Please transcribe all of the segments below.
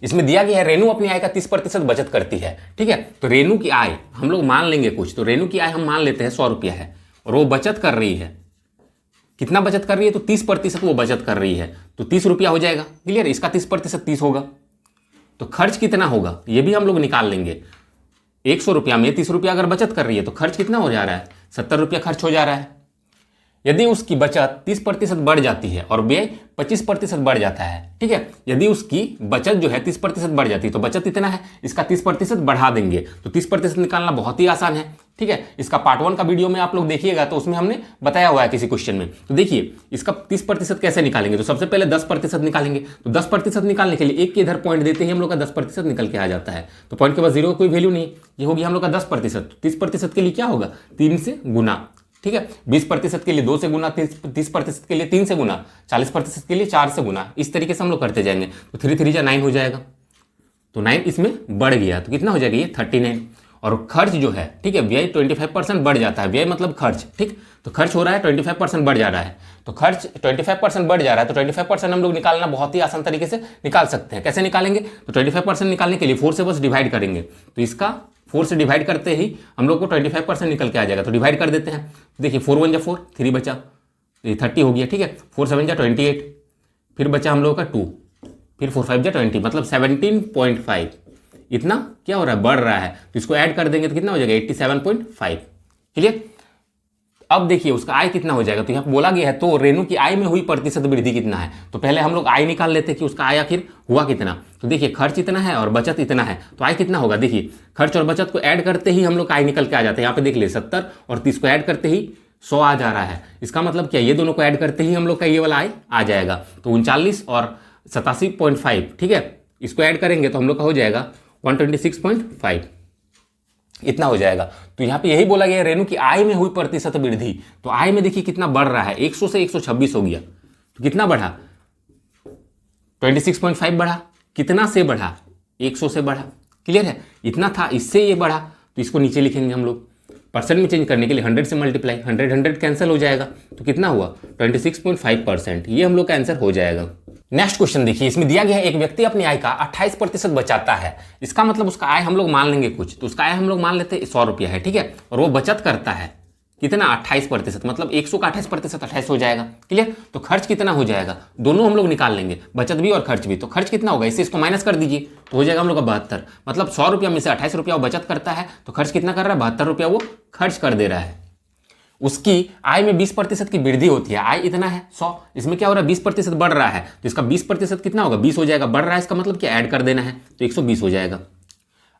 इसमें दिया गया है रेनू अपनी आय का 30% बचत करती है, ठीक है। तो रेनू की आय हम लोग मान लेंगे कुछ, तो रेनू की आय हम मान लेते हैं 100 रुपया है और वो बचत कर रही है, कितना बचत कर रही है, तो 30% वो बचत कर रही है, तो 30 रुपया हो जाएगा। क्लियर, इसका 30% 30 होगा। तो खर्च कितना होगा ये भी हम लोग निकाल लेंगे। 100 रुपया में 30 रुपया अगर बचत कर रही है तो खर्च कितना हो जा रहा है, 70 रुपया खर्च हो जा रहा है। यदि उसकी बचत 30% बढ़ जाती है और व्यय 25% बढ़ जाता है, ठीक है, यदि उसकी बचत जो है 30% बढ़ जाती है तो बचत इतना है, इसका 30% बढ़ा देंगे, तो 30% निकालना बहुत ही आसान है, ठीक है। इसका पार्ट 1 का वीडियो में आप लोग देखिएगा तो उसमें हमने बताया हुआ है किसी क्वेश्चन में। तो देखिए इसका 30% कैसे निकालेंगे, तो सबसे पहले 10% निकालेंगे। तो 10% निकालने के लिए एक के इधर पॉइंट देते ही हम लोग का 10% निकल के आ जाता है, तो पॉइंट के बाद जीरो कोई वैल्यू नहीं, ये होगी हम लोग का 10%। 30% के लिए क्या होगा, 3 से गुना, ठीक है। 20% के लिए 2 से गुना, 30% के लिए 3 से गुना, 40% के लिए 4 से गुना, इस तरीके से हम लोग करते जाएंगे। तो 3 3 जा 9 हो जाएगा, तो 9 इसमें बढ़ गया तो कितना हो जाएगा, ये 39। और खर्च जो है, ठीक है, व्यय 25% बढ़ जाता है, व्यय मतलब खर्च, ठीक। तो खर्च हो रहा है 25% बढ़ जा रहा है, तो खर्च 25% बढ़ जा रहा है, तो 25% हम लोग निकालना बहुत ही आसान तरीके से निकाल सकते हैं। कैसे निकालेंगे, तो 25% निकालने के लिए 4 से बस डिवाइड करेंगे, तो इसका 4 से डिवाइड करते ही हम लोग को 25% निकल के आ जाएगा। तो डिवाइड कर देते हैं, देखिए 4 1 जा 4, 3 बचा, तो ये 30 हो गया, ठीक है। 4 7 जा 28, फिर बचा हम लोग का 2, फिर 4 5 जा 20, मतलब 17.5 इतना क्या हो रहा है, बढ़ रहा है। तो इसको ऐड कर देंगे तो कितना हो जाएगा, 87.5। क्लियर। अब देखिए उसका आय कितना हो जाएगा, तो यहाँ बोला गया है तो रेनू की आय में हुई प्रतिशत वृद्धि कितना है। तो पहले हम लोग आय निकाल लेते हैं कि उसका आय आखिर हुआ कितना। तो देखिए खर्च इतना है और बचत इतना है, तो आय कितना होगा, देखिए खर्च और बचत को ऐड करते ही हम लोग आय निकल के आ जाते हैं। यहाँ पे देख लिए 70 और 30 को ऐड करते ही 100 आ जा रहा है। इसका मतलब क्या, ये दोनों को ऐड करते ही हम लोग का ये वाला आय आ जाएगा। तो 39 और 87.5, ठीक है, इसको ऐड करेंगे तो हम लोग का हो जाएगा 126.5, इतना हो जाएगा। तो यहाँ पे यही बोला गया है रेनू की आय में हुई प्रतिशत वृद्धि। तो आय में देखिए कितना बढ़ रहा है, 100 से 126 हो गया, तो कितना बढ़ा, 26.5 बढ़ा। कितना से बढ़ा, 100 से बढ़ा। क्लियर है, इतना था, इससे ये बढ़ा, तो इसको नीचे लिखेंगे हम लोग। परसेंट में चेंज करने के लिए 100 से मल्टीप्लाई, 100 कैंसिल हो जाएगा, तो कितना हुआ 26.5%, ये हम लोग का आंसर हो जाएगा। नेक्स्ट क्वेश्चन देखिए, इसमें दिया गया है एक व्यक्ति अपनी आय का 28% बचाता है। इसका मतलब उसका आय हम लोग मान लेंगे कुछ, तो उसका आय हम लोग मान लेते हैं 100 रुपया है, ठीक है, और वो बचत करता है कितना, 28%, मतलब 100 का 28% 28 हो जाएगा। क्लियर। तो खर्च कितना हो जाएगा, दोनों हम लोग निकाल लेंगे, बचत भी और खर्च भी। तो खर्च कितना होगा, इससे इसको माइनस कर दीजिए, तो हो जाएगा हम लोग का 72। मतलब 100 रुपया में से 28 रुपया वो बचत करता है, तो खर्च कितना कर रहा है, 72 रुपया वो खर्च कर दे रहा है। उसकी आय में 20% की वृद्धि होती है, आय इतना है 100, इसमें क्या हो रहा है 20% बढ़ रहा है, तो इसका 20% कितना होगा, 20 हो जाएगा। बढ़ रहा है इसका मतलब क्या, ऐड कर देना है, तो 120 हो जाएगा।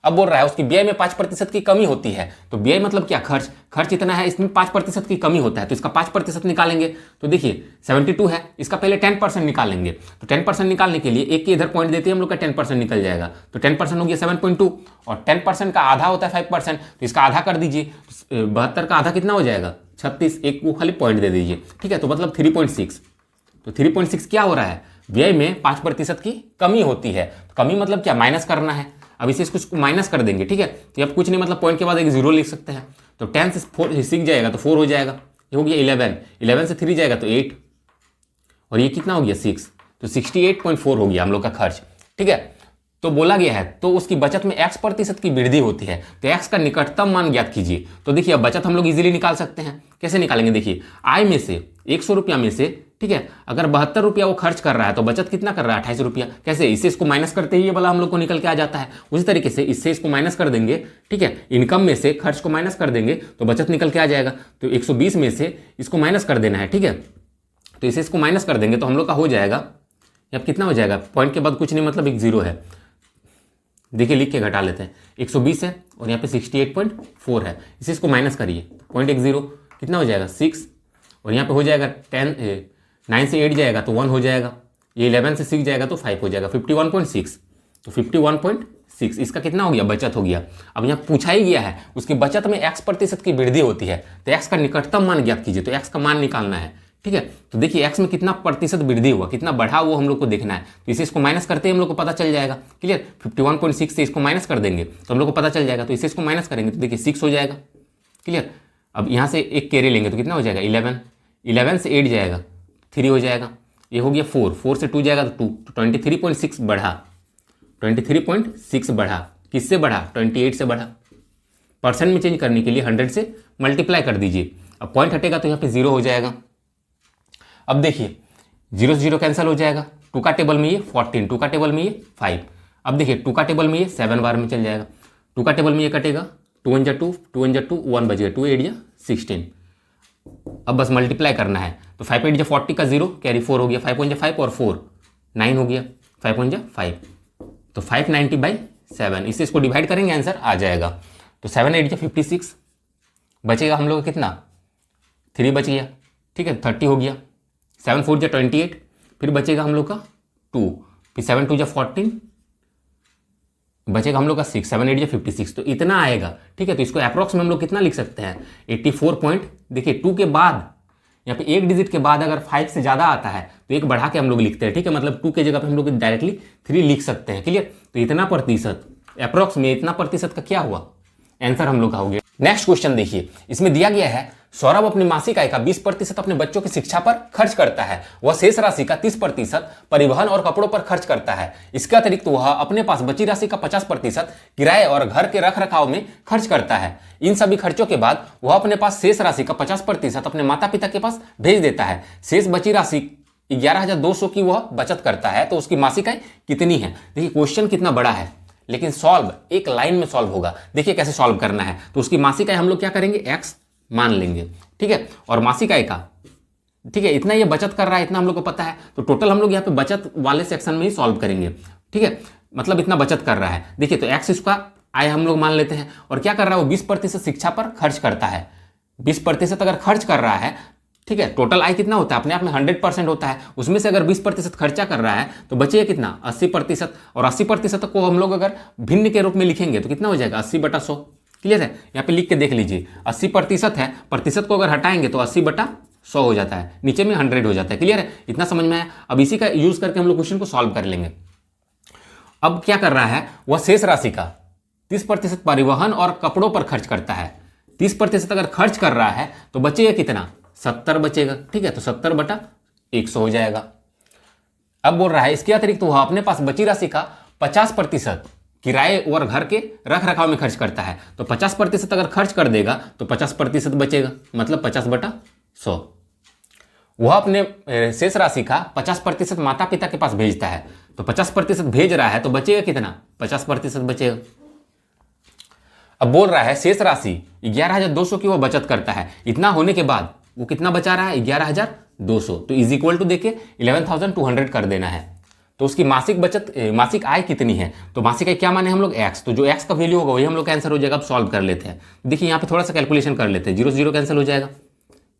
अब बोल रहा है उसकी व्यय में 5% की कमी होती है, तो व्यय मतलब क्या, खर्च, खर्च इतना है, इसमें 5% की कमी होता है, तो इसका 5% निकालेंगे। तो देखिए 72 है, इसका पहले 10% निकालेंगे। तो 10% निकालने के लिए एक के इधर पॉइंट देते हैं हम लोग का 10% निकल जाएगा, तो 10% हो गया 7.2, और 10% का आधा होता है 5%, तो इसका आधा कर दीजिए, 72 का आधा कितना हो जाएगा 36, एक को खाली पॉइंट दे दीजिए, ठीक है, तो मतलब 3.6। तो 3.6 क्या हो रहा है, व्यय में 5% की कमी होती है। तो कमी मतलब क्या, माइनस करना है। अब इसे इसको माइनस कर देंगे, ठीक है, तो अब कुछ नहीं, मतलब पॉइंट के बाद एक 0 लिख सकते हैं। तो 10 से 4 6 जाएगा तो 4 हो जाएगा, ये हो गया 11, 11 से 3 जाएगा तो 8, और ये कितना हो गया 6, तो 68.4 हो गया हम लोग का खर्च, ठीक है। तो बोला गया है तो उसकी बचत में x% की वृद्धि होती है, तो x का निकटतम मान ज्ञात कीजिए। तो देखिए अब बचत हम लोग इजीली निकाल सकते हैं। कैसे निकालेंगे, देखिए आय में से 100 रुपया में से, ठीक है, अगर 72 रुपया वो खर्च कर रहा है तो बचत कितना कर रहा है 28 रुपया। कैसे, इससे इसको माइनस करते ही ये वाला हम लोग को निकल के आ जाता है। उसी तरीके से इससे इसको माइनस कर देंगे, ठीक है, इनकम में से खर्च को माइनस कर देंगे तो बचत निकल के आ जाएगा। तो 120 में से इसको माइनस कर देना है, ठीक है, तो इसे इसको माइनस कर देंगे तो हम लोग का हो जाएगा, अब कितना हो जाएगा, पॉइंट के बाद कुछ नहीं, मतलब एक 0 है। देखिए लिख के घटा लेते हैं, 120 है और यहाँ पे 68.4 है, इसे इसको माइनस करिए, पॉइंट एक 0 कितना हो जाएगा 6, और यहाँ पे हो जाएगा 9 से 8 जाएगा तो 1 हो जाएगा, ये 11 से 6 जाएगा तो 5 हो जाएगा, 51.6। तो 51.6 इसका कितना हो गया, बचत हो गया। अब यहाँ पूछा ही गया है उसकी बचत में x% की वृद्धि होती है, तो x का निकटतम मान ज्ञात कीजिए, तो x का मान निकालना है, ठीक है। तो देखिए x में कितना प्रतिशत वृद्धि हुआ, कितना बढ़ा, वो हम लोग को देखना है। तो इसे इसको माइनस करते ही हम लोग को पता चल जाएगा। क्लियर, 51.6 से इसको माइनस कर देंगे तो हम लोग को पता चल जाएगा। तो इसे इसको माइनस करेंगे तो देखिए 6 हो जाएगा। क्लियर, अब यहाँ से एक कैरी लेंगे तो कितना हो जाएगा 11, 11 से 8 जाएगा 3 हो जाएगा, ये हो गया 4, 4 से 2 जाएगा तो 2, तो 23.6 बढ़ा। 23.6 बढ़ा। किससे बढ़ा? 28 से बढ़ा। परसेंट में चेंज करने के लिए 100 से मल्टीप्लाई कर दीजिए। अब पॉइंट हटेगा तो यहाँ पे 0 हो जाएगा। अब देखिए 0 से 0 कैंसिल हो जाएगा। 2 का टेबल में ये 14, 2 का टेबल में ये 5। अब देखिए 2 का टेबल में ये 7 बार में चल जाएगा। 2 का टेबल में ये कटेगा, 2 1 जा 2, 2 1 जा 2, 1 बचेगा, 2 8 जा 16। अब बस मल्टीप्लाई करना है तो 5 8 जा 40 का 0 कैरी 4 हो गया, 5 1 जा 5 और 4 9 हो गया, 5 1 जा 5 तो 590/7। इससे इसको डिवाइड करेंगे आंसर आ जाएगा। तो 7 8 जा 56 बचेगा हम लोग का कितना? 3 बच गया, ठीक है 30 हो गया। 7 4 जा 28, फिर बचेगा हम लोग का 2, फिर 7 2 जा 14 बचेगा हम लोग का 6, 7 8 जा 56 तो इतना आएगा, ठीक है। तो इसको अप्रॉक्स में हम लोग कितना लिख सकते हैं? 84 पॉइंट। देखिए 2 के बाद यहाँ पे एक डिजिट के बाद अगर 5 से ज़्यादा आता है तो एक बढ़ा के हम लोग लिखते हैं, ठीक है। मतलब 2 के जगह पे हम लोग डायरेक्टली 3 लिख सकते हैं, क्लियर। तो इतना प्रतिशत अप्रॉक्स में इतना प्रतिशत का क्या हुआ? आंसर हम लोग का हो गया। नेक्स्ट क्वेश्चन देखिए, इसमें दिया गया है सौरभ अपनी मासिक आय का 20% अपने बच्चों की शिक्षा पर खर्च करता है। वह शेष राशि का 30% परिवहन और कपड़ों पर खर्च करता है। इसके अतिरिक्त वह अपने पास बची राशि का 50% किराए और घर के रख रखाव में खर्च करता है। इन सभी खर्चों के बाद वह अपने पास शेष राशि का 50% अपने माता पिता के पास भेज देता है। शेष बची राशि 11,200 की वह बचत करता है। तो उसकी मासिक आय कितनी है? देखिए क्वेश्चन कितना बड़ा है, लेकिन सॉल्व एक लाइन में सॉल्व होगा। देखिए कैसे सॉल्व करना है। तो उसकी मासिक आय हम लोग क्या करेंगे? x मान लेंगे, ठीक है। और मासिक आय का, ठीक है, इतना ये बचत कर रहा है, इतना हम लोग को पता है। तो टोटल हम लोग यहाँ पे बचत वाले सेक्शन में ही सॉल्व करेंगे, ठीक है। मतलब इतना बचत कर रहा है। देखिए तो x इसका आय हम लोग मान लेते हैं। और क्या कर रहा है? वो 20% शिक्षा पर खर्च करता है। 20% अगर खर्च कर रहा है, ठीक है, टोटल आय कितना होता है? अपने आप में 100% होता है। उसमें से अगर 20% खर्चा कर रहा है तो बचेगा कितना? 80%। और 80% को हम लोग अगर भिन्न के रूप में लिखेंगे तो कितना हो जाएगा? 80/100। क्लियर है? यहाँ पे लिख के देख लीजिए, 80% है, प्रतिशत को अगर हटाएंगे तो 80/100 हो जाता है, नीचे में 100 हो जाता है। क्लियर है? इतना समझ में आया? अब इसी का यूज करके हम लोग क्वेश्चन को सॉल्व कर लेंगे। अब क्या कर रहा है? वह शेष राशि का 30% परिवहन और कपड़ों पर खर्च करता है। 30% अगर खर्च कर रहा है तो बचेगा कितना? 70 बचेगा, ठीक है। तो 70/100 हो जाएगा। अब बोल रहा है इसके अतिरिक्त वह अपने पास बची राशि का 50% किराए और घर के रख रखाव में खर्च करता है। तो 50% अगर खर्च कर देगा तो 50% बचेगा, मतलब 50/100। वह अपने शेष राशि का 50% माता पिता के पास भेजता है। तो 50% भेज रहा है तो बचेगा कितना? 50% बचेगा। अब बोल रहा है शेष राशि 11,200 की वह बचत करता है। इतना होने के बाद वो कितना बचा रहा है? 11,200। तो इज इक्वल टू देके 11,200 कर देना है। तो उसकी मासिक बचत मासिक आय कितनी है? तो मासिक आय क्या माने हम लोग? x। तो जो x का वैल्यू होगा वही हम लोग का आंसर हो जाएगा। अब सॉल्व कर लेते हैं। देखिए यहाँ पे थोड़ा सा कैलकुलेशन कर लेते हैं। 0 0 कैंसिल हो जाएगा,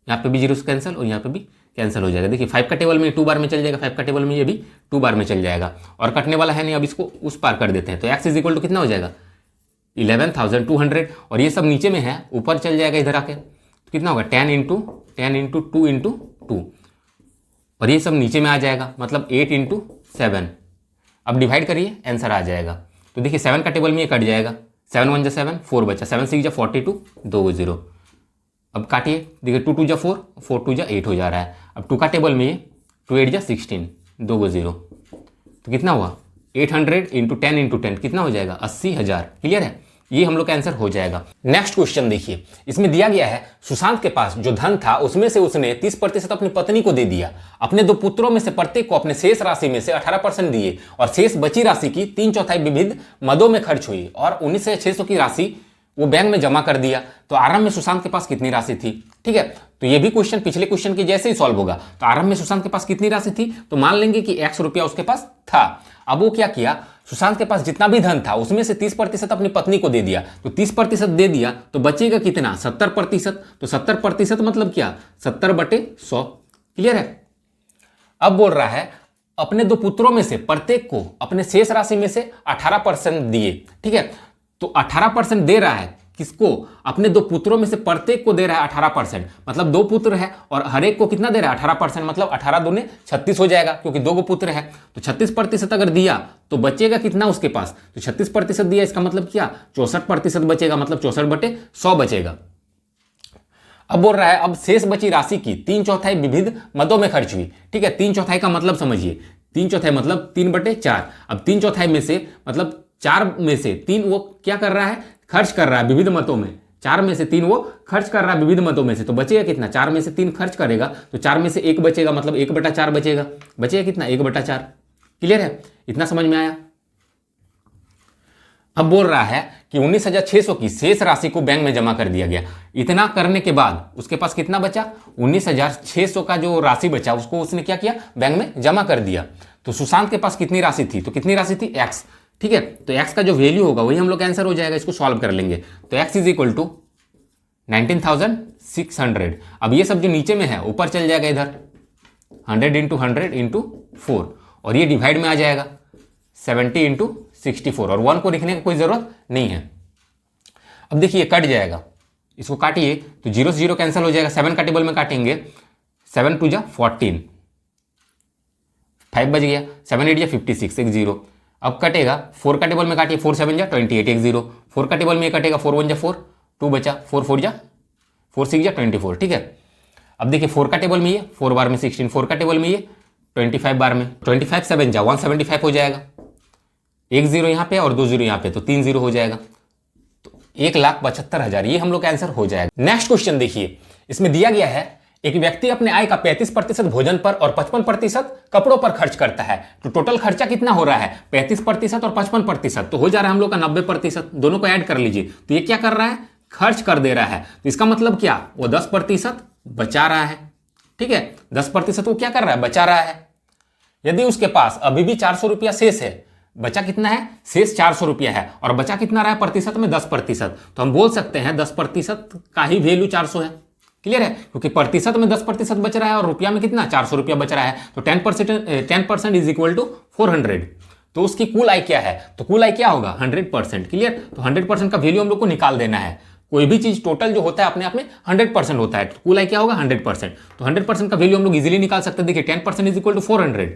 यहाँ पे भी 0 कैंसिल और यहाँ पे भी कैंसिल हो जाएगा। देखिए 5 का टेबल में 2 बार में चल जाएगा, 5 का टेबल में ये भी 2 बार में चल जाएगा और कटने वाला है नहीं। अब इसको उस पार कर देते हैं। तो x इज इक्वल टू कितना हो जाएगा? 11,200। और ये सब नीचे में है, ऊपर चल जाएगा इधर आके। तो कितना होगा? 10 × 2 × 2 और ये सब नीचे में आ जाएगा, मतलब 8 × 7। अब डिवाइड करिए, आंसर आ जाएगा। तो देखिए 7 का टेबल में ये कट जाएगा, 7 1 जा 7, 4 बचा, 7 6 जा 42, 2 0। अब काटिए, देखिए 2 2 जा 4, 4 2 जा 8 हो जा रहा है। अब 2 का टेबल में ये 2 8 जा 16, 2 0। तो कितना हुआ? 800 × 10 × 10 कितना हो जाएगा? 80,000। क्लियर है? ये हम लोग का आंसर हो जाएगा। नेक्स्ट क्वेश्चन देखिए, इसमें दिया गया है सुशांत के पास जो धन था उसमें से उसने 30% अपनी पत्नी को दे दिया। अपने 2 पुत्रों में से प्रत्येक को अपने शेष राशि में से 18% दिए और शेष बची राशि की 3/4 विविध मदों में खर्च हुई और 19,600 की राशि वो बैंक में जमा कर दिया। तो आरंभ में सुशांत के पास कितनी राशि थी? ठीक है, तो ये भी क्वेश्चन पिछले क्वेश्चन के जैसे ही सॉल्व होगा। तो आरंभ में सुशांत के पास कितनी राशि थी? तो मान लेंगे कि x रुपया उसके पास था। अब वो क्या किया? सुशांत के पास जितना भी धन था उसमें से 30% अपनी पत्नी को दे दिया। तो 30% दे दिया तो बचेगा कितना? 70%। तो 70% मतलब क्या? 70/100। क्लियर है? अब बोल रहा है अपने 2 पुत्रों में से प्रत्येक को अपने शेष राशि में से 18% दिए। ठीक है, तो 18% दे रहा है किसको? अपने 2 पुत्रों में से प्रत्येक को दे रहा है 18%। मतलब 2 पुत्र है और हर एक को कितना दे रहा है? 18%। मतलब 18 दूने 36 हो जाएगा क्योंकि 2 पुत्र है। तो 36% अगर दिया तो बचेगा कितना उसके पास? तो 36% दिया, इसका मतलब क्या? 64% बचेगा, मतलब 64/100 बचेगा। अब बोल रहा है अब शेष बची राशि की 3/4 विविध मदों में खर्च हुई। ठीक है, 3/4 का मतलब समझिए, 3 चौथाई मतलब 3/4। अब 3 चौथाई में से मतलब 4 में से 3 वो क्या कर रहा है, खर्च कर रहा है विविध मतों में। 4 में से 3 वो खर्च कर रहा है विविध मतों में से, तो बचेगा कितना, 4 में से 3 खर्च करेगा तो 4 में से 1 बचेगा, मतलब 1/4 बचेगा। बचेगा कितना, 1/4। क्लियर है, इतना समझ में आया। अब बोल रहा है कि 19,600 की शेष राशि को बैंक में जमा कर दिया गया। इतना करने के बाद उसके पास कितना बचा, 19,600 का जो राशि बचा उसको उसने क्या किया, बैंक में जमा कर दिया। तो सुशांत के पास कितनी राशि थी, तो कितनी राशि थी, x। ठीक है, तो x का जो वैल्यू होगा वही हम लोग आंसर हो जाएगा, इसको सॉल्व कर लेंगे। तो x इज इक्वल टू 19,600। अब ये सब जो नीचे में है ऊपर चल जाएगा इधर, 100 इंटू 100 इंटू 4, और ये डिवाइड में आ जाएगा 70 इंटू 64, और 1 को लिखने की कोई जरूरत नहीं है। अब देखिए कट जाएगा, इसको काटिए तो 0 से 0 कैंसिल हो जाएगा, 7 का टेबल में काटेंगे, 7 2 जा 14, 5 बच गया, 7 8 जा 56, एक 0। अब कटेगा 4 का टेबल में काटिए, 4 7 जा 28, एक 0। 4 का टेबल में कटेगा, 4 1 जा 4, 2 बचा, 4 4 जा 4 6 जा 24। ठीक है, अब देखिए 4 का टेबल में ये 4 बार में 16, 4 का टेबल में ये 25 बार में 25 7 जा 175 हो जाएगा, एक 0 यहाँ पे और 2 0 यहाँ पे, तो 3 0 हो जाएगा, तो 1,75,000 ये हम लोग का आंसर हो जाएगा। नेक्स्ट क्वेश्चन देखिए, इसमें दिया गया है एक व्यक्ति अपने आय का 35% भोजन पर और 55% कपड़ों पर खर्च करता है, तो टोटल खर्चा कितना हो रहा है, 35% और 55%, तो हो जा रहा है हम लोग का 90%। दोनों को ऐड कर लीजिए, तो ये क्या कर रहा है, खर्च कर दे रहा है। तो इसका मतलब क्या, वो 10% बचा रहा है। ठीक है, 10% वो क्या कर रहा है, बचा रहा है। यदि उसके पास अभी भी 400 रुपया शेष है, बचा कितना है, शेष 400 रुपया है, और बचा कितना रहा है प्रतिशत में, 10%, तो हम बोल सकते हैं 10% का ही वैल्यू 400 है। क्लियर है, क्योंकि प्रतिशत में 10% बच रहा है और रुपया में कितना, 400 रुपया बच रहा है, तो 10% इज इक्वल टू 400। तो उसकी कुल आय क्या है, तो कुल आय क्या होगा, 100%। क्लियर, तो 100% का वैल्यू हम लोग को निकाल देना है। कोई भी चीज टोटल जो होता है अपने आप में 100% होता है, तो कुल आय क्या होगा, 100%। तो 100% का वैल्यू हम लोग इजीली निकाल सकते हैं। देखिए 10% इज इक्वल टू 400,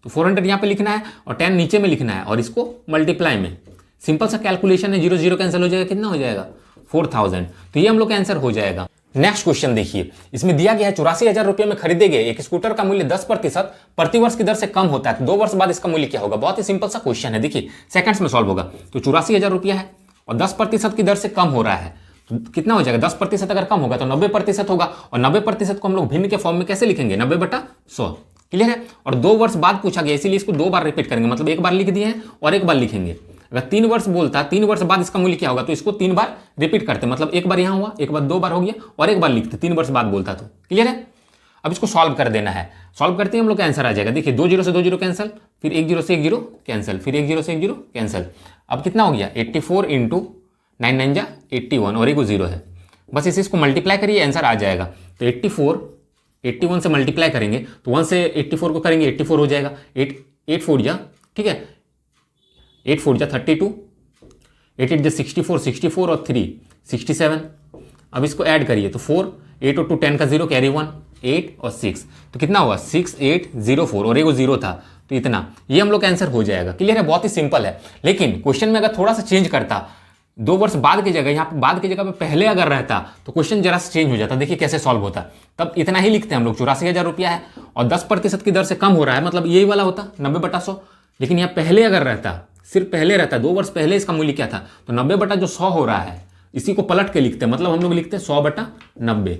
तो 400 यहाँ पे लिखना है और 10 नीचे में लिखना है, और इसको मल्टीप्लाई में, सिंपल सा कैलकुलेशन है, 0 0 कैंसिल हो जाएगा, कितना हो जाएगा, 4000। तो ये हम लोग का आंसर हो जाएगा। नेक्स्ट क्वेश्चन देखिए, इसमें दिया गया है 84,000 रुपये में खरीदे गए एक स्कूटर का मूल्य 10% प्रतिवर्ष की दर से कम होता है, तो 2 वर्ष बाद इसका मूल्य क्या होगा। बहुत ही सिंपल सा क्वेश्चन है, देखिए सेकंड्स में सॉल्व होगा। तो 84,000 रुपया है और 10% की दर से कम हो रहा है, तो कितना हो जाएगा, 10% अगर कम होगा तो 90% होगा, और 90% को हम लोग भिन्न के फॉर्म में कैसे लिखेंगे, 90/100। क्लियर है, और 2 वर्ष बाद पूछा गया, इसीलिए इसको 2 बार रिपीट करेंगे, मतलब एक बार लिख दिए हैं और एक बार लिखेंगे। अगर 3 वर्ष बोलता, 3 वर्ष बाद इसका मूल्य क्या होगा, तो इसको 3 बार रिपीट करते, मतलब एक बार यहां हुआ, एक बार 2 बार हो गया और एक बार लिखते, 3 वर्ष बाद बोलता तो। क्लियर है, अब इसको सॉल्व कर देना है। सॉल्व करते ही हम लोग का आंसर आ जाएगा। देखिए 2 0 से 2 0 कैंसिल, फिर 1 0 से 1 0 कैंसिल, फिर 1 0 से 1 0 कैंसिल। अब कितना हो गया, 84 इंटू 9 9 जा 81, और एक 0 है, बस इसको मल्टीप्लाई करिए, आंसर आ जाएगा। तो 81 से मल्टीप्लाई करेंगे तो 1 से 84 को करेंगे, 84 हो जाएगा, 8 4 जा, ठीक है, 8 4 जा 32, 8 8 जा 64, 64 और 3 67। अब इसको ऐड करिए तो 4, 8 और 2 10 का 0 कैरी 1, 8 और 6, तो कितना हुआ 6804, और एक 0 था, तो इतना, ये हम लोग का आंसर हो जाएगा। क्लियर है, बहुत ही सिंपल है। लेकिन क्वेश्चन में अगर थोड़ा सा चेंज करता, 2 वर्ष बाद की जगह, यहाँ पे बाद की जगह पे पहले अगर रहता तो क्वेश्चन जरा सा चेंज हो जाता। देखिए कैसे सॉल्व होता, तब इतना ही लिखते हैं हम लोग, 84,000 रुपया है और 10% की दर से कम हो रहा है, मतलब यही वाला होता 90/100। लेकिन यहाँ पहले अगर रहता, सिर्फ पहले रहता, 2 वर्ष पहले इसका मूल्य क्या था, तो 90/100 हो रहा है, इसी को पलट के लिखते हैं, मतलब हम लोग लिखते हैं 100/90,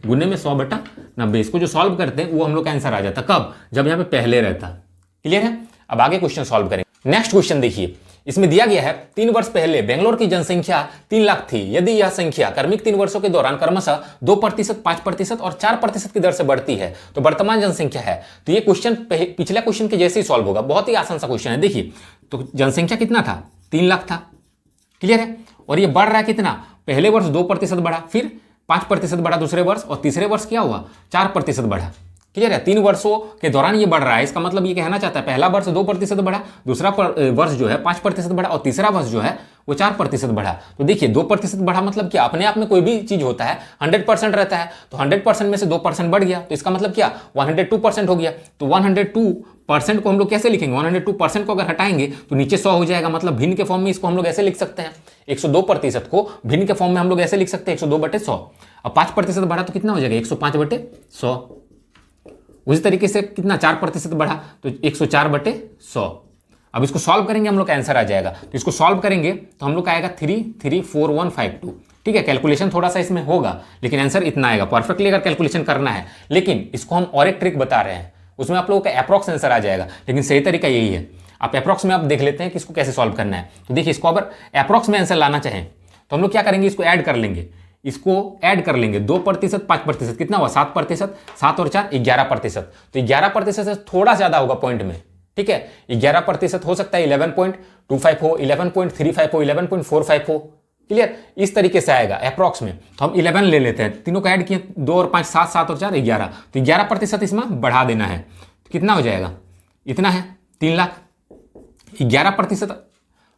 गुने में 100/90। इसको जो सॉल्व करते हैं वो हम लोग का आंसर आ जाता, कब, जब यहाँ पे पहले रहता। क्लियर है, अब आगे क्वेश्चन सॉल्व करें। नेक्स्ट क्वेश्चन देखिए, इसमें दिया गया है 3 वर्ष पहले बेंगलोर की जनसंख्या 3 लाख थी। यदि यह संख्या क्रमिक 3 वर्षों के दौरान क्रमशः 2%, 5% और 4% की दर से बढ़ती है तो वर्तमान जनसंख्या है। तो ये क्वेश्चन पिछले क्वेश्चन के जैसे ही सॉल्व होगा, बहुत ही आसान सा क्वेश्चन है। देखिए तो जनसंख्या कितना था, 3 लाख था। क्लियर है, और ये बढ़ रहा है कितना, पहले वर्ष 2% बढ़ा, फिर 5% बढ़ा दूसरे वर्ष, और तीसरे वर्ष क्या हुआ, 4% बढ़ा। क्लियर है, 3 वर्षों के दौरान ये बढ़ रहा है, इसका मतलब ये कहना चाहता है पहला वर्ष 2% बढ़ा, दूसरा वर्ष जो है 5% बढ़ा, और तीसरा वर्ष जो है वो 4% बढ़ा। तो देखिए 2% बढ़ा मतलब क्या, अपने आप में कोई भी चीज होता है 100% रहता है, तो 100% में से 2% बढ़ गया, तो इसका मतलब क्या, 102% हो गया। तो 102% को हम लोग कैसे लिखेंगे, 102% को अगर हटाएंगे तो नीचे 100 हो जाएगा, मतलब भिन्न के फॉर्म में इसको हम लोग ऐसे लिख सकते हैं, 102% को भिन्न के फॉर्म में हम लोग ऐसे लिख सकते हैं 102/100। अब 5% बढ़ा तो कितना हो जाएगा, 105/100। उसी तरीके से कितना 4% बढ़ा तो 104/100। अब इसको सॉल्व करेंगे हम लोग का आंसर आ जाएगा। तो इसको सॉल्व करेंगे तो हम लोग का आएगा 334,152। ठीक है, कैलकुलेशन थोड़ा सा इसमें होगा लेकिन आंसर इतना आएगा। परफेक्टली अगर कैलकुलेशन करना है, लेकिन इसको हम और एक ट्रिक बता रहे हैं, उसमें आप लोगों का अप्रॉक्स आंसर आ जाएगा, लेकिन सही तरीका यही है। आप अप्रॉक्स में आप देख लेते हैं कि इसको कैसे सॉल्व करना है। तो देखिए, इसको अगर अप्रॉक्स में आंसर लाना चाहें तो हम लोग क्या करेंगे, इसको ऐड कर लेंगे। इसको ऐड कर लेंगे 2%, 5%, कितना हुआ 7%, 7 और 4 11%। तो 11% से थोड़ा ज़्यादा होगा पॉइंट में। ठीक है, 11% हो सकता है 11.25 हो, 11.35 हो, 11.45 हो। क्लियर, इस तरीके से आएगा अप्रॉक्स में। तो हम 11 ले लेते हैं, तीनों को ऐड किए 2 और 5 7, 7 और 4 11। तो 11% इसमें बढ़ा देना है। तो कितना हो जाएगा, इतना है 3 लाख। 11%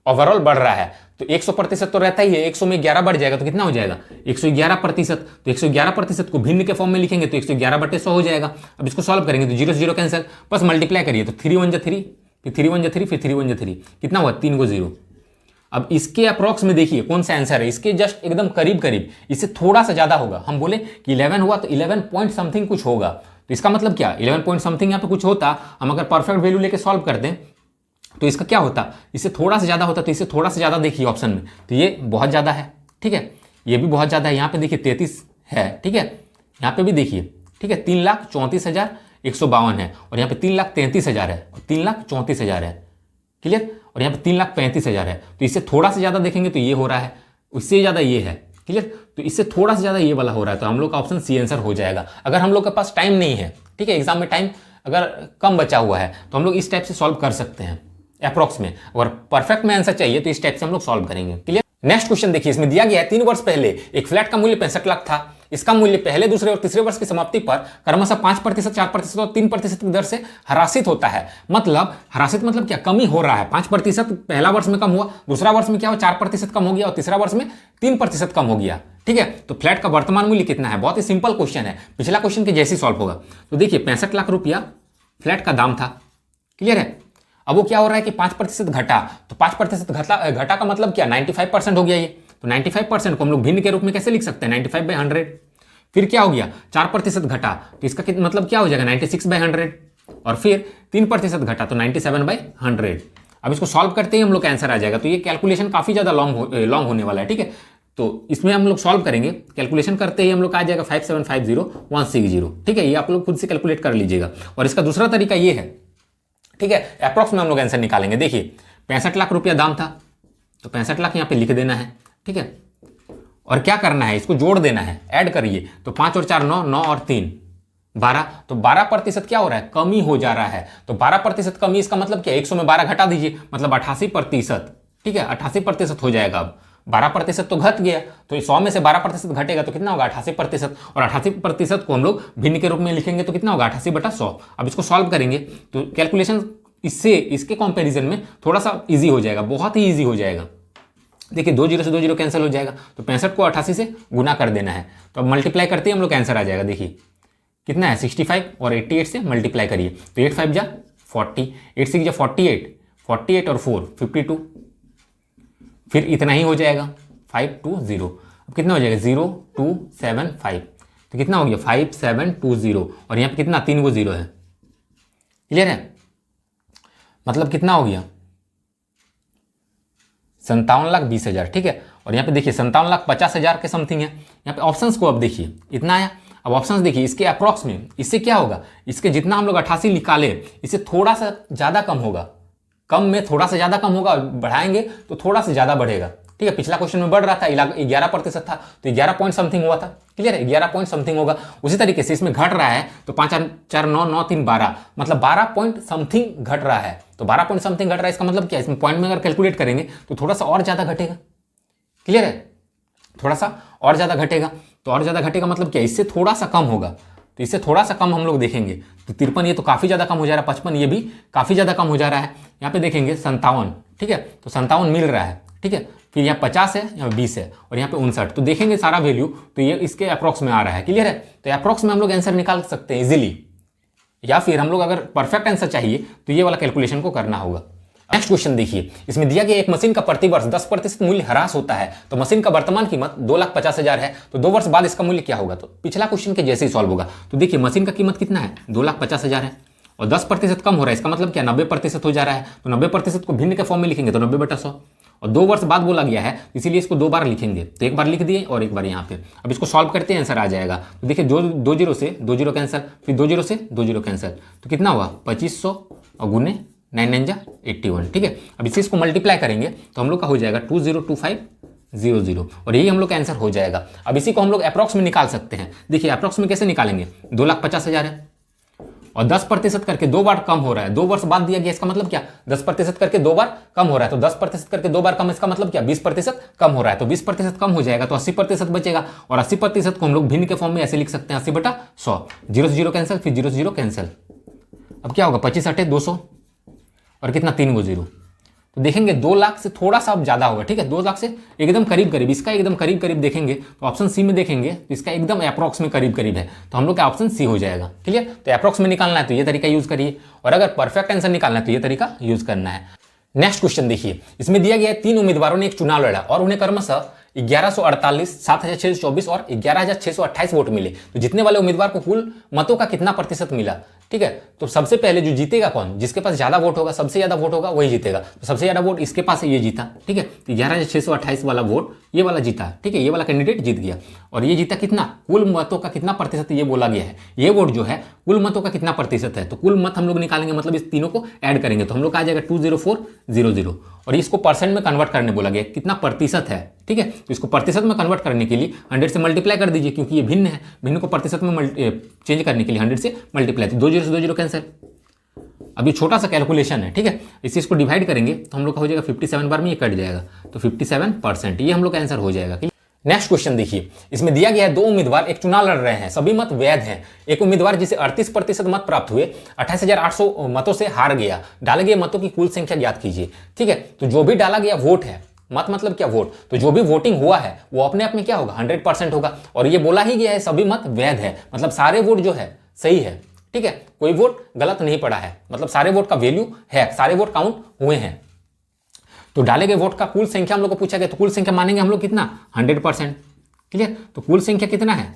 ओवरऑल बढ़ रहा है तो 100% तो रहता ही है, 100 में 11 बढ़ जाएगा तो कितना हो जाएगा 111%। तो 111% को भिन्न के फॉर्म में लिखेंगे तो 111/100 हो जाएगा। अब इसको सॉल्व करेंगे तो 0 से 0 कैंसिल, बस मल्टीप्लाई करिए तो 3 1 जा 3, फिर 3 1 जा 3, फिर 3 1 जा 3, कितना हुआ 3 को 0। अब इसके अप्रॉक्स में देखिए कौन सा आंसर है, इसके जस्ट एकदम करीब करीब, इससे थोड़ा सा ज्यादा होगा। हम बोले कि 11 हुआ तो 11 पॉइंट समथिंग कुछ होगा, तो इसका मतलब क्या 11 पॉइंट समथिंग यहाँ पे कुछ होता। हम अगर परफेक्ट वैल्यू लेके सॉल्व करते हैं तो इसका क्या होता, इससे थोड़ा सा ज़्यादा होता। तो इससे थोड़ा सा ज़्यादा देखिए ऑप्शन में, तो ये बहुत ज़्यादा है। ठीक है, ये भी बहुत ज़्यादा है। यहाँ पे देखिए 33 है। ठीक है, यहाँ पे भी देखिए, ठीक है 3,34,152 है, और यहाँ पे 3,33,000 है, और 3,34,000 है। क्लियर, और यहाँ पे 3,35,000 है। तो इससे थोड़ा सा ज़्यादा देखेंगे तो ये हो रहा है, उससे ज़्यादा ये है। क्लियर, तो इससे थोड़ा सा ज़्यादा ये वाला हो रहा है, तो हम लोग का ऑप्शन सी आंसर हो जाएगा। अगर हम लोग के पास टाइम नहीं है, ठीक है, एग्जाम में टाइम अगर कम बचा हुआ है तो हम लोग इस टाइप से सॉल्व कर सकते हैं अप्रॉक्स में। अगर परफेक्ट में आंसर चाहिए तो इस टाइप से हम लोग सॉल्व करेंगे। क्लियर, नेक्स्ट क्वेश्चन देखिए, इसमें दिया गया है 3 वर्ष पहले एक फ्लैट का मूल्य 65 लाख था। इसका मूल्य पहले, दूसरे और तीसरे वर्ष की समाप्ति पर क्रमशः 5%, 4% और 3% की दर से ह्रासित होता है। मतलब ह्रासित मतलब क्या, कमी हो रहा है। 5% पहला वर्ष में कम हुआ, दूसरा वर्ष में क्या हुआ 4% कम हो गया, और तीसरा वर्ष में 3% कम हो गया। ठीक है, तो फ्लैट का वर्तमान मूल्य कितना है, बहुत ही सिंपल क्वेश्चन है, पिछला क्वेश्चन के जैसे सॉल्व होगा। तो देखिए 65 लाख रुपया फ्लैट का दाम था। क्लियर है, अब वो क्या हो रहा है कि 5% घटा, तो 5% घटा का मतलब क्या 95% हो गया ये। तो 95% को हम लोग भिन्न के रूप में कैसे लिख सकते हैं 95/100। फिर क्या हो गया 4% घटा, तो इसका मतलब क्या हो जाएगा 96/100, और फिर 3% घटा तो 97/100। अब इसको सॉल्व करते ही हम लोग का आंसर आ जाएगा। तो ये कैलकुलेशन काफ़ी ज़्यादा लॉन्ग होने वाला है। ठीक है, तो इसमें हम लोग सॉल्व करेंगे, कैलकुलेशन करते ही हम लोग आ जाएगा 5750,160। ठीक है, ये आप लोग खुद से कैलकुलेट कर लीजिएगा। और इसका दूसरा तरीका ये है, ठीक है, अप्रॉक्स में हम लोग आंसर निकालेंगे। देखिए 65 लाख रुपया दाम था, तो 65 लाख यहाँ पे लिख देना है। ठीक है, और क्या करना है, इसको जोड़ देना है, ऐड करिए तो 5 और 4 9, 9 और 3 12, तो 12% क्या हो रहा है, कमी हो जा रहा है। तो 12% कमी, इसका मतलब क्या 100 में 12 घटा दीजिए, मतलब 88%। ठीक है, 88% हो जाएगा। अब 12% तो घट गया, तो 100 में से 12% घटेगा तो कितना होगा 88%, और 88% को हम लोग भिन्न के रूप में लिखेंगे तो कितना होगा 88/100। अब इसको सॉल्व करेंगे तो कैलकुलेशन इसके कंपैरिजन में थोड़ा सा इजी हो जाएगा, बहुत ही इजी हो जाएगा। देखिए 2 0 से 2 0 कैंसिल हो जाएगा, तो 65 को 88 से गुना कर देना है, तो अब मल्टीप्लाई करते ही हम लोग का आंसर आ जाएगा। देखिए कितना है 65 और 88 से मल्टीप्लाई करिए तो 8 5 जा 40, 8 6 जा 48, 48 और 4 52, फिर इतना ही हो जाएगा 520। अब कितना हो जाएगा 0275, तो कितना हो गया 5720, और यहाँ पे कितना 3 को 0 है। क्लियर है, मतलब कितना हो गया 57,20,000। ठीक है, और यहाँ पे देखिए 57,50,000 के समथिंग है। यहाँ पे ऑप्शंस को अब देखिए इतना आया। अब ऑप्शंस देखिए इसके अप्रॉक्स में, इससे क्या होगा, इसके जितना हम लोग 88 निकाले इससे थोड़ा सा ज़्यादा कम होगा, कम में थोड़ा सा ज़्यादा कम होगा, बढ़ाएंगे तो थोड़ा सा ज़्यादा बढ़ेगा। ठीक है, पिछला क्वेश्चन में बढ़ रहा था 11% था, तो 11 पॉइंट समथिंग हुआ था। क्लियर है, 11 पॉइंट समथिंग होगा। उसी तरीके से इसमें घट रहा है, तो 5 4 9 9 3 12, मतलब 12 पॉइंट समथिंग घट रहा है। तो 12 पॉइंट समथिंग घट रहा है, इसका मतलब क्या, इसमें पॉइंट में अगर कैलकुलेट करेंगे तो थोड़ा सा और ज़्यादा घटेगा। क्लियर है, थोड़ा सा और ज़्यादा घटेगा, तो और ज़्यादा घटेगा मतलब क्या, इससे थोड़ा सा कम होगा, तो इससे थोड़ा सा कम हम लोग देखेंगे तो 53 ये तो काफ़ी ज़्यादा कम हो जा रहा है, 55 ये भी काफ़ी ज़्यादा कम हो जा रहा है। यहाँ पे देखेंगे 57, ठीक है, तो 57 मिल रहा है। ठीक है, फिर यहाँ 50 है, यहाँ 20 है, और यहाँ पे 59, तो देखेंगे सारा वैल्यू तो ये इसके अप्रॉक्स में आ रहा है। क्लियर है, तो अप्रॉक्स में हम लोग आंसर निकाल सकते हैं इजीली, या फिर हम लोग अगर परफेक्ट आंसर चाहिए तो ये वाला कैलकुलेशन को करना होगा। नेक्स्ट क्वेश्चन देखिए, इसमें दिया गया एक मशीन का प्रतिवर्ष 10% मूल्य ह्रास होता है, तो मशीन का वर्तमान कीमत 2,50,000 है, तो 2 वर्ष बाद इसका मूल्य क्या होगा। तो पिछला क्वेश्चन के जैसे ही सॉल्व होगा। तो देखिए मशीन का कीमत कितना है, 2,50,000 है और 10% कम हो रहा है, इसका मतलब क्या 90% हो जा रहा है। तो 90% को भिन्न के फॉर्म में लिखेंगे तो 90/100 और 2 वर्ष बाद बोला गया है, इसीलिए इसको 2 बार लिखेंगे। तो एक बार लिख दिए और एक बार यहाँ पे। अब इसको सॉल्व करते हैं, आंसर आ जाएगा। तो देखिए 2 0 से 2 0 कैंसिल, फिर 2 0 से 2 0 कैंसिल, तो कितना हुआ 2500 और गुने 9 9 जा 81। ठीक है, अब इसी इसको मल्टीप्लाई करेंगे तो हम लोग का हो जाएगा 202500 और यही हम लोग का आंसर हो जाएगा। अब इसी को हम लोग अप्रॉक्स में निकाल सकते हैं। देखिए अप्रॉक्स में कैसे निकालेंगे, 2,50,000 है और 10% करके 2 बार कम हो रहा है, 2 वर्ष बाद दिया गया, इसका मतलब क्या 10% करके 2 बार कम हो रहा है, तो 10% करके 2 बार कम, इसका मतलब क्या 20% कम हो रहा है, तो 20% कम हो जाएगा तो 80% बचेगा और 80% को हम लोग भिन्न के फॉर्म में ऐसे लिख सकते हैं 80/100, 0 से 0 कैंसिल, फिर 0 से 0 कैंसिल। अब क्या होगा 25 8 200 और कितना 3 गो 0, तो देखेंगे 2 लाख से थोड़ा सा अब ज्यादा होगा। ठीक है, 2 लाख से एकदम करीब करीब, इसका एकदम करीब करीब देखेंगे तो ऑप्शन सी में देखेंगे तो इसका एकदम अप्रॉक्स में करीब करीब है, तो हम लोग का ऑप्शन सी हो जाएगा। क्लियर, तो अप्रॉक्स में निकालना है तो ये तरीका यूज करिए और अगर परफेक्ट आंसर निकालना है तो ये तरीका यूज करना है। नेक्स्ट क्वेश्चन देखिए, इसमें दिया गया है 3 उम्मीदवारों ने एक चुनाव लड़ा और उन्हें क्रमशः 1148, 7,624 और 11,628 वोट मिले, तो जीतने वाले उम्मीदवार को कुल मतों का कितना प्रतिशत मिला। ठीक है, तो सबसे पहले जो जीतेगा कौन, जिसके पास ज्यादा वोट होगा, सबसे ज्यादा वोट होगा वही जीतेगा। तो सबसे ज्यादा वोट इसके पास है, ये जीता। ठीक है, तो 11,628 वाला वोट ये वाला जीता। ठीक है, ये वाला कैंडिडेट जीत गया और ये जीता कितना, कुल मतों का कितना प्रतिशत ये बोला गया है। ये वोट जो है कुल मतों का कितना प्रतिशत है, तो कुल मत हम लोग निकालेंगे, मतलब इस तीनों को ऐड करेंगे तो हम लोग आ जाएगा 20400 और इसको परसेंट में कन्वर्ट करने बोला गया, कितना प्रतिशत है। ठीक है, तो इसको प्रतिशत में कन्वर्ट करने के लिए 100 से मल्टीप्लाई कर दीजिए, क्योंकि ये भिन्न है, भिन्न को प्रतिशत में चेंज करने के लिए 100 से मल्टीप्लाई, तो 2 0 से 2 0 कैंसिल। अभी छोटा सा कैलकुलेशन है। ठीक है, इसी इसको डिवाइड करेंगे तो हम लोग का हो जाएगा 57 बार में ये कट जाएगा, तो 57%, ये हम लोग का आंसर हो जाएगा। नेक्स्ट क्वेश्चन देखिए, इसमें दिया गया है 2 उम्मीदवार एक चुनाव लड़ रहे हैं, सभी मत वैध हैं। एक उम्मीदवार जिसे 38% मत प्राप्त हुए 28,800 मतों से हार गया, डाले गए मतों की कुल संख्या ज्ञात कीजिए। ठीक है, तो जो भी डाला गया वोट है, मत मतलब क्या वोट, तो जो भी वोटिंग हुआ है वो अपने आप में क्या होगा 100% होगा और ये बोला ही गया है सभी मत वैध है, मतलब सारे वोट जो है सही है। ठीक है, कोई वोट गलत नहीं पड़ा है, मतलब सारे वोट का वैल्यू है, सारे वोट काउंट हुए हैं। तो डाले गए वोट का कुल संख्या हम लोग को पूछा गया, तो कुल संख्या मानेंगे हम लोग कितना 100%। क्लियर, तो कुल संख्या कितना है,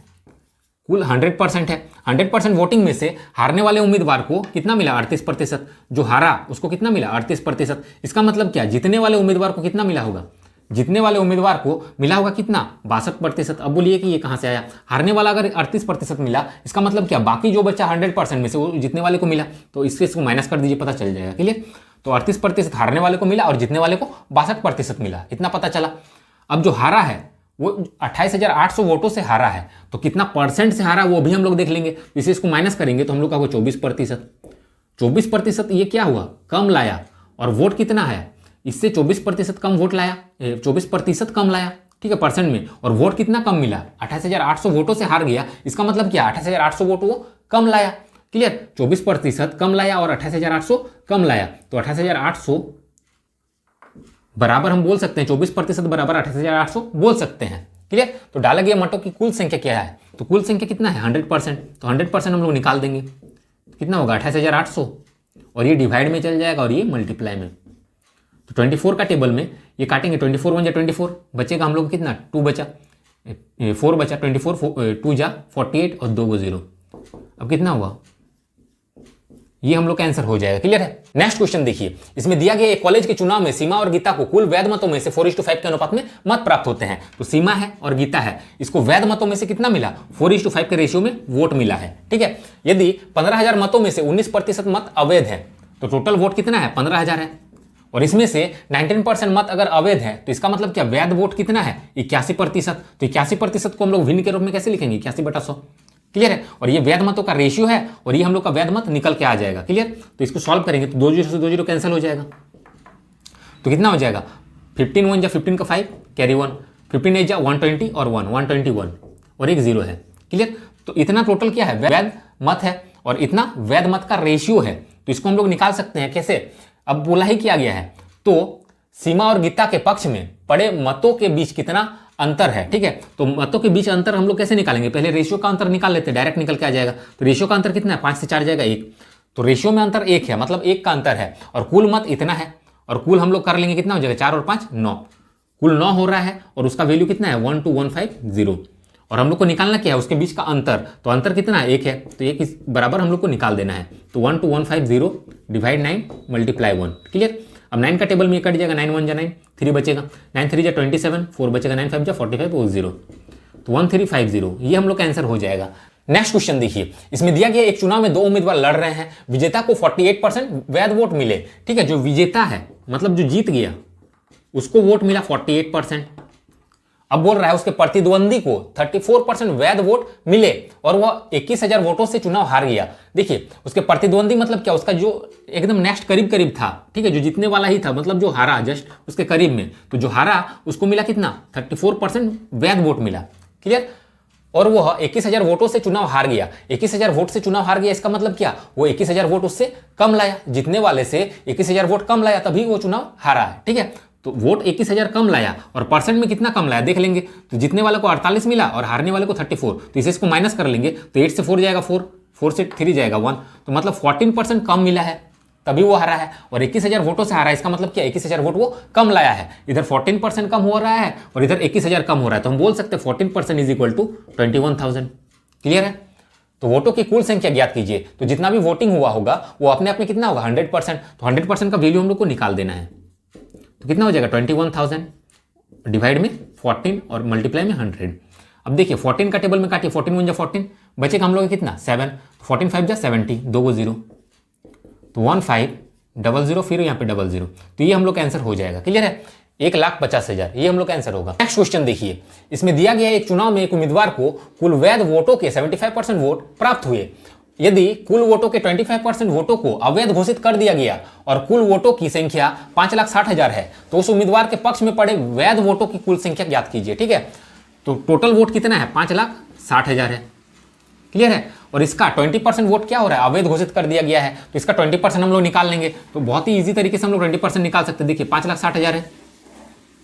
कुल 100% है। 100% वोटिंग में से हारने वाले उम्मीदवार को कितना मिला 38%, जो हारा उसको कितना मिला 38%। इसका मतलब क्या, जीतने वाले उम्मीदवार को कितना मिला होगा, जीतने वाले उम्मीदवार को मिला होगा कितना 62%। अब बोलिए कि ये कहां से आया, हारने वाला अगर 38% मिला, इसका मतलब क्या बाकी जो बच्चा 100% में से वो जीतने वाले को मिला, तो इससे इसको माइनस कर दीजिए, पता चल जाएगा। क्लियर, तो 38% हारने वाले को मिला और जीतने वाले को 62% मिला, इतना पता चला। अब जो हारा है वो 28,800 वोटों से हारा है, तो कितना परसेंट से हारा वो भी हम लोग देख लेंगे। इसे इसको माइनस करेंगे तो हम लोग का होगा 24%। 24% ये क्या हुआ, कम लाया, और वोट कितना है, इससे 24% कम वोट लाया, 24% कम लाया। ठीक है, परसेंट में, और वोट कितना कम मिला 28,800 वोटों से हार गया, इसका मतलब क्या 28,800 वोट वो कम लाया। क्लियर, 24% कम लाया और 28,800 कम लाया, तो 28,800 बराबर हम बोल सकते हैं 24% बराबर 28,800 बोल सकते हैं। क्लियर, तो डाला गया मतों की कुल संख्या क्या है, तो कुल संख्या कितना है 100%, तो 100% हम लोग निकाल देंगे, कितना होगा 28,800 और ये डिवाइड में चल जाएगा और ये मल्टीप्लाई में। तो 24 का टेबल में ये काटेंगे, 24 1 जा 24, बचेगा हम लोग कितना 2 बचा, 4 बचा, 24 2 जा 48 और 2 0, अब कितना हुआ, ये हम लोग का आंसर हो जाएगा। क्लियर है। नेक्स्ट क्वेश्चन देखिए, इसमें दिया गया एक कॉलेज के चुनाव में सीमा और गीता को कुल वैध मतों में से 4:5 के अनुपात में मत प्राप्त होते हैं। तो सीमा है और गीता है, इसको वैध मतों में से कितना मिला 4:5 के रेशियो में वोट मिला है। ठीक है, यदि 15,000 मतों में से 19% मत अवैध है तो टोटल वोट कितना है 15,000 है, और इसमें से 19% मत अगर अवैध है तो इसका मतलब क्या वैध वोट कितना है 81%। तो 81% को हम लोग भिन्न के रूप में कैसे लिखेंगे 81/100। क्लियर है, और ये वैध मतों का रेशियो है और ये हम लोग का वैध मत निकल के आ जाएगा। क्लियर, तो इसको सॉल्व करेंगे तो 2 0 से 2 0 कैंसिल हो जाएगा, तो कितना हो जाएगा 15 1 जा 15 का 5 कैरी 1, 15 8 जा 120 और 1 121 और एक 0 है। क्लियर, तो इतना टोटल क्या है वैध मत है और इतना वैध मत का रेशियो है, तो इसको हम लोग निकाल सकते हैं कैसे। अब बोला ही किया गया है, तो सीमा और गीता के पक्ष में पड़े मतों के बीच कितना अंतर है। ठीक है, तो मतों के बीच अंतर हम लोग कैसे निकालेंगे, पहले रेशियो का अंतर निकाल लेते हैं, डायरेक्ट निकल के आ जाएगा। तो रेशियो का अंतर कितना है 5 से 4 जाएगा 1, तो रेशियो में अंतर 1 है, मतलब 1 का अंतर है, और कुल मत इतना है और कुल हम लोग कर लेंगे कितना हो जाएगा 4 और 5 9, कुल 9 हो रहा है और उसका वैल्यू कितना है 12150 और हम लोग को निकालना क्या है उसके बीच का अंतर, तो अंतर कितना है 1 है, तो 1 इस बराबर हम लोग को निकाल देना है। तो 12150 डिवाइड 9 मल्टीप्लाई 1, क्लियर। अब 9 का टेबल में कट जाएगा, 9 1 जा 9, 3 बचेगा, 9 3 जा 27, 4 बचेगा, 9 5 जा 45 और 0, तो 1350 ये हम लोग का आंसर हो जाएगा। नेक्स्ट क्वेश्चन देखिए, इसमें दिया गया एक चुनाव में 2 उम्मीदवार लड़ रहे हैं, विजेता को 48% वैध वोट मिले, ठीक है। जो विजेता है मतलब जो जीत गया उसको वोट मिला 48%। अब बोल रहा है उसके प्रतिद्वंदी को 34% वैध वोट मिले और वह 21,000 वोटों से चुनाव हार गया। देखिए उसके प्रतिद्वंदी मतलब क्या, उसका जो एकदम नेक्स्ट करीब करीब था, ठीक है, जो जीतने वाला ही था, मतलब जो हारा जस्ट उसके करीब में, तो जो हारा उसको मिला कितना 34% वैध वोट मिला, क्लियर। और वह 21,000 वोटों से चुनाव हार गया। 21,000 वोट से चुनाव हार गया इसका मतलब क्या, वो 21,000 वोट उससे कम लाया, जीतने वाले से 21,000 वोट कम लाया, तभी वो चुनाव हारा है, ठीक है। तो वोट 21,000 कम लाया और परसेंट में कितना कम लाया देख लेंगे, तो जीतने वाले को 48 मिला और हारने वाले को 34, तो इसे इसको माइनस कर लेंगे, तो 8 से 4 जाएगा 4, 4 से 3 जाएगा 1, तो मतलब 14% कम मिला है, तभी वो हारा है। और 21,000 वोटों से हारा है, इसका मतलब क्या 21,000 वोट वो कम लाया है, इधर 14% कम हो रहा है और इधर 21,000 कम हो रहा है, तो हम बोल सकते हैं 14% इज इक्वल टू 21,000, क्लियर है। तो वोटों की कुल संख्या ज्ञात कीजिए, तो जितना भी वोटिंग हुआ होगा वो अपने आप में कितना होगा 100%, तो 100% का वैल्यू हम लोग को निकाल देना है, तो कितना हो जाएगा 21,000 डिवाइड में 14 और मल्टीप्लाई में 100। अब देखिए 14 का टेबल में काटिए, 14 1 जा 14 बचेगा हम लोग कितना 7, 14 5 जा 70, 2 को 0, तो 1500 फिर यहाँ पे 00, तो ये हम लोग का आंसर हो जाएगा, क्लियर है। 1,50,000 ये हम लोग का आंसर होगा। नेक्स्ट क्वेश्चन देखिए, इसमें दिया गया है एक चुनाव में एक उम्मीदवार को कुल वैध वोटों के 75% वोट प्राप्त हुए, यदि कुल वोटों के 25% वोटों को अवैध घोषित कर दिया गया और कुल वोटों की संख्या 5,60,000 है, तो उस उम्मीदवार के पक्ष में पड़े वैध वोटों की कुल संख्या ज्ञात कीजिए, ठीक है। तो टोटल वोट कितना है 5,60,000 है, क्लियर है। और इसका 20% वोट क्या हो रहा है अवैध घोषित कर दिया गया है, तो इसका 20% हम लोग निकाल लेंगे, तो बहुत ही ईजी तरीके से हम लोग 20% निकाल सकते हैं। देखिए 5,60,000 है,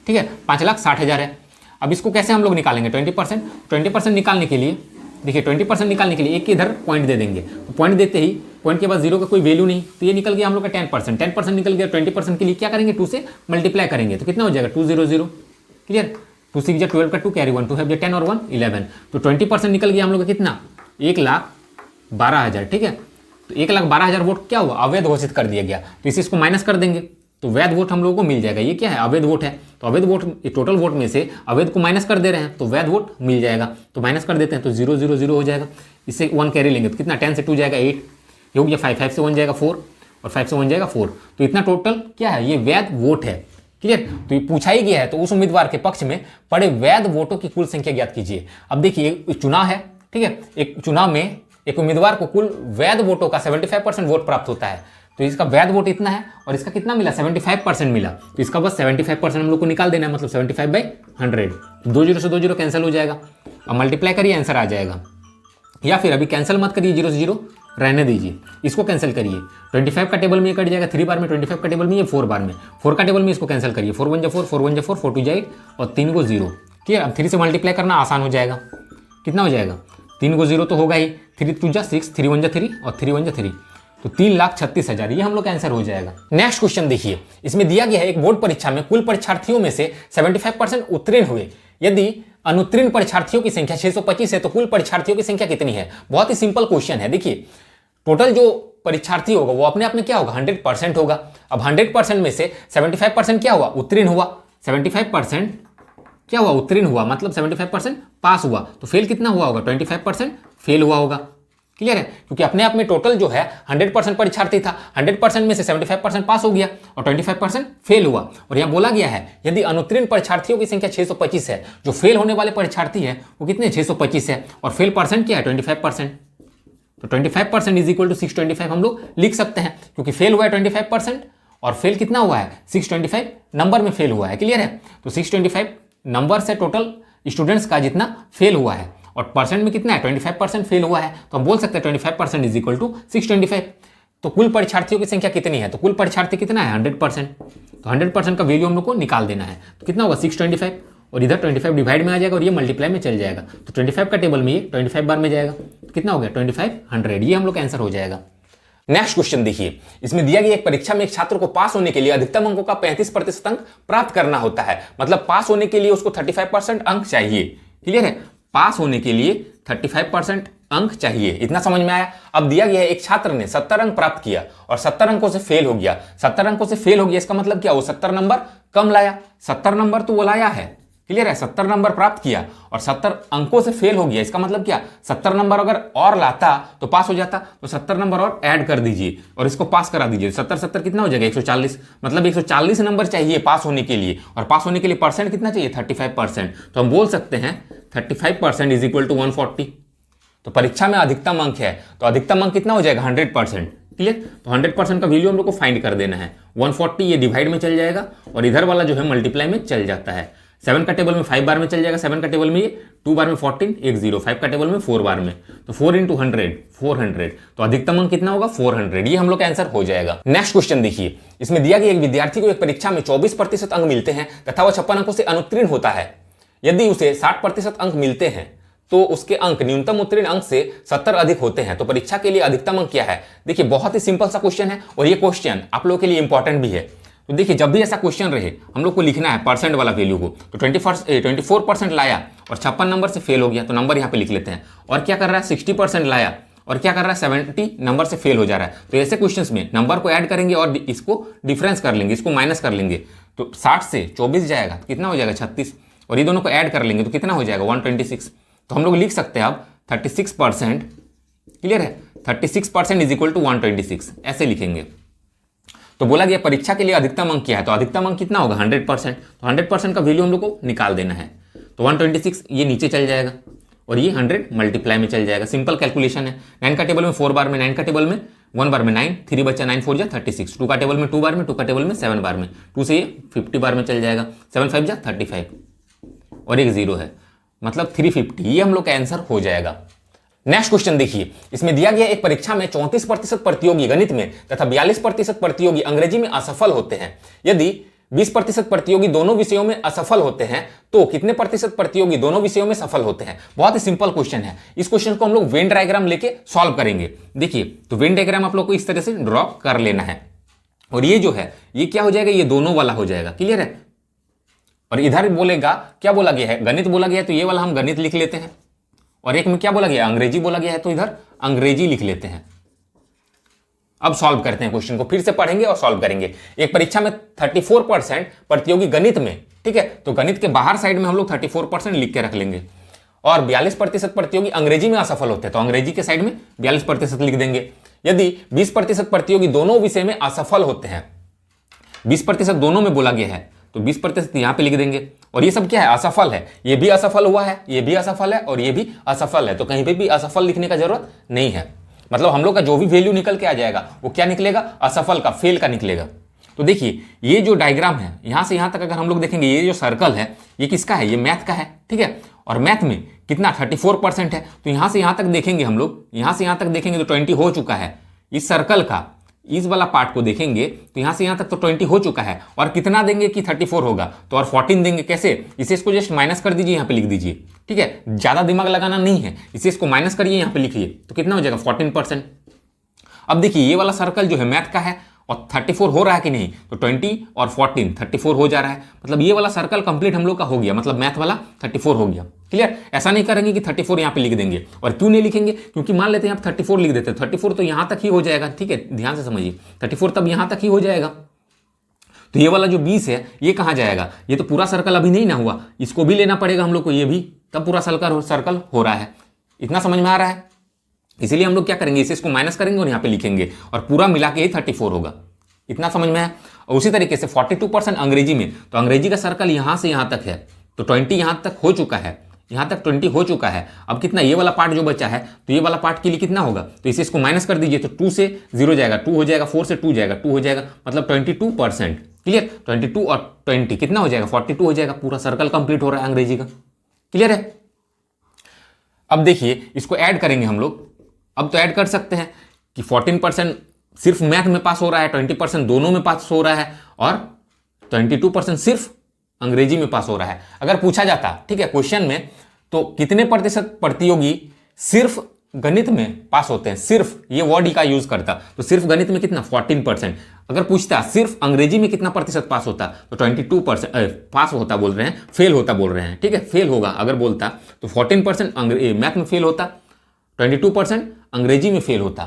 ठीक है, 5,60,000 है। अब इसको कैसे हम लोग निकालेंगे 20% निकालने के लिए, देखिए 20% निकालने के लिए एक इधर पॉइंट दे देंगे, तो पॉइंट देते ही पॉइंट के बाद 0 का कोई वैल्यू नहीं, तो ये निकल गया हम लोग का 10% निकल गया। 20% के लिए क्या करेंगे 2 से मल्टीप्लाई करेंगे, तो कितना हो जाएगा 200, क्लियर। 2 6 जा 12 का 2 कैरी 1, 2 है 10 और 1 11, तो 20% निकल गया हम लोग का कितना 1,12,000, ठीक है। तो 1,12,000 वोट क्या हुआ अवैध घोषित कर दिया गया, तो इसे इसको माइनस कर देंगे, तो वैध वोट हम लोगों को मिल जाएगा। ये क्या है अवैध वोट है, तो अवैध वोट टोटल वोट में से अवैध को माइनस कर दे रहे हैं, तो वैध वोट मिल जाएगा, तो माइनस कर देते हैं, तो 0 0 0 हो जाएगा। इससे 1 कैरी लेंगे तो कितना 10 से 2 जाएगा 8, ये हो गया 5, 5 से 1 जाएगा 4 और 5 से 1 जाएगा 4, तो इतना टोटल क्या है ये वैध वोट है, क्लियर। तो ये पूछा ही गया है, तो उस उम्मीदवार के पक्ष में पड़े वैध वोटों की कुल संख्या ज्ञात कीजिए। अब देखिए चुनाव है, ठीक है, एक चुनाव में एक उम्मीदवार को कुल वैध वोटों का 75% वोट प्राप्त होता है, तो इसका वैध वोट इतना है और इसका कितना मिला 75% मिला, तो इसका बस 75% हम लोग को निकाल देना है, मतलब 75/100, 2 0 से 2 0 कैंसिल हो जाएगा। अब मल्टीप्लाई करिए आंसर आ जाएगा, या फिर अभी कैंसिल मत करिए, 0 से 0 रहने दीजिए, इसको कैंसिल करिए। 25 का टेबल में ये कट जाएगा 3 बार में, 25 का टेबल में ये 4 बार में, 4 का टेबल में इसको कैंसिल करिए, 4 1 जा 4, 4 1 जा 4, 4 2 जा 8 और 3 को 0, क्लियर। अब 3 से मल्टीप्लाई करना आसान हो जाएगा, कितना हो जाएगा 3 को 0 तो होगा ही, 3 2 जा 6, 3 1 जा 3 और 3 1 जा 3, तो 3,36,000 ये हम लोग का आंसर हो जाएगा। नेक्स्ट क्वेश्चन देखिए, इसमें दिया गया है एक बोर्ड परीक्षा में कुल परीक्षार्थियों में से 75% उत्तीर्ण हुए, यदि अनुत्तीर्ण परीक्षार्थियों की संख्या 625 है तो कुल परीक्षार्थियों की संख्या कितनी है। बहुत ही सिंपल क्वेश्चन है। देखिए टोटल जो परीक्षार्थी होगा वो अपने आप में क्या होगा 100% होगा। अब 100% में से 75% क्या हुआ उत्तीर्ण हुआ, 75% क्या हुआ उत्तीर्ण हुआ, मतलब 75% पास हुआ, तो फेल कितना हुआ होगा 25% फेल हुआ होगा, क्लियर है। क्योंकि अपने आप में टोटल जो है 100% परीक्षार्थी था, 100% में से 75% पास हो गया और 25% फेल हुआ। और यहाँ बोला गया है यदि अनुत्तीर्ण परीक्षार्थियों की संख्या 625 है, जो फेल होने वाले परीक्षार्थी है वो कितने 625 है, और फेल परसेंट क्या है 25%, तो 25% इज इक्वल टू 625 हम लोग लिख सकते हैं, क्योंकि फेल हुआ है 25% और फेल कितना हुआ है 625 नंबर में फेल हुआ है, क्लियर है। तो 625 नंबर से टोटल स्टूडेंट्स का जितना फेल हुआ है और परसेंट में कितना है 25% फेल हुआ है, तो हम बोल सकते हैं 25% इज इक्वल टू 625। तो कुल परीक्षार्थियों की संख्या कितनी है, तो कुल परीक्षार्थी कितना है 100%, तो 100% का वैल्यू हम लोग को निकाल देना है, तो कितना होगा 625 और इधर 25 डिवाइड में आ जाएगा और ये मल्टीप्लाई में चल जाएगा, तो 25 का टेबल में ये 25 बार में जाएगा, तो कितना हो गया 2500, ये हम लोग का आंसर हो जाएगा। नेक्स्ट क्वेश्चन देखिए, इसमें दिया गया एक परीक्षा में एक छात्र को पास होने के लिए अधिकतम अंकों का 35% अंक प्राप्त करना होता है। मतलब पास होने के लिए उसको 35% अंक चाहिए। क्लियर है, पास होने के लिए 35% अंक चाहिए। इतना समझ में आया। अब दिया गया है एक छात्र ने 70 अंक प्राप्त किया और 70 अंकों से फेल हो गया। 70 अंकों से फेल हो गया, इसका मतलब क्या, वो 70 नंबर कम लाया। 70 नंबर तो वो लाया है, क्लियर है, 70 नंबर प्राप्त किया और 70 अंकों से फेल हो गया। इसका मतलब क्या, 70 नंबर अगर और लाता तो पास हो जाता। तो 70 नंबर और ऐड कर दीजिए और इसको पास करा दीजिए। 70 कितना हो जाएगा, 140। मतलब 140 नंबर चाहिए पास होने के लिए, और पास होने के लिए परसेंट कितना चाहिए, 35%। तो हम बोल सकते हैं 35% इज इक्वल टू 140। तो परीक्षा में अधिकतम अंक है, तो अधिकतम अंक कितना हो जाएगा, 100%। क्लियर, तो 100% का वैल्यू हम लोग को फाइंड कर देना है। 140 ये डिवाइड में चल जाएगा और इधर वाला जो है मल्टीप्लाई में चल जाता है। 7 का टेबल में 5 बार में चल जाएगा, 7 का टेबल में ये 2 बार में 14, 1 0, 5 का टेबल में 4 बार में, तो 4 इंटू 100 400। तो अधिकतम अंक कितना होगा, 400। ये हम लोग का आंसर हो जाएगा। नेक्स्ट क्वेश्चन देखिए, इसमें दिया गया एक विद्यार्थी को एक परीक्षा में 24% अंक मिलते हैं तथा वह 56 अंकों से अनुत्तीर्ण होता है। यदि उसे 60% अंक मिलते हैं तो उसके अंक न्यूनतम उत्तीर्ण अंक से 70 अधिक होते हैं, तो परीक्षा के लिए अधिकतम अंक क्या है। देखिए बहुत ही सिंपल सा क्वेश्चन है और ये क्वेश्चन आप लोगों के लिए इंपॉर्टेंट भी है। तो देखिए जब भी ऐसा क्वेश्चन रहे हम लोग को लिखना है परसेंट वाला वैल्यू को। तो 24% लाया और 56 नंबर से फेल हो गया, तो नंबर यहाँ पे लिख लेते हैं। और क्या कर रहा है, 60% लाया और क्या कर रहा है, 70 नंबर से फेल हो जा रहा है। तो ऐसे क्वेश्चंस में नंबर को ऐड करेंगे और इसको डिफरेंस कर लेंगे, इसको माइनस कर लेंगे। तो 60 से 24 जाएगा, कितना हो जाएगा, 36। और ये दोनों को ऐड कर लेंगे तो कितना हो जाएगा, 126। तो हम लोग लिख सकते हैं अब 36%। क्लियर है, 36% इज इक्वल टू 126, ऐसे लिखेंगे। तो बोला गया परीक्षा के लिए अधिकतम अंक क्या है, तो अधिकतम अंक कितना होगा, 100%। तो 100% का वैल्यू हम लोग को निकाल देना है। तो 126 ये नीचे चल जाएगा और ये 100 मल्टीप्लाई में चल जाएगा। सिंपल कैलकुलेशन है। 9 का टेबल में 4 बार में, 9 का टेबल में 1 बार में 9, 3 बचा 9 4 जा 36। 2 का टेबल में 2 बार में, 2 का टेबल में 7 बार में, 2 से ये 50 बार में चल जाएगा। 7 5 जा 35 और एक 0 है, मतलब 350। ये हम लोग का आंसर हो जाएगा। नेक्स्ट क्वेश्चन देखिए, इसमें दिया गया एक परीक्षा में 34% प्रतियोगी गणित में तथा 42% प्रतियोगी अंग्रेजी में असफल होते हैं। यदि 20% प्रतियोगी दोनों विषयों में असफल होते हैं तो कितने प्रतिशत प्रतियोगी दोनों विषयों में सफल होते हैं। बहुत ही सिंपल क्वेश्चन है। इस क्वेश्चन को हम लोग वेन डायग्राम लेके सॉल्व करेंगे। देखिए तो वेन डायग्राम आप लोग को इस तरह से ड्रॉ कर लेना है और ये जो है ये क्या हो जाएगा, ये दोनों वाला हो जाएगा। क्लियर है, और इधर बोलेगा क्या बोला गया है, गणित बोला गया है, तो ये वाला हम गणित लिख लेते हैं। और एक में क्या बोला गया, अंग्रेजी बोला गया है, तो इधर अंग्रेजी लिख लेते हैं। अब सॉल्व करते हैं क्वेश्चन को, फिर से पढ़ेंगे और सॉल्व करेंगे। एक परीक्षा में 34% प्रतियोगी गणित में, ठीक है, तो गणित के बाहर साइड में हम लोग 34% लिख के रख लेंगे। और 42% प्रतियोगी अंग्रेजी में असफल होते हैं, तो अंग्रेजी के साइड में 42% लिख देंगे। यदि 20% प्रतियोगी दोनों विषय में असफल होते हैं, 20% दोनों में बोला गया है, तो 20% यहां पे लिख देंगे। और ये सब क्या है, असफल है। ये भी असफल हुआ है, ये भी असफल है और ये भी असफल है, तो कहीं पे भी असफल लिखने का जरूरत नहीं है। मतलब हम लोग का जो भी वैल्यू निकल के आ जाएगा वो क्या निकलेगा, असफल का, फेल का निकलेगा। तो देखिए ये जो डायग्राम है यहां से यहां तक अगर हम लोग देखेंगे, ये जो सर्कल है ये किसका है, ये मैथ का है। ठीक है, और मैथ में कितना 34% है, तो यहां से यहां तक देखेंगे हम लोग, यहां से यहां तक देखेंगे तो 20 हो चुका है। इस सर्कल का इस वाला पार्ट को देखेंगे तो यहां से यहां तक तो 20 हो चुका है। और कितना देंगे कि 34 होगा, तो और 14 देंगे। कैसे, इसे इसको जस्ट माइनस कर दीजिए, यहां पे लिख दीजिए। ठीक है, ज्यादा दिमाग लगाना नहीं है, इसे इसको माइनस करिए, यहां पे लिखिए, तो कितना हो जाएगा 14%। अब देखिए ये वाला सर्कल जो है मैथ का है और 34 हो रहा है कि नहीं, तो 20 और 14 34 हो जा रहा है। मतलब ये वाला सर्कल कंप्लीट हम लोग का हो गया, मतलब मैथ वाला 34 हो गया। क्लियर, ऐसा नहीं करेंगे कि 34 यहाँ पे लिख देंगे। और क्यों नहीं लिखेंगे, क्योंकि मान लेते हैं आप 34 लिख देते हैं, 34 तो यहाँ तक ही हो जाएगा। ठीक है, ध्यान से समझिए, 34 तब यहाँ तक ही हो जाएगा। तो ये वाला जो 20 है ये कहाँ जाएगा, ये तो पूरा सर्कल अभी नहीं ना हुआ, इसको भी लेना पड़ेगा हम लोग को, ये भी, तब पूरा सर्कल हो रहा है। इतना समझ में आ रहा है। इसीलिए हम लोग क्या करेंगे, इसे इसको माइनस करेंगे और यहाँ पे लिखेंगे और पूरा मिला के ही 34 होगा। इतना समझ में है। और उसी तरीके से 42% अंग्रेजी में, तो अंग्रेजी का सर्कल यहां से यहां तक है, तो 20 यहां तक हो चुका है, यहां तक 20 हो चुका है। अब कितना, ये वाला पार्ट जो बचा है, तो ये वाला पार्ट के लिए कितना होगा, तो इसे इसको माइनस कर दीजिए, तो 2 से 0 जाएगा, 2 हो जाएगा, 4 से 2 जाएगा, 2 हो जाएगा, मतलब 22%। क्लियर, 22 और 20 कितना हो जाएगा, 42 हो जाएगा। पूरा सर्कल कंप्लीट हो रहा है अंग्रेजी का। क्लियर है। अब देखिए इसको ऐड करेंगे हम लोग। अब तो ऐड कर सकते हैं कि 14% सिर्फ मैथ में पास हो रहा है, 20% दोनों में पास हो रहा है और 22% सिर्फ अंग्रेजी में पास हो रहा है। अगर पूछा जाता, ठीक है, क्वेश्चन में, तो कितने प्रतिशत प्रतियोगी सिर्फ गणित में पास होते हैं, सिर्फ ये वर्ड ही का यूज करता, तो सिर्फ गणित में कितना 14%। अगर पूछता सिर्फ अंग्रेजी में कितना प्रतिशत पास होता तो 22% पास होता बोल रहे हैं, फेल होता बोल रहे हैं, ठीक है, फेल होगा अगर बोलता तो 14% मैथ में फेल होता, 22% अंग्रेजी में फेल होता।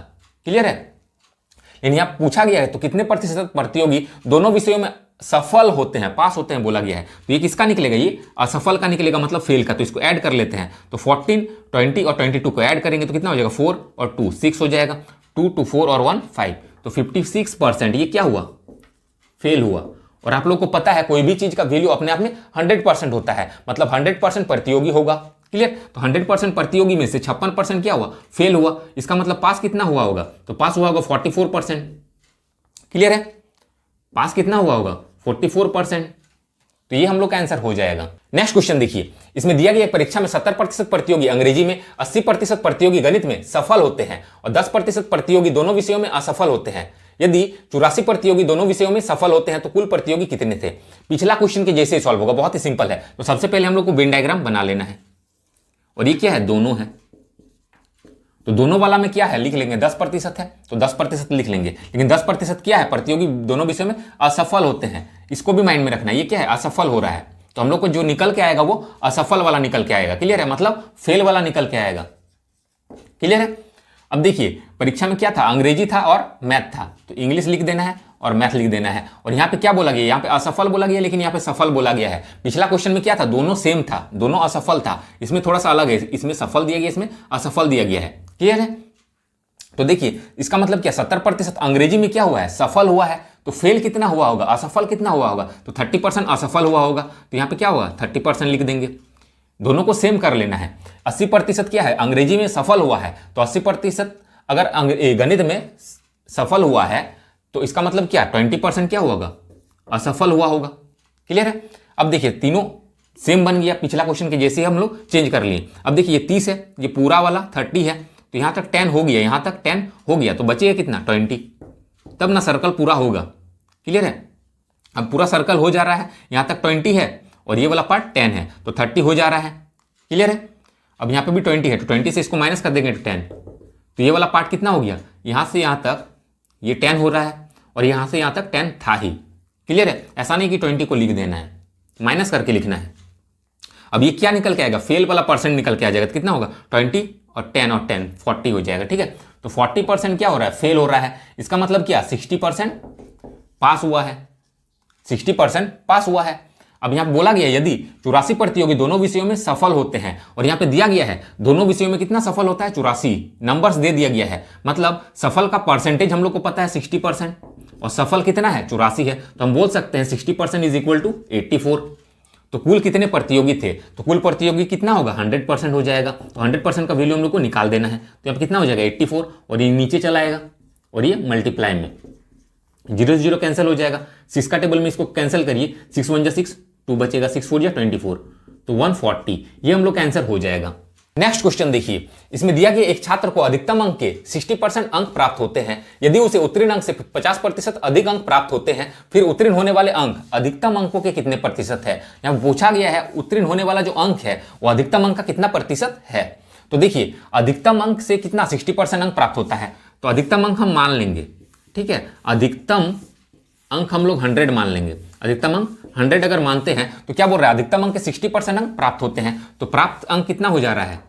क्लियर है? लेकिन यहाँ पूछा गया है तो कितने प्रतिशत प्रतियोगी दोनों विषयों में सफल होते हैं, पास होते हैं बोला गया है, तो ये किसका निकलेगा? ये असफल का निकलेगा, मतलब फेल का। तो इसको ऐड कर लेते हैं, तो 14, 20 और 22 को ऐड करेंगे तो कितना हो जाएगा? 4 और 2 6 हो जाएगा, 2 2 4 और 1 5, तो 56% ये क्या हुआ? फेल हुआ। और आप लोग को पता है कोई भी चीज का वैल्यू अपने आप में 100% होता है, मतलब 100% प्रतियोगी होगा। क्लियर? तो 100% प्रतियोगी में से 56% क्या हुआ? फेल हुआ। इसका मतलब पास कितना हुआ होगा? तो पास हुआ होगा 44%। क्लियर है? पास कितना हुआ होगा? 44%। तो ये हम लोग का आंसर हो जाएगा। नेक्स्ट क्वेश्चन देखिए, इसमें दिया गया परीक्षा में 70% प्रतियोगी अंग्रेजी में, 80% प्रतियोगी गणित में सफल होते हैं और 10% प्रतियोगी दोनों विषयों में असफल होते हैं। यदि 84 प्रतियोगी दोनों विषयों में सफल होते हैं तो कुल प्रतियोगी कितने थे? पिछला क्वेश्चन के जैसे ही सॉल्व होगा, बहुत ही सिंपल है। तो सबसे पहले हम लोग को वेन डायग्राम बना लेना है, और ये क्या है? दोनों है, तो दोनों वाला में क्या है? लिख लेंगे 10% है, तो 10% लिख लेंगे। लेकिन 10% क्या है? प्रतियोगी दोनों विषयों में असफल होते हैं, इसको भी माइंड में रखना है। ये क्या है? असफल हो रहा है, तो हम लोग को जो निकल के आएगा वो असफल वाला निकल के आएगा। क्लियर है? मतलब फेल वाला निकल के आएगा। क्लियर है? अब देखिए परीक्षा में क्या था? अंग्रेजी था और मैथ था, तो इंग्लिश लिख देना है और मैथ लिख देना है। और यहाँ पे क्या बोला गया? यहाँ पे असफल बोला गया, लेकिन यहाँ पे सफल बोला गया है। पिछला क्वेश्चन में क्या था? दोनों सेम था, दोनों असफल था। इसमें थोड़ा सा अलग है, इसमें सफल दिया गया, इसमें असफल दिया गया है। क्लियर है? तो देखिए इसका मतलब क्या? 70% अंग्रेजी में क्या हुआ है? सफल हुआ है। तो फेल कितना हुआ होगा? असफल कितना हुआ होगा? तो 30% असफल हुआ होगा। तो यहाँ पे क्या हुआ? 30% लिख देंगे। दोनों को सेम कर लेना है। 80% क्या है? अंग्रेजी में सफल हुआ है, तो 80% अगर गणित में सफल हुआ है तो इसका मतलब क्या? 20% क्या हुआ होगा? असफल हुआ होगा। क्लियर है? अब देखिए तीनों सेम बन गया, पिछला क्वेश्चन के जैसे ही हम लोग चेंज कर लिए। अब देखिए ये 30 है, ये पूरा वाला 30 है, तो यहां तक 10 हो गया, यहां तक 10 हो गया, तो बचेगा कितना? 20। तब ना सर्कल पूरा होगा। क्लियर है? अब पूरा सर्कल हो जा रहा है, यहां तक 20 है और ये वाला पार्ट 10 है, तो 30 हो जा रहा है। क्लियर है? अब यहां पे भी 20 है, तो 20 से इसको माइनस कर देंगे तो 10, तो ये वाला पार्ट कितना हो गया? यहां से यहां तक ये 10 हो रहा है और यहां से यहां तक 10 था ही। क्लियर है? ऐसा नहीं कि 20 को लिख देना है, माइनस करके लिखना है। अब ये क्या निकल के आएगा? फेल वाला परसेंट निकल के आ जाएगा, तो कितना होगा? 20 और 10 और 10 40 हो जाएगा। ठीक है? तो 40% क्या हो रहा है? फेल हो रहा है। इसका मतलब क्या? 60% पास हुआ है, 60% पास हुआ है। अब यहां बोला गया यदि 84 प्रतियोगी दोनों विषयों में सफल होते हैं, और यहां पे दिया गया है दोनों विषयों में कितना सफल होता है? 84 नंबर्स दे दिया गया है, मतलब सफल का परसेंटेज हम लोग को पता है 60%, और सफल कितना है? 84 है, तो हम बोल सकते हैं 60% इज इक्वल टू 84। तो कुल कितने प्रतियोगी थे? तो कुल प्रतियोगी कितना होगा? 100% हो जाएगा। तो 100% का वैल्यू हम लोग को निकाल देना है, तो यहाँ पे कितना हो जाएगा? 84, और ये नीचे चला आएगा और ये मल्टीप्लाई में 0 0 कैंसिल हो जाएगा। 6 का टेबल में इसको कैंसिल करिए, 6 1 6, 2 बचेगा, 6 4 24, तो 140, ये हम लोग का आंसर हो जाएगा। नेक्स्ट क्वेश्चन देखिए, इसमें दिया गया एक छात्र को अधिकतम अंक के 60% अंक प्राप्त होते हैं। यदि उसे उत्तीर्ण अंक से 50% अधिक अंक प्राप्त होते हैं, फिर उत्तीर्ण होने वाले अंक अधिकतम अंकों के कितने प्रतिशत है? यहाँ पूछा गया है उत्तीर्ण होने वाला जो अंक है वो अधिकतम अंक का कितना प्रतिशत है। तो देखिए अधिकतम अंक से कितना? 60% अंक प्राप्त होता है, तो अधिकतम अंक हम मान लेंगे। ठीक है? अधिकतम अंक हम लोग 100 मान लेंगे। अधिकतम अंक 100 अगर मानते हैं तो क्या बोल रहा है? अधिकतम अंक के 60% अंक प्राप्त होते हैं, तो प्राप्त अंक कितना हो जा रहा है?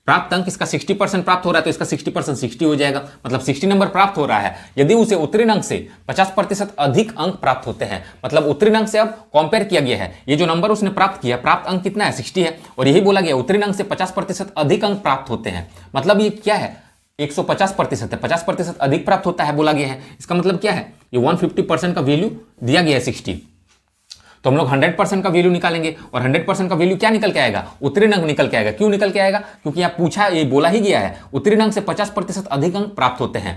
प्राप्त अंक इसका 60% प्राप्त हो रहा है, तो इसका 60% 60 हो जाएगा, मतलब 60 नंबर प्राप्त हो रहा है। यदि उसे उत्तीर्ण अंक से 50% अधिक अंक प्राप्त होते हैं, मतलब उत्तीर्ण अंक से अब कंपेयर किया गया है, ये जो नंबर उसने प्राप्त किया, प्राप्त अंक कितना है? 60 है, और यही बोला गया उत्तीर्ण अंक से 50% अधिक अंक प्राप्त होते हैं, मतलब ये क्या है? 150% है, 50% अधिक प्राप्त होता है बोला गया है। इसका मतलब क्या है? ये 150% का वैल्यू दिया गया है 60, तो हम लोग 100% का वैल्यू निकालेंगे, और 100% का वैल्यू क्या निकल के आएगा? उत्तीर्ण अंक निकल के आएगा। क्यों निकल के आएगा? क्योंकि यहाँ पूछा, ये बोला ही गया है उत्तीर्ण अंक से 50% अधिक अंक प्राप्त होते हैं।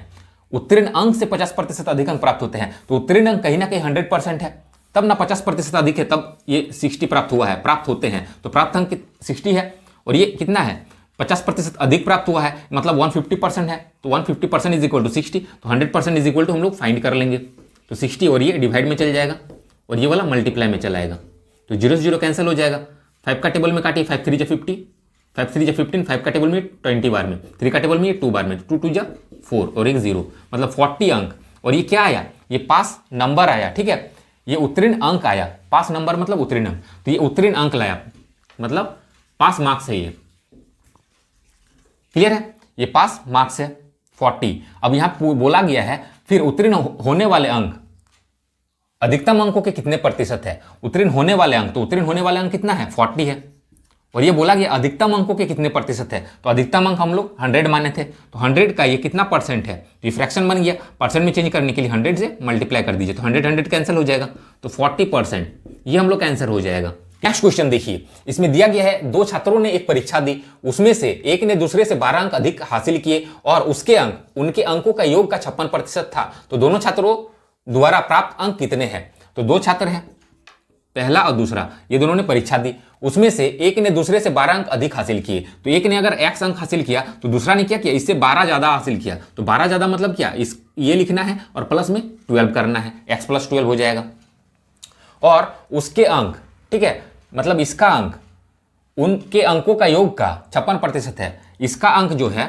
उत्तीर्ण अंक से 50% अधिक अंक प्राप्त होते हैं, तो उत्तीर्ण अंक कहीं ना कहीं 100% है, तब ना 50% अधिक है, तब ये 60 प्राप्त हुआ है, प्राप्त होते हैं, तो प्राप्त अंक 60 है, और ये कितना है? 50% अधिक प्राप्त हुआ है, मतलब 150% है, तो 150% इज इक्वल टू 60, तो 100% इज इक्वल टू हम लोग फाइंड कर लेंगे, तो 60 और ये डिवाइड में चल जाएगा और ये वाला मल्टीप्लाई में चला आएगा, तो 0 0 कैंसिल हो जाएगा। 5 का टेबल में काटिए, 5 3 जा 50, 5 3 जा 15, 5 का टेबल में 20 बार में, 3 का टेबल में ये 2 बार में, 2 2 जा 4 और एक 0, मतलब 40 अंक। और ये क्या आया, ये पास नंबर आया, ठीक है, ये उत्तीर्ण अंक आया। पास नंबर मतलब उत्तीर्ण अंक, तो ये उत्तीर्ण अंक लाया, मतलब पास मार्क्स है ये। क्लियर है, ये पास मार्क्स है 40। अब यहां बोला गया है फिर उत्तीर्ण होने वाले अंक अधिकतम अंकों के कितने प्रतिशत है। उत्तीर्ण होने वाले अंक, तो उत्तीर्ण होने वाले अंक कितना है, 40 है। और ये बोला गया अधिकतम अंकों के कितने प्रतिशत है, तो अधिकतम अंक हम लोग 100 माने थे, तो 100 का ये कितना परसेंट है, तो ये फ्रैक्शन बन गया। परसेंट में चेंज करने के लिए 100 से मल्टीप्लाई कर दीजिए, तो 100 कैंसिल हो जाएगा, तो 40%, ये हम लोग का आंसर हो जाएगा। नेक्स्ट क्वेश्चन देखिए, इसमें दिया गया है 2 छात्रों ने एक परीक्षा दी, उसमें से एक ने दूसरे से 12 अंक अधिक हासिल किए और उसके अंक उनके अंकों का योग का 56% था, तो दोनों छात्रों द्वारा प्राप्त अंक कितने हैं। तो 2 छात्र हैं, पहला और दूसरा, ये दोनों ने परीक्षा दी, उसमें से एक ने दूसरे से 12 अंक अधिक हासिल किए, तो एक ने अगर x अंक हासिल किया तो दूसरा ने क्या किया, इससे 12 ज्यादा हासिल किया, तो 12 ज्यादा मतलब क्या, इस ये लिखना है और प्लस में 12 करना है, x + 12 हो जाएगा। और उसके अंक, ठीक है, मतलब इसका अंक उनके अंकों का योग का 56% है, इसका अंक जो है,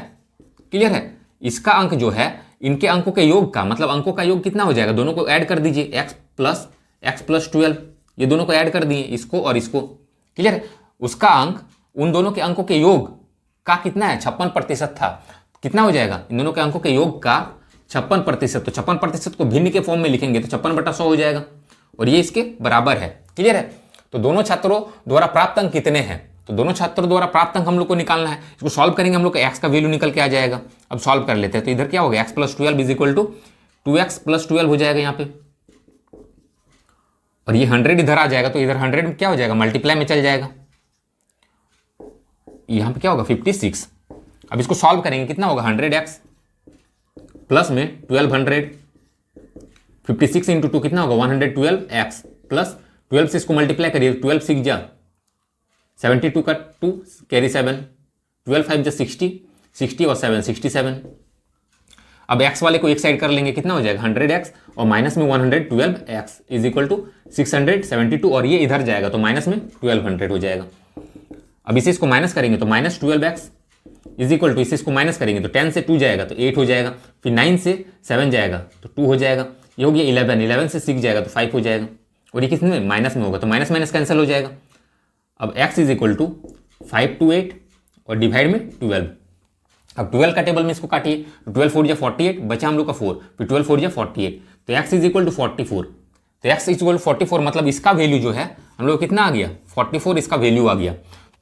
क्लियर है, इसका अंक जो है इनके अंकों के योग का, मतलब अंकों का योग कितना हो जाएगा, दोनों को ऐड कर दीजिए, x + 12, ये दोनों को ऐड कर दिए, इसको और इसको, क्लियर है। उसका अंक उन दोनों के अंकों के योग का कितना है, 56% था, कितना हो जाएगा, इन दोनों के अंकों के योग का 56%, तो 56% को भिन्न के फॉर्म में लिखेंगे तो 56/100 हो जाएगा, और ये इसके बराबर है। क्लियर है, तो दोनों छात्रों द्वारा प्राप्त अंक कितने हैं, तो दोनों छात्रों द्वारा प्राप्त अंक हम लोग को निकालना है। इसको सॉल्व करेंगे हम लोग को x का वैल्यू निकल के आ जाएगा। अब सॉल्व कर लेते हैं, तो इधर क्या हो गया, x + 12 = 2x + 12 हो जाएगा यहाँ पे, और ये 100 इधर आ जाएगा, तो इधर 100 में क्या हो जाएगा, मल्टीप्लाई में चल जाएगा, यहाँ पे क्या होगा 56। अब इसको सॉल्व करेंगे, कितना होगा 100x प्लस में 1200, 56 × 2 कितना होगा 112x प्लस 12 से इसको मल्टीप्लाई करिए, 12 6 जा 72 का 2 कैरी 7, 12 5 जा 60, 60 और 7 67। अब x वाले को एक साइड कर लेंगे, कितना हो जाएगा 100x और माइनस में 112x = 672, और ये इधर जाएगा तो माइनस में 1200 हो जाएगा। अब इसे इसको माइनस करेंगे तो -12x = इसे इसको माइनस करेंगे तो 10 से 2 जाएगा तो 8 हो जाएगा, फिर 9 से 7 जाएगा तो 2 हो जाएगा, ये हो गया 11, 11 से 6 जाएगा तो 5 हो जाएगा, और ये कितने में माइनस में होगा, तो माइनस माइनस कैंसिल हो जाएगा। अब x = 5 to 8 और डिवाइड में 12। अब 12 का टेबल में इसको काटिए, 12 4 जा 48, बचा हम लोग का 4, फिर 12 4 जा 48, तो x = 44, तो x = 44 मतलब इसका वैल्यू जो है हम लोग कितना आ गया 44, इसका वैल्यू आ गया।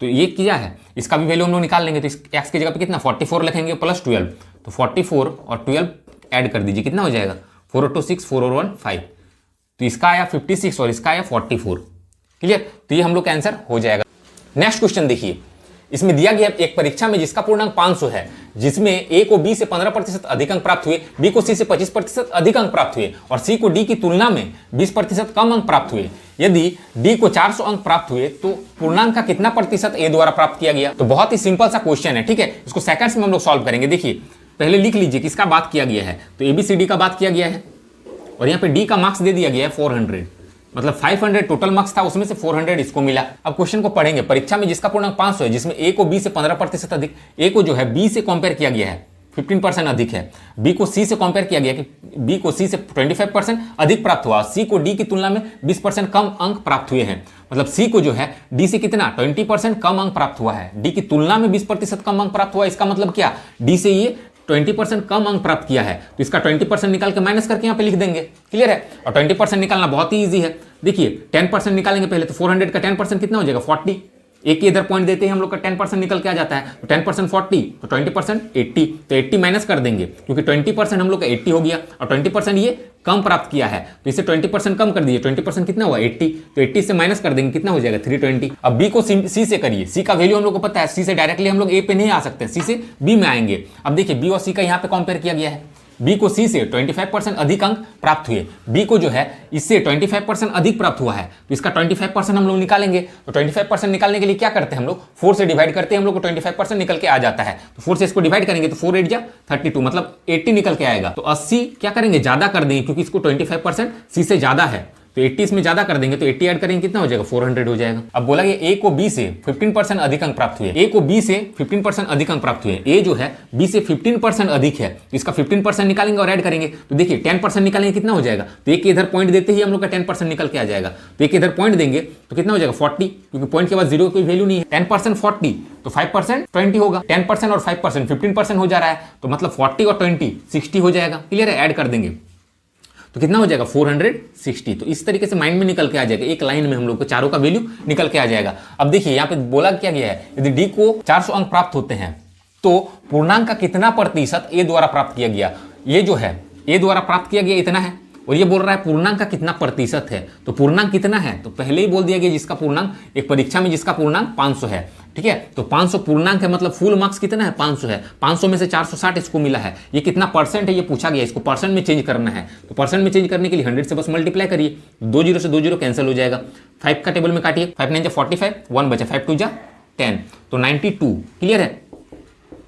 तो ये क्या है, इसका भी वैल्यू हम लोग निकाल लेंगे, तो इस x की जगह पे कितना 44 लिखेंगे प्लस 12, तो 44 और 12 ऐड कर दीजिए, कितना हो जाएगा 4 और 2 6, 4 और 1 5, तो इसका आया 56 और इसका आया 44। क्लियर, तो ये हम लोग का आंसर हो जाएगा। नेक्स्ट क्वेश्चन देखिए, इसमें दिया गया एक परीक्षा में जिसका पूर्णांक 500 है, जिसमें ए को बी से 15% अधिक अंक प्राप्त हुए, बी को सी से 25% अधिक अंक प्राप्त हुए और सी को डी की तुलना में 20% कम अंक प्राप्त हुए। यदि डी को 400 अंक प्राप्त हुए तो पूर्णांक का कितना प्रतिशत ए द्वारा प्राप्त किया गया। तो बहुत ही सिंपल सा क्वेश्चन है, ठीक है, इसको सेकंड्स में हम लोग सॉल्व करेंगे। देखिए पहले लिख लीजिए किसका बात किया गया है, तो एबीसीडी का बात किया गया है, और यहाँ पे डी का मार्क्स दे दिया गया है 400, मतलब 500 टोटल मार्क्स था, उसमें से 400 इसको मिला। अब क्वेश्चन को पढ़ेंगे, परीक्षा में जिसका पूर्णांक 500 है, जिसमें ए को बी से 15% अधिक, ए को जो है बी से कंपेयर किया गया है 15% अधिक है, बी को सी से कंपेयर किया गया कि बी को सी से 25% अधिक प्राप्त हुआ, सी को डी की तुलना में 20% कम अंक प्राप्त हुए हैं। मतलब सी को जो है डी से कितना 20% कम अंक प्राप्त हुआ है, डी की तुलना में 20% कम अंक प्राप्त हुआ, इसका मतलब क्या, डी से ये 20% कम अंक प्राप्त किया है, तो इसका 20% निकाल के माइनस करके यहाँ पे लिख देंगे। क्लियर है, और 20% निकालना बहुत ही इजी है। देखिए 10% निकालेंगे पहले, तो 400 का 10% कितना हो जाएगा 40, एक ही इधर पॉइंट देते हैं हम लोग का 10% निकल के आ जाता है, तो 10% 40, तो 20% 80, तो 80 माइनस कर देंगे क्योंकि 20% हम लोग का 80 हो गया और 20% ये कम प्राप्त किया है, तो इसे 20% कम कर दीजिए, 20% कितना हुआ 80, तो 80 से माइनस कर देंगे, कितना हो जाएगा 320। अब बी को सी से करिए, सी का वैल्यू हम लोग को पता है, सी से डायरेक्टली हम लोग ए पे नहीं आ सकते, सी से बी में आएंगे। अब देखिए बी और सी का यहाँ पे कंपेयर किया गया है, बी को सी से 25% अधिक अंक प्राप्त हुए, बी को जो है इससे 25% अधिक प्राप्त हुआ है, तो इसका 25% हम लोग निकालेंगे। तो 25% निकालने के लिए क्या करते हैं हम लोग, 4 से डिवाइड करते हैं, हम लोग को 25% निकल के आ जाता है, तो 4 से इसको डिवाइड करेंगे तो 4 8 जा 32, मतलब 80 निकल के आएगा। तो 80 क्या करेंगे ज्यादा कर देंगे क्योंकि इसको 25% सी से ज्यादा है, तो 80 इसमें ज्यादा कर देंगे तो 80 ऐड करेंगे कितना हो जाएगा 400 हो जाएगा। अब बोला कि ए को बी से 15% अधिक अंक प्राप्त हुए, ए को बी से 15% अधिक अंक प्राप्त हुए, ए जो है बी से 15% अधिक है तो इसका 15% निकालेंगे और ऐड करेंगे तो देखिए 10% निकालेंगे कितना हो जाएगा, तो एक इधर पॉइंट देते ही हम लोग का 10% निकल के आ जाएगा, तो एक इधर पॉइंट देंगे तो कितना हो जाएगा 40, क्योंकि पॉइंट के बाद जीरो की कोई वैल्यू नहीं है। 10% 40 तो 5% 20 होगा, 10% और 5% 15% हो जा रहा है तो मतलब 40 और 20 60 हो जाएगा। क्लियर है, ऐड कर देंगे तो कितना हो जाएगा 460। तो इस तरीके से माइंड में निकल के आ जाएगा, एक लाइन में हम लोग को चारों का वैल्यू निकल के आ जाएगा। अब देखिए यहाँ पे बोला क्या गया है, यदि डी को 400 अंक प्राप्त होते हैं तो पूर्णांक का कितना प्रतिशत ए द्वारा प्राप्त किया गया, ये जो है ए द्वारा प्राप्त किया गया इतना है और ये बोल रहा है पूर्णांक का कितना प्रतिशत है, तो पूर्णांक कितना है तो पहले ही बोल दिया गया जिसका पूर्णांक, एक परीक्षा में जिसका पूर्णांक 500 है, ठीक है, तो 500 पूर्णांक है मतलब फुल मार्क्स कितना है 500 है, 500 में से 460 इसको मिला है, ये कितना परसेंट है ये पूछा गया, इसको परसेंट में चेंज करना है, तो परसेंट में चेंज करने के लिए 100 से बस मल्टीप्लाई करिए, 2 जीरो से 2 जीरो कैंसिल हो जाएगा, 5 का टेबल में काटिए, 5 9 45, 1 बचा, 5 2 10, तो 92। क्लियर है,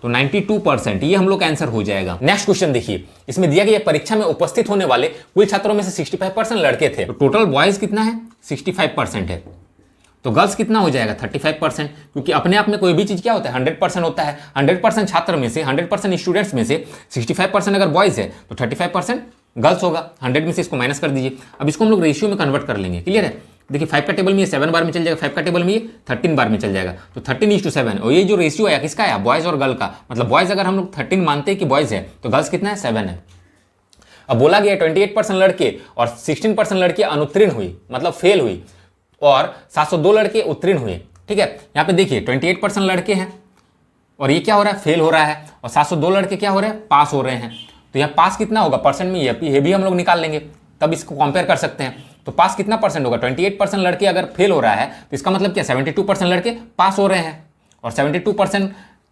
तो 92% ये हम लोग का आंसर हो जाएगा। नेक्स्ट क्वेश्चन देखिए, इसमें दिया गया परीक्षा में उपस्थित होने वाले कुल छात्रों में से 65% लड़के थे, तो टोटल बॉयज कितना है 65% है, तो गर्ल्स कितना हो जाएगा 35%, क्योंकि अपने आप में कोई भी चीज क्या होता है 100% होता है, 100% छात्र में से 100% स्टूडेंट्स में से 65% अगर बॉयज है तो 35% गर्ल्स होगा, 100 में से इसको माइनस कर दीजिए। अब इसको हम लोग रेशियो में कन्वर्ट कर लेंगे। क्लियर है, देखिए 5 का टेबल में ये 7 बार में चल जाएगा, 5 का टेबल में ये 13 बार में चल जाएगा, तो 13:7, और ये जो रेशियो आया किसका आया बॉयज और गर्ल का, मतलब बॉयज अगर हम लोग 13 मानते हैं कि बॉयज है तो गर्ल्स कितना है 7 है। अब बोला गया 28% लड़के और 16% लड़कियां अनुत्तीर्ण हुई, मतलब फेल हुई, और 702 लड़के उत्तीर्ण हुए। ठीक है, यहाँ पे देखिए 28% लड़के हैं और ये क्या हो रहा है फेल हो रहा है, और 702 लड़के क्या हो रहे हैं पास हो रहे हैं, तो यहाँ पास कितना होगा परसेंट में, ये भी हम लोग निकाल लेंगे तब इसको कंपेयर कर सकते हैं। तो पास कितना परसेंट होगा, 28% लड़के अगर फेल हो रहा है तो इसका मतलब क्या 72% लड़के पास हो रहे हैं, और 72%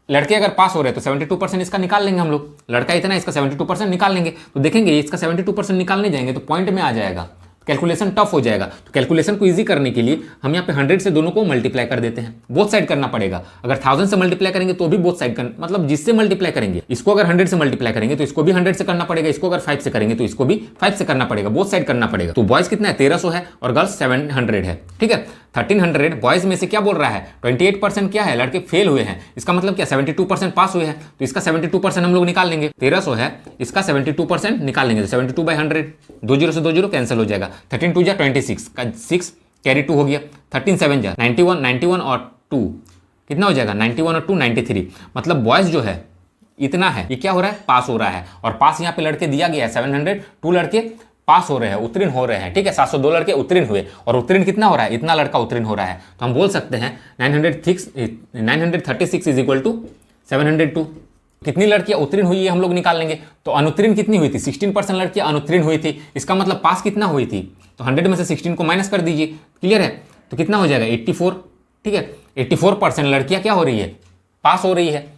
लड़के अगर पास हो रहे हैं तो 72% इसका निकाल लेंगे हम लोग, लड़का इतना है इसका 72% निकाल लेंगे, तो देखेंगे इसका 72% निकालने जाएंगे तो पॉइंट में आ जाएगा, कैलकुलेशन टफ हो जाएगा। तो कैलकुलेशन को इजी करने के लिए हम यहाँ पे 100 से दोनों को मल्टीप्लाई कर देते हैं, बोथ साइड करना पड़ेगा। अगर 1000 से मल्टीप्लाई करेंगे तो भी बोथ साइड कर, मतलब जिससे मल्टीप्लाई करेंगे, इसको अगर 100 से मल्टीप्लाई करेंगे तो इसको भी 100 से करना पड़ेगा, इसको अगर 5 से करेंगे तो इसको भी 5 से करना पड़ेगा, बोथ साइड करना पड़ेगा। तो बॉयज कितना है 1300 है और गर्ल्स 700 है। ठीक है, 1300 बॉयज में से क्या बोल रहा है 28% क्या है लड़के फेल हुए हैं, इसका मतलब क्या 72% पास हुए हैं, तो इसका 72% हम लोग निकाल लेंगे, 1300 है इसका 72% निकाल लेंगे, तो 72/100, 2 जीरो से 2 जीरो कैंसिल हो जाएगा, 13 2 26 का 6 कैरी 2 हो गया, 13 7 91 और 2 कितना हो जाएगा 91 और 2 93, मतलब बॉयज जो है इतना है, ये क्या हो रहा है पास हो रहा है, और पास यहाँ पे लड़के दिया गया है 702 लड़के पास हो रहे हैं, उत्तीर्ण हो रहे हैं। ठीक है, 702 लड़के उत्तीर्ण हुए, और उत्तीर्ण कितना हो रहा है इतना लड़का उत्तीर्ण हो रहा है, तो हम बोल सकते हैं 936 इज इक्वल टू 702। कितनी लड़कियां उत्तीर्ण हुई है हम लोग निकाल लेंगे, तो अनुत्तीर्ण कितनी हुई थी 16% लड़कियां अनुत्तीर्ण हुई थी, इसका मतलब पास कितना हुई थी, तो 100 में से 16 को माइनस कर दीजिए। क्लियर है, तो कितना हो जाएगा 84। ठीक है, 84% लड़कियां क्या हो रही है पास हो रही है,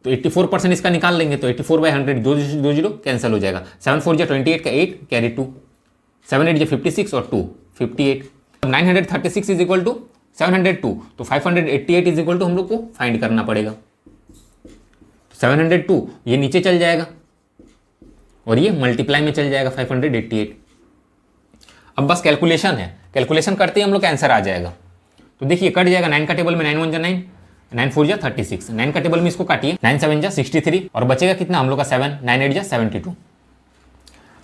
तो 84% इसका निकाल लेंगे, तो 84/100 2 जीरो कैंसिल हो जाएगा, 7 4 28 का 8 कैरी 2, 7 8 56 और 2 58। 936 इज इक्वल टू 702, तो 588 इज इक्वल टू हम लोग को फाइंड करना पड़ेगा। 702 ये नीचे चल जाएगा और ये मल्टीप्लाई में चल जाएगा 588। अब बस कैलकुलेशन है, कैलकुलेशन करते ही हम लोग का आंसर आ जाएगा। तो देखिए कट जाएगा, 9 का टेबल में 9 1 9, 9 4 36, 9 का टेबल में इसको काटिए, 9 7 63 और बचेगा कितना हम लोग का 7, 9 8 72।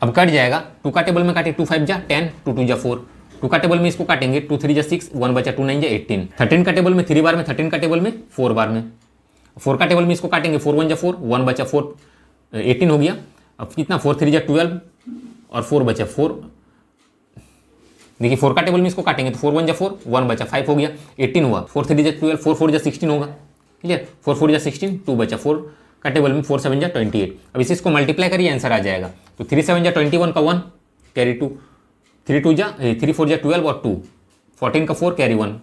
अब कट जाएगा, 2 का टेबल में काटिए, 2 5 10, 2 2 4, 2 का टेबल में इसको काटेंगे, 2 3 6, 1 बचा, 2 9 18, 13 का टेबल में 3 बार में, 13 का टेबल में 4 बार में, 4 का टेबल में इसको काटेंगे, 4 1 4, 1 बचा 4 18 हो गया। अब कितना 4 3 12 और 4 बचा 4, देखिए 4 का टेबल में इसको काटेंगे तो 4 1 4, 1 बचा 5 हो गया, 18 हुआ, 4 3 12, 4 4 16 होगा। क्लियर, 4 4 16, 2 बचा, 4 का टेबल में 4 7 28। अब इसको मल्टीप्लाई करिए आंसर आ जाएगा, तो 3 7 21 का 1 कैरी 2, 3 2 3 4 12 और 2, 14 का 4 कैरी 1,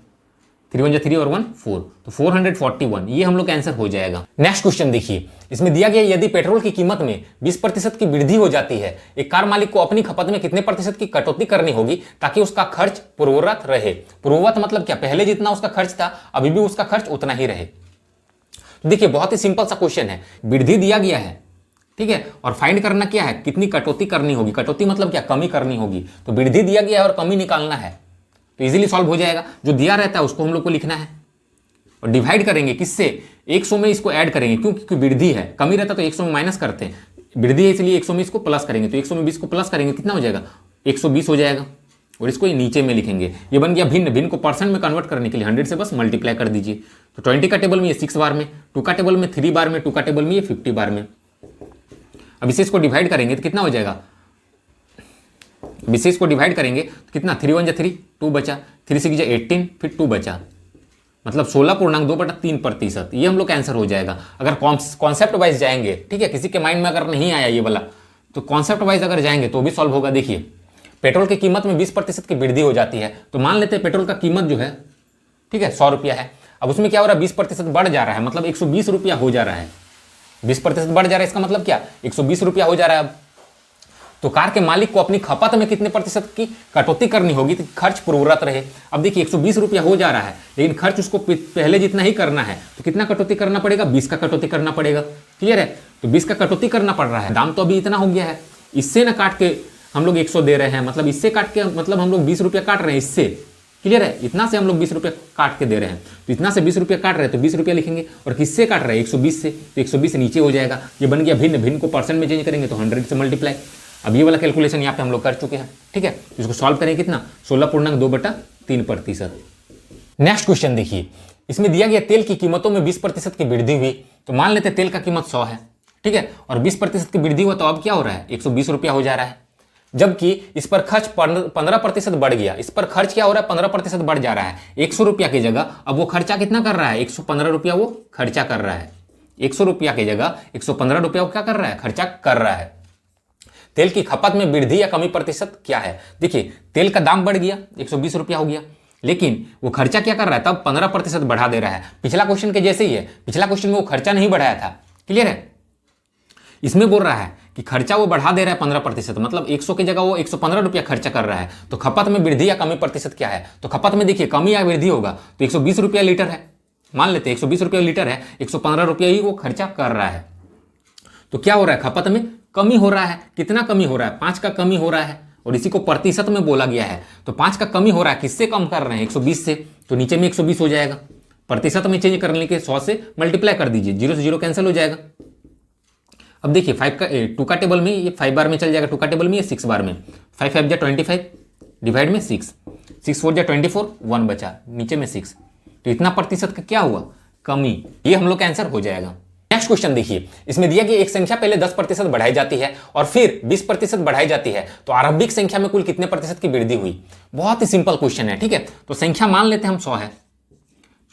3 1 3 और 1 4, तो 441 ये हम लोग का आंसर हो जाएगा। नेक्स्ट क्वेश्चन देखिए, इसमें दिया गया यदि पेट्रोल की कीमत में 20% की वृद्धि हो जाती है, एक कार मालिक को अपनी खपत में कितने प्रतिशत की कटौती करनी होगी ताकि उसका खर्च पूर्ववत रहे। पूर्ववत मतलब क्या, पहले जितना उसका खर्च था अभी भी उसका खर्च उतना ही रहे। तो देखिए बहुत ही सिंपल सा क्वेश्चन है, वृद्धि दिया गया है ठीक है। और फाइंड करना क्या है, कितनी कटौती करनी होगी, कटौती मतलब क्या, कमी करनी होगी। तो वृद्धि दिया गया है और कमी निकालना है, तो इजीली सॉल्व हो जाएगा। जो दिया रहता है उसको हम लोग को लिखना है और डिवाइड करेंगे किससे, 100 में इसको ऐड करेंगे, क्यों, क्योंकि वृद्धि है, कमी रहता तो 100 में माइनस करते हैं, वृद्धि है इसलिए 100 में इसको प्लस करेंगे, तो 100 में 20 को प्लस करेंगे, कितना हो जाएगा, 120 हो जाएगा। और इसको नीचे में लिखेंगे, ये बन गया भिन्न, भिन्न को परसेंट में कन्वर्ट करने के लिए 100 से बस मल्टीप्लाई कर दीजिए। तो 20 का टेबल में ये 6 बार में, 2 का टेबल में 3 बार में, 2 का टेबल में ये 50 बार में। अब इसे इसको डिवाइड करेंगे तो कितना हो जाएगा, विशेष को डिवाइड करेंगे तो कितना, 3 1 जा 3, 2 बचा, 3 6 जा 18, फिर 2 बचा, मतलब 16.2/3%। ये हम लोग का आंसर हो जाएगा। अगर कॉन्सेप्ट वाइज जाएंगे, ठीक है, किसी के माइंड में अगर नहीं आया ये वाला, तो कॉन्सेप्ट वाइज अगर जाएंगे तो भी सॉल्व होगा। देखिए पेट्रोल की कीमत में 20% की वृद्धि हो जाती है, तो मान लेते हैं पेट्रोल का कीमत जो है, ठीक है, 100 रुपया है। अब उसमें क्या हो रहा है, 20% बढ़ जा रहा है, मतलब 120 रुपया हो जा रहा है। 20% बढ़ जा रहा है, इसका मतलब क्या, 120 रुपया हो जा रहा है। अब तो कार के मालिक को अपनी खपत में कितने प्रतिशत की कटौती करनी होगी तो खर्च पूर्वरत रहे। अब देखिए 120 रुपया हो जा रहा है, लेकिन खर्च उसको पहले जितना ही करना है, तो कितना कटौती करना पड़ेगा, 20 का कटौती करना पड़ेगा। क्लियर है, तो 20 का कटौती करना पड़ रहा है। दाम तो अभी इतना हो गया है, इससे ना काट के हम लोग 100 दे रहे हैं, मतलब इससे काट के, मतलब हम लोग 20 रुपया काट रहे हैं इससे। क्लियर है, इतना से हम लोग 20 रुपया काट के दे रहे हैं, तो इतना से 20 रुपया काट रहे हैं, तो 20 रुपया लिखेंगे। और किससे काट रहे हैं, 120 से, तो 120 से नीचे हो जाएगा। ये बन गया भिन्न, भिन्न को परसेंट में चेंज करेंगे तो 100 से मल्टीप्लाई। अब ये वाला कैलकुलेशन यहाँ पे हम लोग कर चुके हैं, ठीक है। इसको सॉल्व करें कितना, 16.2/3%। नेक्स्ट क्वेश्चन देखिए, इसमें दिया गया तेल की कीमतों में 20% की वृद्धि हुई। तो मान लेते तेल का कीमत 100 है, ठीक है, और 20% की वृद्धि हुआ, तो अब क्या हो रहा है, 120 रुपया हो जा रहा है। जबकि इस पर खर्च 15% बढ़ गया, इस पर खर्च क्या हो रहा है, 15% बढ़ जा रहा है। 100 रुपया की जगह अब वो खर्चा कितना कर रहा है, 115 रुपया वो खर्चा कर रहा है। 100 रुपया की जगह 115 रुपया वो क्या कर रहा है, खर्चा कर रहा है। तेल की खपत में वृद्धि या कमी प्रतिशत क्या है, देखिए तेल का दाम बढ़ गया, 120 रुपया हो गया, लेकिन वो खर्चा क्या कर रहा है, तब 15% बढ़ा दे रहा है। पिछला क्वेश्चन के जैसे ही है, पिछला क्वेश्चन में वो खर्चा नहीं बढ़ाया था। क्लियर है, इसमें बोल रहा है कि खर्चा वो बढ़ा दे रहा है 15%, मतलब 100 की जगह वो 115 रुपया खर्चा कर रहा है। तो खपत में वृद्धि या कमी प्रतिशत क्या है, तो खपत में देखिए कमी या वृद्धि होगा, तो 120 रुपया लीटर है, मान लेते हैं 120 रुपया लीटर है, 115 रुपया ही वो खर्चा कर रहा है। तो क्या हो रहा है, खपत में कमी हो रहा है। कितना कमी हो रहा है, 5 का कमी हो रहा है, और इसी को प्रतिशत में बोला गया है। तो 5 का कमी हो रहा है, किससे कम कर रहे हैं, 120 से, तो नीचे में 120 हो जाएगा। प्रतिशत में चेंज करने के 100 से मल्टीप्लाई कर दीजिए, 0 से 0 कैंसिल हो जाएगा। अब देखिए 2 का टेबल में ये 5 बार में चल जाएगा, 2 का टेबल में ये 6 बार में, 5 5 जा 25 डिवाइड में 6, 6 4 जा 24, 1 बचा, नीचे में 6, तो इतना प्रतिशत का क्या हुआ, कमी। ये हम लोग का आंसर हो जाएगा। नेक्स्ट क्वेश्चन देखिए, इसमें दिया गया एक संख्या पहले 10% बढ़ाई जाती है और फिर 20% बढ़ाई जाती है, तो आरंभिक संख्या में कुल कितने प्रतिशत की वृद्धि हुई। बहुत ही सिंपल क्वेश्चन है, ठीक है। तो संख्या मान लेते हैं हम 100 है,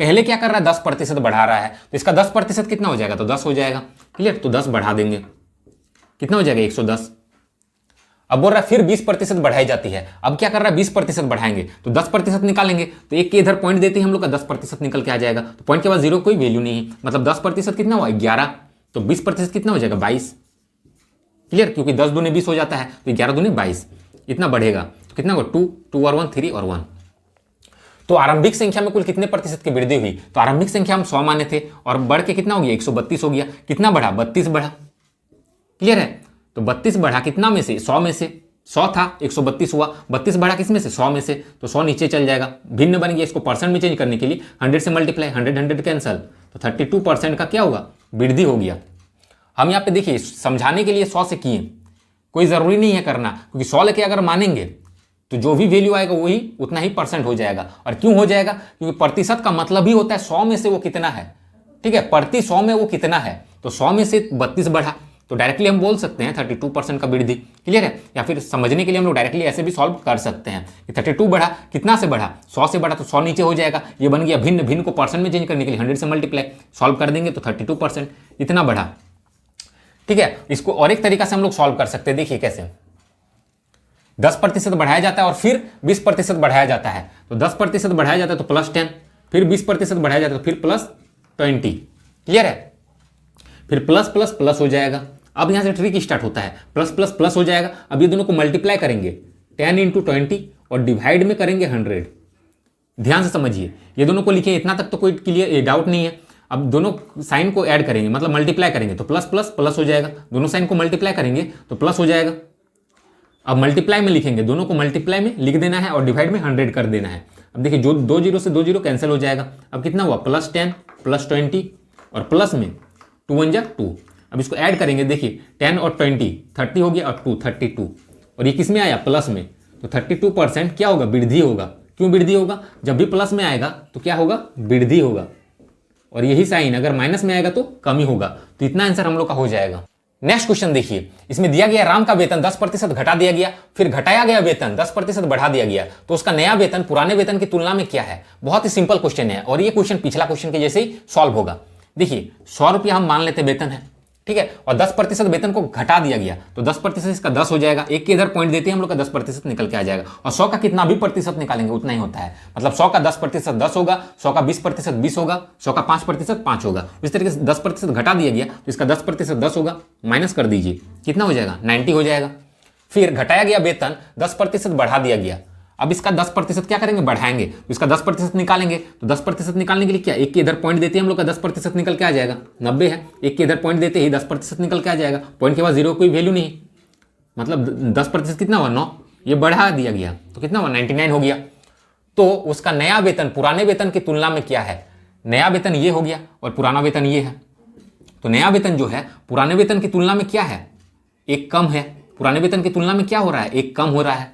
पहले क्या कर रहा है, 10% बढ़ा रहा है, तो इसका 10% कितना हो जाएगा, तो 10 हो जाएगा। क्लियर, तो 10 बढ़ा देंगे, कितना हो जाएगा, 110। अब बोल रहा है फिर 20% बढ़ाई जाती है, अब क्या कर रहा है, 20% बढ़ाएंगे, तो 10% निकालेंगे, तो एक के इधर पॉइंट देते हैं हम लोग का 10% निकल के आ जाएगा, तो पॉइंट के बाद 0 कोई वैल्यू नहीं है, मतलब 10% कितना हुआ, 11, तो 20% कितना हो जाएगा, 22। क्लियर, क्योंकि 10 दूनी 20 हो जाता है, तो 11 दूनी 22, इतना बढ़ेगा, तो कितना होगा, 2 2 और 1 3 और 1। तो आरंभिक संख्या में कुल कितने प्रतिशत की वृद्धि हुई, तो आरंभिक संख्या हम 100 माने थे और बढ़ के कितना हो गया, 132 हो गया। कितना बढ़ा, 32 बढ़ा। क्लियर है, तो 32 बढ़ा कितना में से, 100 में से, 100 था 132 हुआ, 32 बढ़ा किस में से, 100 में से, तो 100 नीचे चल जाएगा, भिन्न बन गया। इसको परसेंट में चेंज करने के लिए 100 से मल्टीप्लाई, 100 कैंसल, तो 32% का क्या होगा, वृद्धि हो गया। हम यहाँ पे देखिए समझाने के लिए 100 से किए, कोई ज़रूरी नहीं है करना, क्योंकि 100 लेके अगर मानेंगे तो जो भी वैल्यू आएगा वही उतना ही % हो जाएगा। और क्यों हो जाएगा, क्योंकि प्रतिशत का मतलब ही होता है 100 में से वो कितना है, ठीक है, प्रति 100 में वो कितना है, तो 100 में से 32 बढ़ा, तो डायरेक्टली हम बोल सकते हैं 32% का वृद्धि। क्लियर है, या फिर समझने के लिए हम लोग डायरेक्टली ऐसे भी सॉल्व कर सकते हैं कि 32 बढ़ा, कितना से बढ़ा, 100 से बढ़ा, तो 100 नीचे हो जाएगा। ये बन गया भिन्न, भिन्न को परसेंट में चेंज करने के लिए 100 से मल्टीप्लाई, सॉल्व कर देंगे तो 32% इतना बढ़ा। ठीक है, इसको और एक तरीका से हम लोग सॉल्व कर सकते हैं, देखिए कैसे, 10% बढ़ाया जाता है और फिर 20% बढ़ाया जाता है, तो 10% बढ़ाया जाता है तो +10, फिर 20% बढ़ाया जाता है तो फिर +20। क्लियर है, फिर प्लस प्लस प्लस हो जाएगा। अब यहां से ट्रिक स्टार्ट होता है, प्लस प्लस प्लस हो जाएगा। अब ये दोनों को मल्टीप्लाई करेंगे 10 × 20 और डिवाइड में करेंगे 100। ध्यान से समझिए, ये दोनों को लिखे, इतना तक तो कोई क्लियर डाउट नहीं है। अब दोनों साइन को ऐड करेंगे मतलब मल्टीप्लाई करेंगे तो प्लस प्लस प्लस हो जाएगा, दोनों साइन को मल्टीप्लाई करेंगे तो प्लस हो जाएगा। अब मल्टीप्लाई में लिखेंगे, दोनों को मल्टीप्लाई में लिख देना है और डिवाइड में 100 कर देना है। अब देखिए जो 2 जीरो से 2 जीरो कैंसिल हो जाएगा। अब कितना हुआ +10 +20 और प्लस में 2 1 जा 2। अब इसको ऐड करेंगे, देखिए 10 और 20 30 हो गया और 2 32 और ये किस में आया प्लस में, तो 32% क्या होगा वृद्धि होगा। क्यों वृद्धि होगा, जब भी प्लस में आएगा तो क्या होगा वृद्धि होगा, और यही साइन अगर माइनस में आएगा तो कमी होगा। तो इतना आंसर हम लोग का हो जाएगा। नेक्स्ट क्वेश्चन देखिए, इसमें दिया गया राम का वेतन 10% घटा दिया गया, फिर घटाया गया वेतन 10% बढ़ा दिया गया, तो उसका नया वेतन पुराने वेतन की तुलना में क्या है। बहुत ही सिंपल क्वेश्चन है और ये क्वेश्चन पिछला क्वेश्चन के जैसे ही सॉल्व होगा। देखिए 100 रुपया हम मान लेते वेतन है, ठीक है, और 10% वेतन को घटा दिया गया तो 10% इसका 10 हो जाएगा। एक के इधर पॉइंट देते हैं हम लोग का 10% निकल के आ जाएगा, और 100 का कितना भी प्रतिशत निकालेंगे उतना ही होता है। मतलब 100 का 10% 10 होगा, 100 का 20% 20 होगा, 100 का 5% 5 होगा। इस तरीके से 10% घटा दिया गया तो इसका 10% 10 होगा, माइनस कर दीजिए कितना हो जाएगा 90 हो जाएगा। फिर घटाया गया वेतन 10% बढ़ा दिया गया, अब इसका 10% क्या करेंगे बढ़ाएंगे, तो इसका 10% निकालेंगे, तो 10% निकालने के लिए क्या एक के इधर पॉइंट देते हैं हम लोग का 10% निकल के आ जाएगा। 90 है, एक के इधर पॉइंट देते ही 10% निकल के आ जाएगा। पॉइंट के बाद जीरो कोई वैल्यू नहीं, मतलब 10% कितना हुआ 9, ये बढ़ा दिया गया तो कितना हुआ 99 हो गया। तो उसका नया वेतन पुराने वेतन की तुलना में क्या है, नया वेतन ये हो गया और पुराना वेतन ये है। तो नया वेतन जो है पुराने वेतन की तुलना में क्या है, एक कम है। पुराने वेतन की तुलना में क्या हो रहा है, एक कम हो रहा है,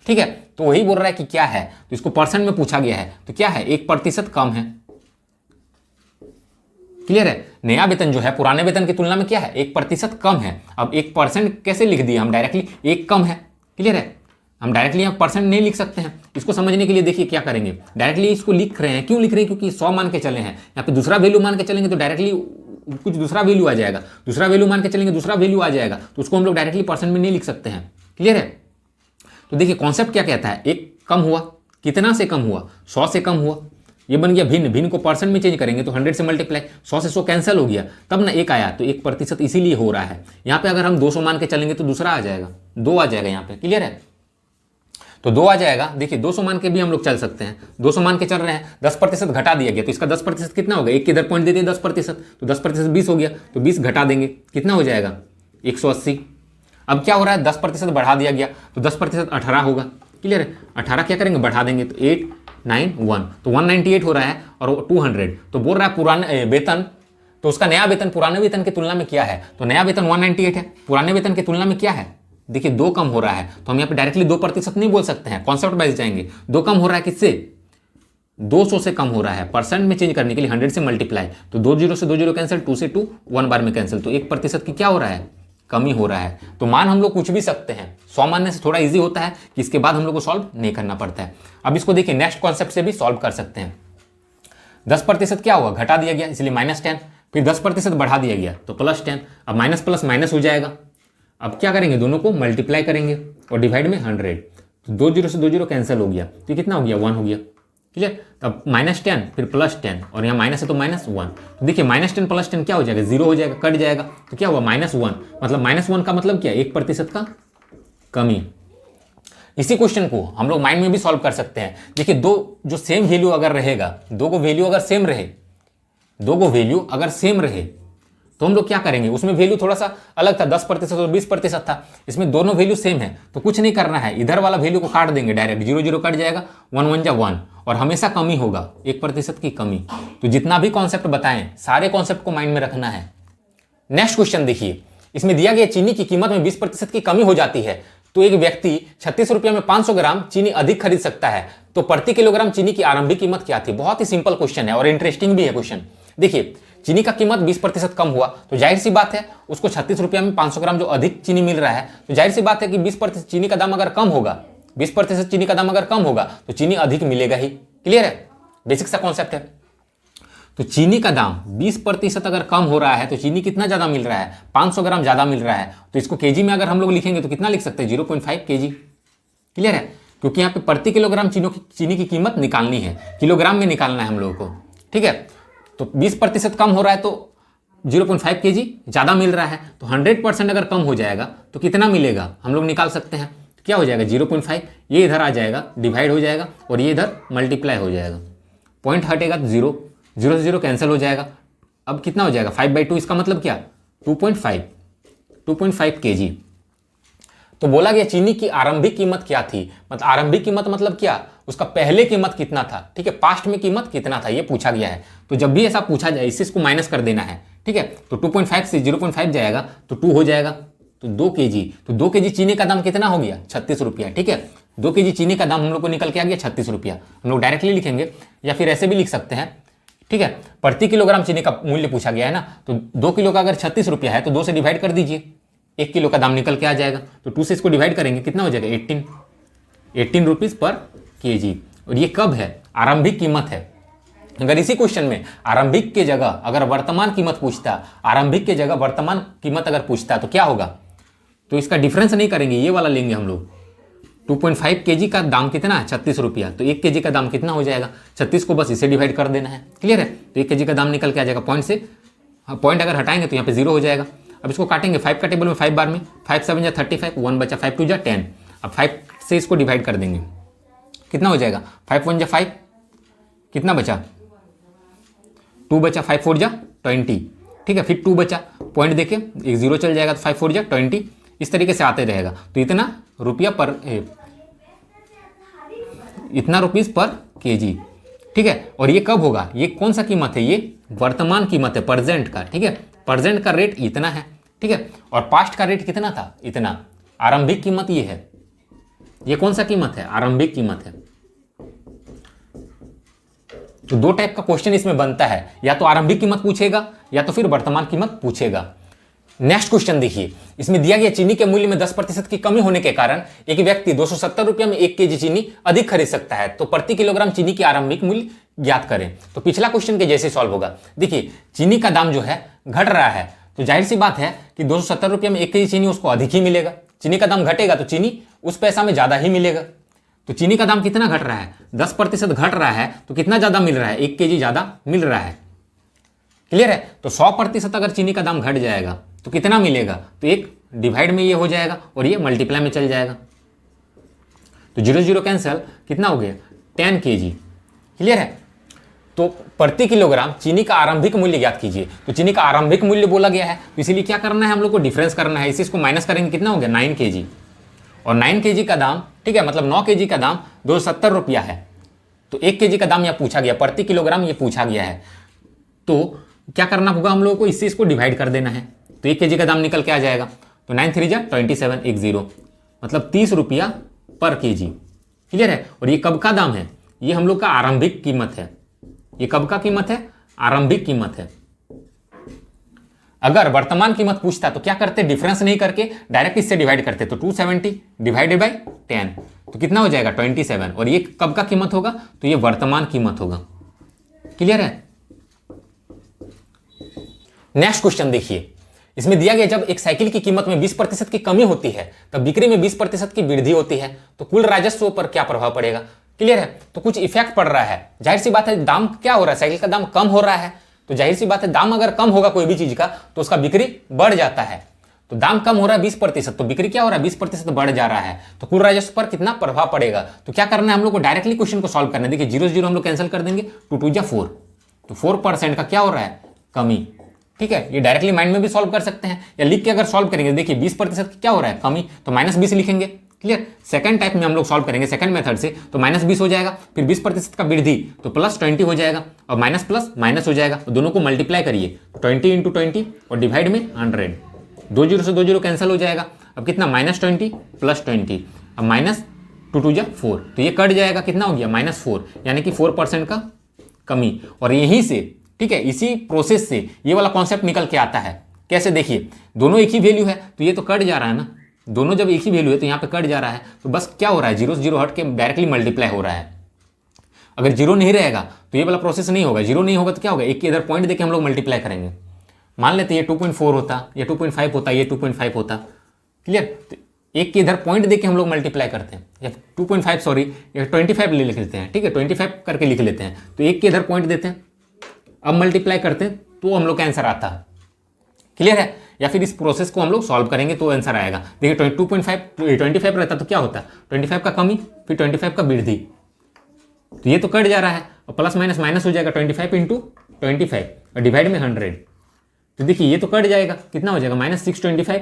ठीक है। तो वही बोल रहा है कि क्या है, तो इसको परसेंट में पूछा गया है तो क्या है 1% कम है। क्लियर है, नया वेतन जो है पुराने वेतन की तुलना में क्या है 1% कम है। अब 1% कैसे लिख दिया हम डायरेक्टली, एक कम है। क्लियर है, हम डायरेक्टली यहाँ परसेंट नहीं लिख सकते हैं। इसको समझने के लिए देखिए क्या करेंगे, डायरेक्टली इसको लिख रहे हैं। क्यों लिख रहे हैं, क्योंकि 100 मान के चले हैं, यहाँ पे दूसरा वैल्यू मान के चलेंगे तो डायरेक्टली कुछ दूसरा वैल्यू आ जाएगा, दूसरा वैल्यू मान के चलेंगे दूसरा वैल्यू आ जाएगा, तो उसको हम लोग डायरेक्टली परसेंट में नहीं लिख सकते हैं। क्लियर है, तो देखिए कॉन्सेप्ट क्या कहता है, एक कम हुआ, कितना से कम हुआ 100 से कम हुआ, ये बन गया भिन्न, भिन्न को परसेंट में चेंज करेंगे तो 100 से मल्टीप्लाई, 100 से 100 कैंसिल हो गया, तब ना एक आया, तो 1% इसीलिए हो रहा है। यहाँ पे अगर हम 200 मान के चलेंगे तो दूसरा आ जाएगा, 2 आ जाएगा यहाँ पे। क्लियर है, तो 2 आ जाएगा। देखिए 200 मान के भी हम लोग चल सकते हैं, 200 मान के चल रहे हैं, 10% घटा दिया गया तो इसका 10% कितना होगा, एक के इधर पॉइंट दे दिए 10%, तो 10% 20 हो गया, तो 20 घटा देंगे कितना हो जाएगा 180। अब क्या हो रहा है 10% बढ़ा दिया गया तो 10% 18 होगा। क्लियर है, 18 क्या करेंगे बढ़ा देंगे तो 891, तो 198 हो रहा है और 200। तो बोल रहा है पुराने वेतन, तो उसका नया वेतन पुराने वेतन की तुलना में क्या है, तो नया वेतन 198 है, पुराने वेतन की तुलना में क्या है, देखिए 2 कम हो रहा है। तो हम यहाँ पे डायरेक्टली 2% नहीं बोल सकते हैं, कॉन्सेप्ट वाइज जाएंगे। 2 कम हो रहा है किससे, 200 से कम हो रहा है। परसेंट में चेंज करने के लिए 100 से मल्टीप्लाई, तो 2 जीरो से 2 जीरो कैंसिल, 2 से 2 1 बार में कैंसिल, तो 1% की क्या हो रहा है कमी हो रहा है। तो मान हम लोग कुछ भी सकते हैं, 100 मानने से थोड़ा इजी होता है कि इसके बाद हम लोग को सॉल्व नहीं करना पड़ता है। अब इसको देखिए नेक्स्ट कॉन्सेप्ट से भी सॉल्व कर सकते हैं। 10% क्या हुआ घटा दिया गया इसलिए -10, फिर 10% बढ़ा दिया गया तो +10, अब माइनस प्लस माइनस हो जाएगा। अब क्या करेंगे, दोनों को मल्टीप्लाई करेंगे और डिवाइड में 100, तो 2 जीरो से 2 जीरो कैंसिल हो गया, तो कितना हो गया 1 हो गया। क्लियर, तब -10 फिर +10 और यहाँ माइनस है तो -1, तो देखिए -10 + 10 क्या हो जाएगा 0 हो जाएगा, कट जाएगा, तो क्या हुआ -1, मतलब -1 का मतलब क्या 1% का कमी। इसी क्वेश्चन को हम लोग माइंड में भी सॉल्व कर सकते हैं। देखिए दो जो सेम वैल्यू अगर रहेगा, दो को वैल्यू अगर सेम रहे, दो को वैल्यू अगर सेम रहे तो हम लोग क्या करेंगे, उसमें वैल्यू थोड़ा सा अलग था, 10% और 20% था, इसमें दोनों वैल्यू सेम है तो कुछ नहीं करना है, इधर वाला वैल्यू को काट देंगे डायरेक्ट, 0 0 कट जाएगा, 1 1 जा 1, और हमेशा कमी होगा 1% की कमी। तो जितना भी कॉन्सेप्ट बताएं सारे कॉन्सेप्ट को माइंड में रखना है। नेक्स्ट क्वेश्चन देखिए, इसमें दिया गया चीनी की कीमत में 20% की कमी हो जाती है तो एक व्यक्ति 36 रुपये में 500 ग्राम चीनी अधिक खरीद सकता है, तो प्रति किलोग्राम चीनी की आरंभिक कीमत क्या थी। बहुत ही सिंपल क्वेश्चन है और इंटरेस्टिंग भी है क्वेश्चन। देखिए चीनी का कीमत 20% कम हुआ तो जाहिर सी बात है उसको 36 रुपये में 500 ग्राम जो अधिक चीनी मिल रहा है, तो जाहिर सी बात है कि 20% चीनी का दाम अगर कम होगा, 20% चीनी का दाम अगर कम होगा तो चीनी अधिक मिलेगा ही। क्लियर है, बेसिक सा कॉन्सेप्ट है। तो चीनी का दाम 20% अगर कम हो रहा है तो चीनी कितना ज़्यादा मिल रहा है, 500 ग्राम ज़्यादा मिल रहा है, तो इसको केजी में अगर हम लोग लिखेंगे तो कितना लिख सकते हैं 0.5 kg। क्लियर है, क्योंकि यहाँ पे प्रति किलोग्राम चीनी की कीमत निकालनी है, किलोग्राम में निकालना है हम लोगों को। ठीक है, तो 20% कम हो रहा है तो 0.5 kg ज़्यादा मिल रहा है, तो 100% अगर कम हो जाएगा तो कितना मिलेगा हम लोग निकाल सकते हैं। तो क्या हो जाएगा 0.5, ये इधर आ जाएगा डिवाइड हो जाएगा और ये इधर मल्टीप्लाई हो जाएगा, पॉइंट हटेगा तो 0 0 से 0 कैंसिल हो जाएगा, अब कितना हो जाएगा 5/2, इसका मतलब क्या 2.5 kg। तो बोला गया चीनी की आरंभिक कीमत क्या थी, मतलब आरंभिक कीमत मतलब क्या, उसका पहले कीमत कितना था, ठीक है, पास्ट में कीमत कितना था, ये पूछा गया है। तो जब भी ऐसा पूछा जाए इससे इसको माइनस कर देना है, ठीक है। तो 2.5 से 0.5 जाएगा तो 2 हो जाएगा, तो 2 kg। तो 2 kg चीनी का दाम कितना हो गया 36 रुपया, ठीक है। 2 kg चीनी का दाम हम लोग को निकल के आ गया 36 रुपया। हम लोग डायरेक्टली लिखेंगे या फिर ऐसे भी लिख सकते हैं, ठीक है। प्रति किलोग्राम चीनी का मूल्य पूछा गया है ना, तो 2 किलो का अगर 36 रुपया है तो 2 से डिवाइड कर दीजिए, 1 किलो का दाम निकल के आ जाएगा। तो 2 से इसको डिवाइड करेंगे, कितना हो जाएगा 18 रुपीज़ पर kg। और ये कब है, आरंभिक कीमत है। अगर इसी क्वेश्चन में आरंभिक के जगह अगर वर्तमान कीमत पूछता, आरंभिक के जगह वर्तमान कीमत अगर पूछता तो क्या होगा, तो इसका डिफरेंस नहीं करेंगे, ये वाला लेंगे हम लोग। 2.5 kg का दाम कितना है 36 रुपया, तो 1 kg का दाम कितना हो जाएगा 36 को बस इसे डिवाइड कर देना है, क्लियर है। तो 1 kg का दाम निकल के आ जाएगा, पॉइंट से पॉइंट अगर हटाएंगे तो यहाँ पे 0 हो जाएगा। अब इसको काटेंगे 5 का टेबल में 5 बार में, 5 7 जा 35, 1 बचा, 5 2 जा 10। अब 5 से इसको डिवाइड कर देंगे, कितना हो जाएगा 5 1 जा 5, कितना बचा 2 बचा, 5 4 जा 20, ठीक है। फिर 2 बचा, पॉइंट देके एक 0 चल जाएगा, तो 5 4 जा 20, इस तरीके से आते रहेगा। तो इतना रुपया पर इतना रुपीस पर kg, ठीक है। और ये कब होगा, ये कौन सा कीमत है, ये वर्तमान कीमत है, प्रेजेंट का, ठीक है। प्रेजेंट का रेट इतना है, ठीक है। और पास्ट का रेट कितना था, इतना। आरंभिक कीमत ये है, ये कौन सा कीमत है, आरंभिक कीमत है। तो 2 टाइप का क्वेश्चन इसमें बनता है, या तो आरंभिक कीमत पूछेगा या तो फिर वर्तमान कीमत पूछेगा। नेक्स्ट क्वेश्चन देखिए, इसमें दिया गया चीनी के मूल्य में 10% की कमी होने के कारण एक व्यक्ति 270 रुपया में 1 kg चीनी अधिक खरीद सकता है, तो प्रति किलोग्राम चीनी की आरंभिक मूल्य ज्ञात करें। तो पिछला क्वेश्चन के जैसे सॉल्व होगा। देखिए चीनी का दाम जो है घट रहा है, तो जाहिर सी बात है कि 270 रुपया में 1 kg चीनी उसको अधिक ही मिलेगा। चीनी का दाम घटेगा तो चीनी उस पैसा में ज्यादा ही मिलेगा। तो चीनी का दाम कितना घट रहा है, 10% घट रहा है, तो कितना ज्यादा मिल रहा है, 1 kg ज्यादा मिल रहा है, क्लियर है। तो 100% अगर चीनी का दाम घट जाएगा तो कितना मिलेगा, तो 1 डिवाइड में ये हो जाएगा और ये मल्टीप्लाई में चल जाएगा। तो 0 0 कैंसिल, कितना हो गया 10 kg, क्लियर है। तो प्रति किलोग्राम चीनी का आरंभिक मूल्य ज्ञात कीजिए। तो चीनी का आरंभिक मूल्य बोला गया है, तो इसीलिए क्या करना है हम लोग को, डिफरेंस करना है। इसी इसको माइनस करेंगे, कितना हो गया 9 kg। और 9 kg का दाम, ठीक है, मतलब 9 kg का दाम 270 रुपया है। तो 1 kg का दाम यहाँ पूछा गया, प्रति किलोग्राम ये पूछा गया है। तो क्या करना होगा हम लोगों को, इससे इसको डिवाइड कर देना है, तो 1 kg का दाम निकल के आ जाएगा। तो 9 3 जा 27, 1 0, मतलब 30 रुपया पर kg, क्लियर है। और ये कब का दाम है, ये हम लोग का आरंभिक कीमत है। ये कब का कीमत है, आरंभिक कीमत है। अगर वर्तमान कीमत पूछता तो क्या करते, डिफरेंस नहीं करके डायरेक्ट इससे डिवाइड करते। तो 270 डिवाइडेड बाई 10, तो कितना हो जाएगा 27। और ये कब का कीमत होगा, तो ये वर्तमान कीमत होगा, क्लियर है। नेक्स्ट क्वेश्चन देखिए, इसमें दिया गया जब एक साइकिल की कीमत में 20% की कमी होती है तब बिक्री में 20% की वृद्धि होती है, तो कुल राजस्व पर क्या प्रभाव पड़ेगा, क्लियर है। तो कुछ इफेक्ट पड़ रहा है, जाहिर सी बात है दाम क्या हो रहा है, साइकिल का दाम कम हो रहा है, तो जाहिर सी बात है दाम अगर कम होगा कोई भी चीज का तो उसका बिक्री बढ़ जाता है। तो दाम कम हो रहा है 20%, तो बिक्री क्या हो रहा है 20% बढ़ जा रहा है, तो कुल राजस्व पर कितना प्रभाव पड़ेगा। तो क्या करना है हम लोग को, डायरेक्टली क्वेश्चन को सॉल्व करना है। देखिए 0 0 हम लोग कैंसिल कर देंगे, 2 2 जा 4, तो 4% का क्या हो रहा है, कमी, ठीक है। ये डायरेक्टली माइंड में भी सॉल्व कर सकते हैं या लिख के अगर सॉल्व करेंगे, देखिए 20% क्या हो रहा है, कमी, तो -20 लिखेंगे, क्लियर। सेकंड टाइप में हम लोग सॉल्व करेंगे सेकंड मेथड से, तो -20 हो जाएगा, फिर 20% का वृद्धि तो +20 हो जाएगा, और माइनस प्लस माइनस हो जाएगा, तो दोनों को मल्टीप्लाई करिए, 20 × 20 और डिवाइड में 100, 2 0 से 2 0 कैंसिल हो जाएगा। अब कितना -20 + 20, अब -2 2 जा 4, तो ये कट जाएगा, कितना हो गया -4, यानी कि 4% का कमी। और यहीं से, ठीक है, इसी प्रोसेस से ये वाला कॉन्सेप्ट निकल के आता है। कैसे, देखिए दोनों एक ही वैल्यू है तो ये तो कट जा रहा है ना, दोनों जब एक ही वैल्यू है तो यहाँ पे कट जा रहा है, तो बस क्या हो रहा है 0 से 0 हट के डायरेक्टली मल्टीप्लाई हो रहा है। अगर 0 नहीं रहेगा तो ये वाला प्रोसेस नहीं होगा, 0 नहीं होगा तो क्या होगा, एक के इधर पॉइंट देके हम लोग मल्टीप्लाई करेंगे। मान लेते ये 2.4 होता, ये 2.5 होता, ये 2.5 होता, क्लियर। तो एक के इधर पॉइंट देके हम लोग मल्टीप्लाई करते हैं, या 2.5 सॉरी या 25 लिख लेते हैं, ठीक है, 25 करके लिख लेते हैं। तो एक के इधर पॉइंट देते हैं, अब मल्टीप्लाई करते हैं तो हम लोग का आंसर आता है, क्लियर है। या फिर इस प्रोसेस को हम लोग सॉल्व करेंगे तो आंसर आएगा। देखिए 25 रहता तो क्या होता, 25 का कमी फिर 25 का वृद्धि, तो ये तो कट जा रहा है, और प्लस माइनस माइनस हो जाएगा 25 इंटू 25 और डिवाइड में 100। तो देखिए ये तो कट जाएगा, कितना हो जाएगा -625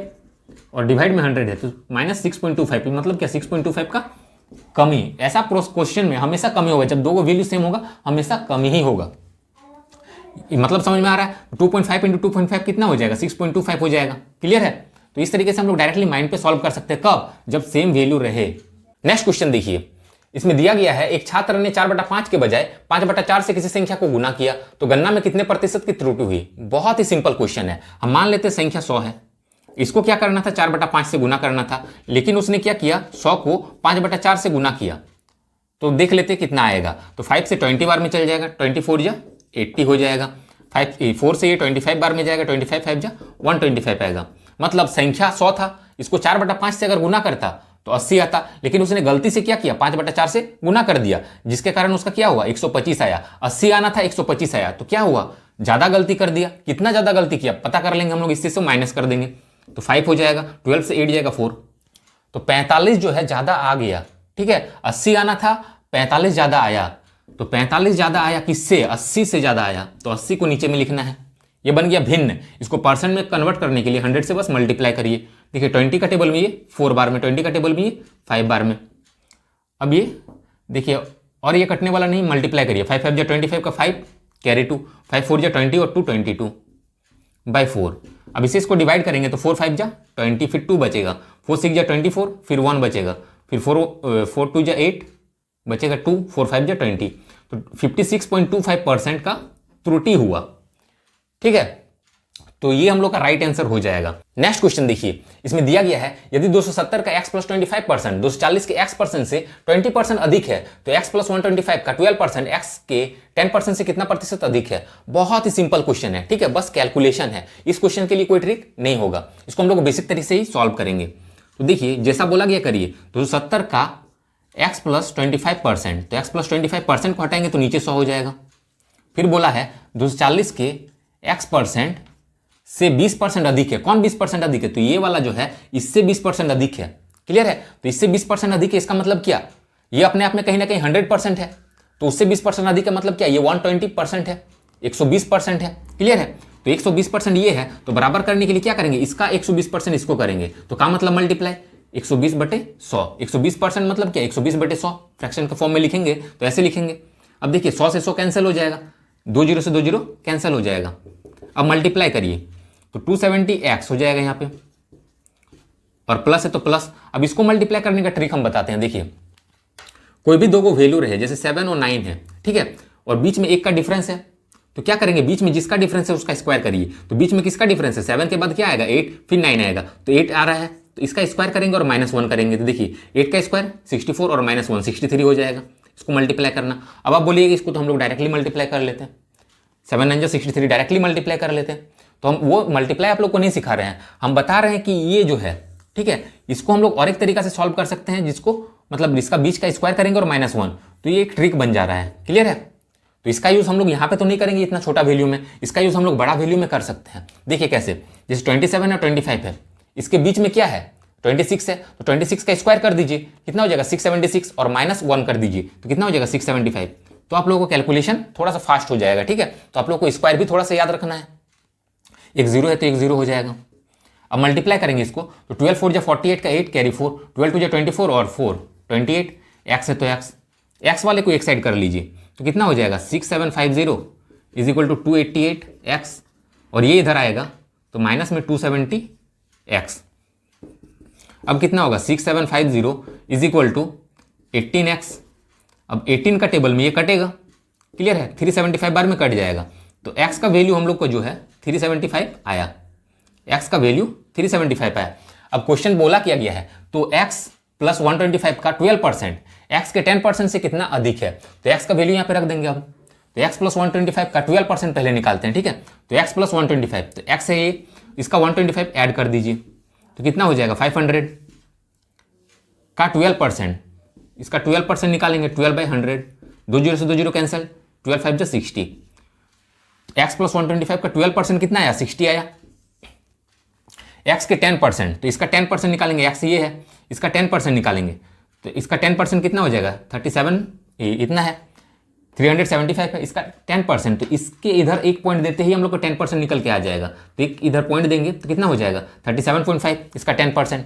और डिवाइड में 100 है तो -6.25, मतलब क्या 6.25 का कमी। ऐसा क्वेश्चन में हमेशा कमी होगा, जब दो को वैल्यू सेम होगा हमेशा कमी ही होगा। मतलब समझ में आ रहा है? 2.5 इंटू 2.5 कितना हो जाएगा 6.25 हो जाएगा। क्लियर है? तो इस तरीके से हम लोग डायरेक्टली माइंड पे सॉल्व कर सकते हैं, कब? जब सेम वैल्यू रहे। नेक्स्ट क्वेश्चन देखिए, इसमें दिया गया है एक छात्र ने 4/5 के बजाय 5/4 से किसी संख्या को गुना किया तो गणना में कितने प्रतिशत की त्रुटि हुई। बहुत ही सिंपल क्वेश्चन है। हम मान लेते हैं संख्या 100 है, इसको क्या करना था 4/5 से गुना करना था, लेकिन उसने क्या किया 100 को 5/4 से गुना किया। तो देख लेते कितना आएगा। तो 5 से 20 बार में चल जाएगा, 24 जा 80 हो जाएगा। 4 से ये 25 बार में जाएगा, 25 5 जा 125 आएगा। मतलब संख्या 100 था, इसको 4/5 से अगर गुना करता तो 80 आता, लेकिन उसने गलती से क्या किया 5/4 से गुना कर दिया, जिसके कारण उसका क्या हुआ 125 आया। 80 आना था 125 आया, तो क्या हुआ ज्यादा गलती कर दिया। कितना ज्यादा गलती किया पता कर लेंगे हम लोग, इससे माइनस कर देंगे तो 5 हो जाएगा। 12 से 8 जाएगा 4, तो 45 जो है ज्यादा आ गया। ठीक है, 80 आना था 45 ज्यादा आया, तो 45 ज्यादा आया किससे 80 से ज्यादा आया, तो 80 को नीचे में लिखना है। ये बन गया भिन्न। इसको परसेंट में कन्वर्ट करने के लिए 100 से बस मल्टीप्लाई करिए। देखिए 20 का टेबल में ये 4 बार में, 20 का टेबल में ये 5 बार में। अब ये देखिए और ये कटने वाला नहीं, मल्टीप्लाई करिए। 5 5 जा 25 का 5 कैरी 2, 5 4 जा 20 और 2 22 बाई 4। अब इसे इसको डिवाइड करेंगे तो 4 5 जा 20, फिर 2 बचेगा, 4 6 जा 24, फिर 1 बचेगा, फिर 4 2 जा 8 बचेगा 2, 4 5 जा 20। तो 56.25% का त्रुटि हुआ। ठीक है, तो ये हम लोग का राइट आंसर हो जाएगा। नेक्स्ट क्वेश्चन देखिए, इसमें दिया गया है यदि 270 का x प्लस 25% 240 के x% से 20% अधिक है तो x प्लस 125 का 12% x के 10% से कितना प्रतिशत अधिक है। बहुत ही सिंपल क्वेश्चन है। ठीक है, बस कैलकुलेशन है। इस क्वेश्चन के लिए कोई ट्रिक नहीं होगा, इसको हम लोग बेसिक तरीके से ही सॉल्व करेंगे। तो देखिए जैसा बोला गया करिए, 270 का x प्लस 25%, तो x प्लस 25% को हटाएंगे तो नीचे 100 हो जाएगा। फिर बोला है 240 के x% से 20% अधिक है। कौन 20% अधिक है? तो ये वाला जो है इससे 20% अधिक है। क्लियर है? तो इससे 20% अधिक है, इसका मतलब क्या, ये अपने आप में कहीं ना कहीं 100% है, तो उससे 20% अधिक है मतलब क्या, ये 120% है, 120% है। क्लियर है? तो 120% ये है, तो बराबर करने के लिए क्या करेंगे, इसका 120% इसको करेंगे, तो का मतलब मल्टीप्लाई 120/100। 120% मतलब क्या 120/100 फ्रैक्शन के फॉर्म में लिखेंगे तो ऐसे लिखेंगे। अब देखिए 100 से 100 कैंसिल हो जाएगा, 2 0 से 2 0 कैंसिल हो जाएगा। अब मल्टीप्लाई करिए तो 270x हो जाएगा यहाँ पे, और प्लस है तो प्लस। अब इसको मल्टीप्लाई करने का ट्रिक हम बताते हैं। देखिए कोई भी दो को वैल्यू रहे, जैसे 7 और 9 है, ठीक है, और बीच में 1 का डिफरेंस है, तो क्या करेंगे, बीच में जिसका डिफरेंस है उसका स्क्वायर करिए। तो बीच में किसका डिफरेंस है, 7 के बाद क्या आएगा 8, फिर 9 आएगा, तो 8 आ रहा है तो इसका स्क्वायर करेंगे और -1 करेंगे। तो देखिए 8 का स्क्वायर 64 और -1 63 हो जाएगा। इसको मल्टीप्लाई करना। अब आप बोलिएगा इसको तो हम लोग डायरेक्टली मल्टीप्लाई कर लेते हैं, 7 9 63 डायरेक्टली मल्टीप्लाई कर लेते हैं। तो हम वो मल्टीप्लाई आप लोग को नहीं सिखा रहे हैं, हम बता रहे हैं कि ये जो है, ठीक है, इसको हम लोग और एक तरीका से सॉल्व कर सकते हैं, जिसको मतलब इसका बीच का स्क्वायर करेंगे और -1, तो ये एक ट्रिक बन जा रहा है। क्लियर है? तो इसका यूज हम लोग यहाँ पे तो नहीं करेंगे इतना छोटा वैल्यू में, इसका यूज हम लोग बड़ा वैल्यू में कर सकते हैं। देखिए कैसे, जैसे 27 और 25 है, इसके बीच में क्या है 26 है, तो 26 का स्क्वायर कर दीजिए, कितना हो जाएगा 676, और -1 कर दीजिए तो कितना हो जाएगा 675। तो आप लोगों को कैलकुलेशन थोड़ा सा फास्ट हो जाएगा। ठीक है, तो आप लोग को स्क्वायर भी थोड़ा सा याद रखना है। एक 0 है तो एक 0 हो जाएगा। अब मल्टीप्लाई करेंगे इसको तो 12 4 जा 48 का 8 कैरी 4, 12 2 जा 24 और 4 28, एक्स है तो एक्स वाले को एक साइड कर लीजिए तो कितना हो जाएगा 6750 इज इक्वल टू 288 एक्स, और ये इधर आएगा तो माइनस में 270 एक्स। अब कितना होगा 6750 इज इक्वल टू 18x। अब 18 का टेबल में ये कटेगा, क्लियर है, 375 बार में कट जाएगा, तो x का वैल्यू हम लोग को जो है 375 आया, x का वैल्यू 375 आया। अब क्वेश्चन बोला किया गया है तो x प्लस 125 का 12% x के 10% से कितना अधिक है, तो x का वैल्यू यहाँ पे रख देंगे। अब तो x प्लस 125 का 12% पहले निकालते हैं। ठीक है, तो x प्लस 125, तो x है ये, इसका 125 ऐड कर दीजिए तो कितना हो जाएगा 500 का 12%, इसका 12% निकालेंगे 12/100, 2 0 से 2 0 कैंसिल, 12 5 जो 60, x प्लस 125 का 12% कितना आया 60 आया। x के 10%, तो इसका 10% निकालेंगे, x ये है, इसका 10% निकालेंगे तो इसका 10% कितना हो जाएगा 37, इतना है, 375 है, इसका 10%, तो इसके इधर एक पॉइंट देते ही हम लोग को 10% निकल के आ जाएगा। तो एक इधर पॉइंट देंगे तो कितना हो जाएगा 37.5, इसका 10%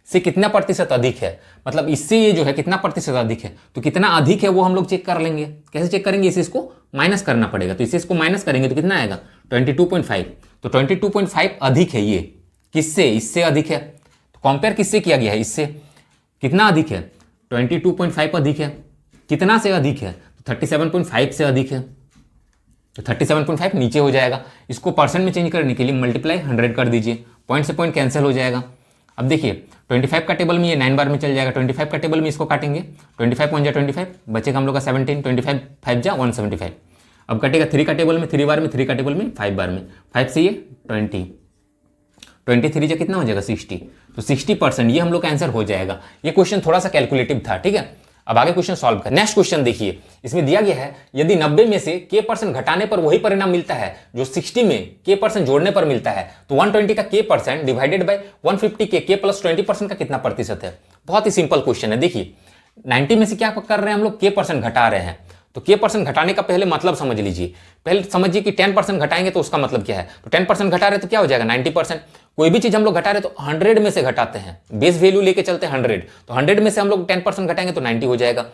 से कितना प्रतिशत अधिक है, मतलब इससे ये जो है कितना प्रतिशत अधिक है, तो कितना अधिक है वो हम लोग चेक कर लेंगे। कैसे चेक करेंगे, इसे इसको माइनस करना पड़ेगा, तो इसे इसको माइनस करेंगे तो कितना आएगा 22.5, तो 22.5 अधिक है ये किससे, इससे अधिक है। तो कंपेयर किससे किया गया है, इससे कितना अधिक है 22.5 अधिक है, कितना से अधिक है तो 37.5 से अधिक है, तो 37.5 नीचे हो जाएगा। इसको परसेंट में चेंज करने के लिए मल्टीप्लाई 100 कर दीजिए, पॉइंट से पॉइंट कैंसिल हो जाएगा। अब देखिए 25 का टेबल में ये 9 बार में चल जाएगा, 25 का टेबल में इसको काटेंगे, 25 1 जा 25 बचेगा हम लोग का 17, 25 5 जा 175। अब कटेगा 3 का टेबल में 3 बार में, 3 का टेबल में 5 बार में, 5 से ये 20, 23 जा कितना हो जाएगा 60, तो 60% ये हम लोग का आंसर हो जाएगा। ये क्वेश्चन थोड़ा सा कैलकुलेटिव था, ठीक है। अब आगे क्वेश्चन सॉल्व कर। नेक्स्ट क्वेश्चन देखिए, इसमें दिया गया है यदि 90 में से k% घटाने पर वही परिणाम मिलता है जो 60 में k% जोड़ने पर मिलता है, तो 120 का k% डिवाइडेड बाय 150 के k प्लस 20% का कितना प्रतिशत है। बहुत ही सिंपल क्वेश्चन है। देखिए 90 में से क्या कर रहे हैं हम लोग, k% घटा रहे हैं, तो k% घटाने का पहले मतलब समझ लीजिए। पहले समझिए कि 10% घटाएंगे तो उसका मतलब क्या है, तो 10% घटा रहे तो क्या हो जाएगा 90%। कोई भी चीज हम लोग घटा रहे तो 100 में से घटाते हैं, बेस वैल्यू लेके चलते हैं 100, तो 100 में से हम लोग 10% घटाएंगे तो 90 हो जाएगा।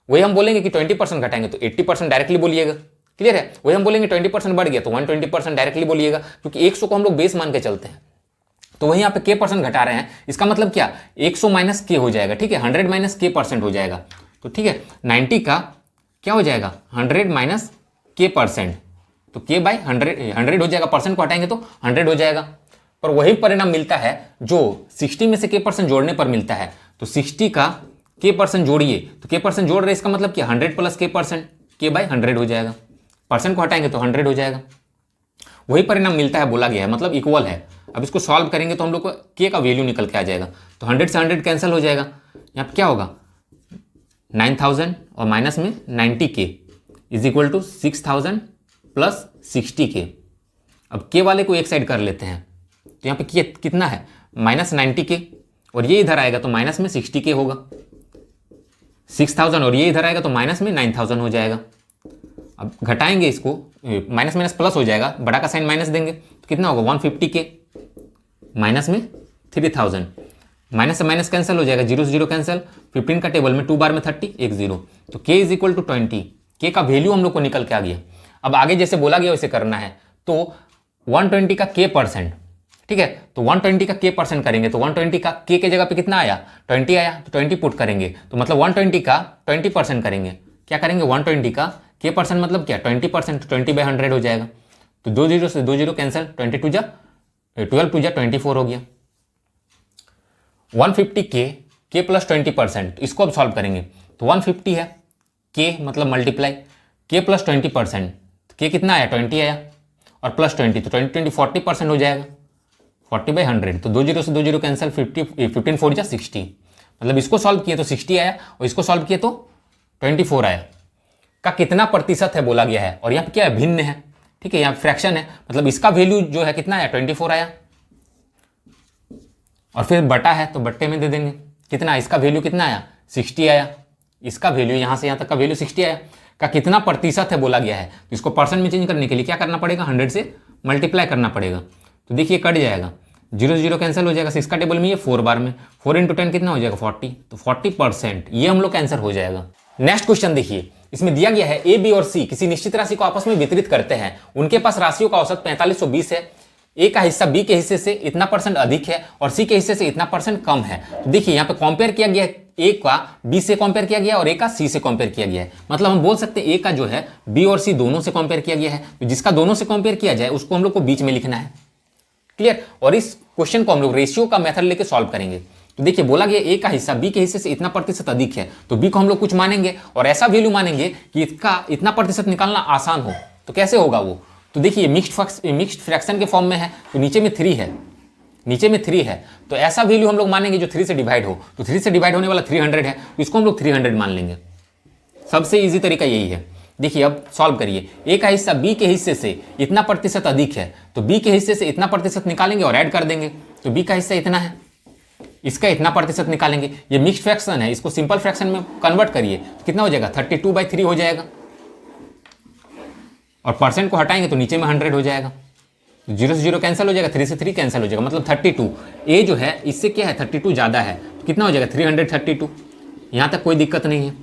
वही हम बोलेंगे कि 20% घटाएंगे तो 80% डायरेक्टली बोलिएगा, क्लियर है। वही हम बोलेंगे 20% बढ़ गया तो 120% डायरेक्टली बोलिएगा, क्योंकि 100 को हम लोग बेस मान के चलते हैं। तो वहीं यहाँ पे k% घटा रहे हैं, इसका मतलब क्या 100 माइनस k हो जाएगा, ठीक है, 100 माइनस k% हो जाएगा। तो ठीक है 90 का क्या हो जाएगा 100 माइनस k%, तो k बाई 100 हो जाएगा, परसेंट को हटाएंगे तो 100 हो जाएगा। पर वही परिणाम मिलता है जो 60 में से k% जोड़ने पर मिलता है, तो 60 का k% जोड़िए, तो k% जोड़ रहे इसका मतलब क्या 100 प्लस k%, k बाई 100 हो जाएगा, परसेंट को हटाएंगे तो 100 हो जाएगा। वही परिणाम मिलता है बोला गया है, मतलब इक्वल है। अब इसको सॉल्व करेंगे तो हम लोग को k का वैल्यू निकल के आ जाएगा, तो 100 से 100 कैंसिल हो जाएगा। यहाँ पे क्या होगा 9000 और माइनस में 90k is equal to 6000 plus 60k। अब k वाले को एक साइड कर लेते हैं, तो यहाँ पे कितना है माइनस 90k, और ये इधर आएगा तो माइनस में 60k होगा, 6000 और ये इधर आएगा तो माइनस में 9000 हो जाएगा। अब घटाएंगे इसको, माइनस माइनस प्लस हो जाएगा, बड़ा का साइन माइनस देंगे तो कितना होगा 150k माइनस में 3000, माइनस से माइनस कैंसिल हो जाएगा, 0 से 0 कैंसिल, 15 का टेबल में 2 बार में 30 1 0, तो k is equal to 20, k का वैल्यू हम लोग को निकल के आ गया। अब आगे जैसे बोला गया वैसे करना है, तो 120 का k%, ठीक है, तो 120 का k% करेंगे तो 120 का k के जगह पे कितना आया 20 आया, तो 20 पुट करेंगे, तो मतलब 120 का 20% करेंगे। क्या करेंगे 120 का k% मतलब क्या 20%, 20 बाई 100 हो जाएगा, तो 2 0 से 2 0 कैंसिल, 22 जा 12 2 जा 24 हो गया। 150k k प्लस 20%, इसको अब सॉल्व करेंगे तो 150 है k मतलब मल्टीप्लाई k प्लस 20%, k कितना आया 20 आया और प्लस 20, तो 20 40% हो जाएगा, 40 बाई 100, तो 2 0 से 2 0 कैंसिल, 15 4 जा 60, मतलब इसको सॉल्व किए तो 60 आया और इसको सॉल्व किए तो 24 आया। का कितना प्रतिशत है बोला गया है, और यहाँ पे क्या है भिन्न है, ठीक है, यहाँ फ्रैक्शन है, मतलब इसका वैल्यू जो है कितना आया 24 आया, और फिर बटा है तो बट्टे में दे देंगे कितना, इसका वैल्यू कितना आया 60 आया, इसका वैल्यू यहाँ से यहाँ तक का वैल्यू 60 आया। का कितना प्रतिशत है बोला गया है, तो इसको परसेंट में चेंज करने के लिए क्या करना पड़ेगा 100 से मल्टीप्लाई करना पड़ेगा, तो देखिए कट जाएगा, 0 0 कैंसिल हो जाएगा, 6 का टेबल में ये 4 बार में 4 × 10 कितना हो जाएगा 40, तो 40% ये हम लोग का आंसर हो जाएगा। नेक्स्ट क्वेश्चन देखिए, इसमें दिया गया है ए बी और सी किसी निश्चित राशि को आपस में वितरित करते हैं, उनके पास राशियों का औसत 4520 है, ए का हिस्सा बी के हिस्से से इतना % अधिक है और सी के हिस्से से इतना % कम है। तो देखिए यहाँ पे कंपेयर किया गया है, ए का बी से कंपेयर किया गया और ए का सी से कंपेयर किया गया है, मतलब हम बोल सकते हैं ए का जो है बी और सी दोनों से कंपेयर किया गया है, तो जिसका दोनों से कंपेयर किया जाए उसको हम लोग को बीच में लिखना है, क्लियर। और इस क्वेश्चन को हम लोग रेशियो का मेथड लेके सॉल्व करेंगे। तो देखिए बोला गया ए का हिस्सा बी के हिस्से से इतना % अधिक है, तो बी को हम लोग कुछ मानेंगे और ऐसा वैल्यू मानेंगे कि इसका इतना % निकालना आसान हो। तो कैसे होगा वो, तो देखिए मिक्स्ड फ्रैक्शन के फॉर्म में है, तो नीचे में 3 है, नीचे में 3 है, तो ऐसा वैल्यू हम लोग मानेंगे जो 3 से डिवाइड हो, तो 3 से डिवाइड होने वाला 300 है, तो इसको हम लोग 300 मान लेंगे। सबसे ईजी तरीका यही है। देखिए अब सॉल्व करिए, ए का हिस्सा बी के हिस्से से इतना % अधिक है, तो बी के हिस्से से इतना % निकालेंगे और ऐड कर देंगे, तो बी का हिस्सा इतना है, इसका इतना % निकालेंगे। ये मिक्स्ड फ्रैक्शन है, इसको सिंपल फ्रैक्शन में कन्वर्ट करिए तो कितना हो जाएगा 32/3 हो जाएगा, और परसेंट को हटाएंगे तो नीचे में 100 हो जाएगा, 0 से 0 कैंसिल हो जाएगा, 3 से 3 कैंसिल हो जाएगा, मतलब 32। ए जो है इससे क्या है 32 ज़्यादा है, तो कितना हो जाएगा 332। यहाँ तक कोई दिक्कत नहीं है।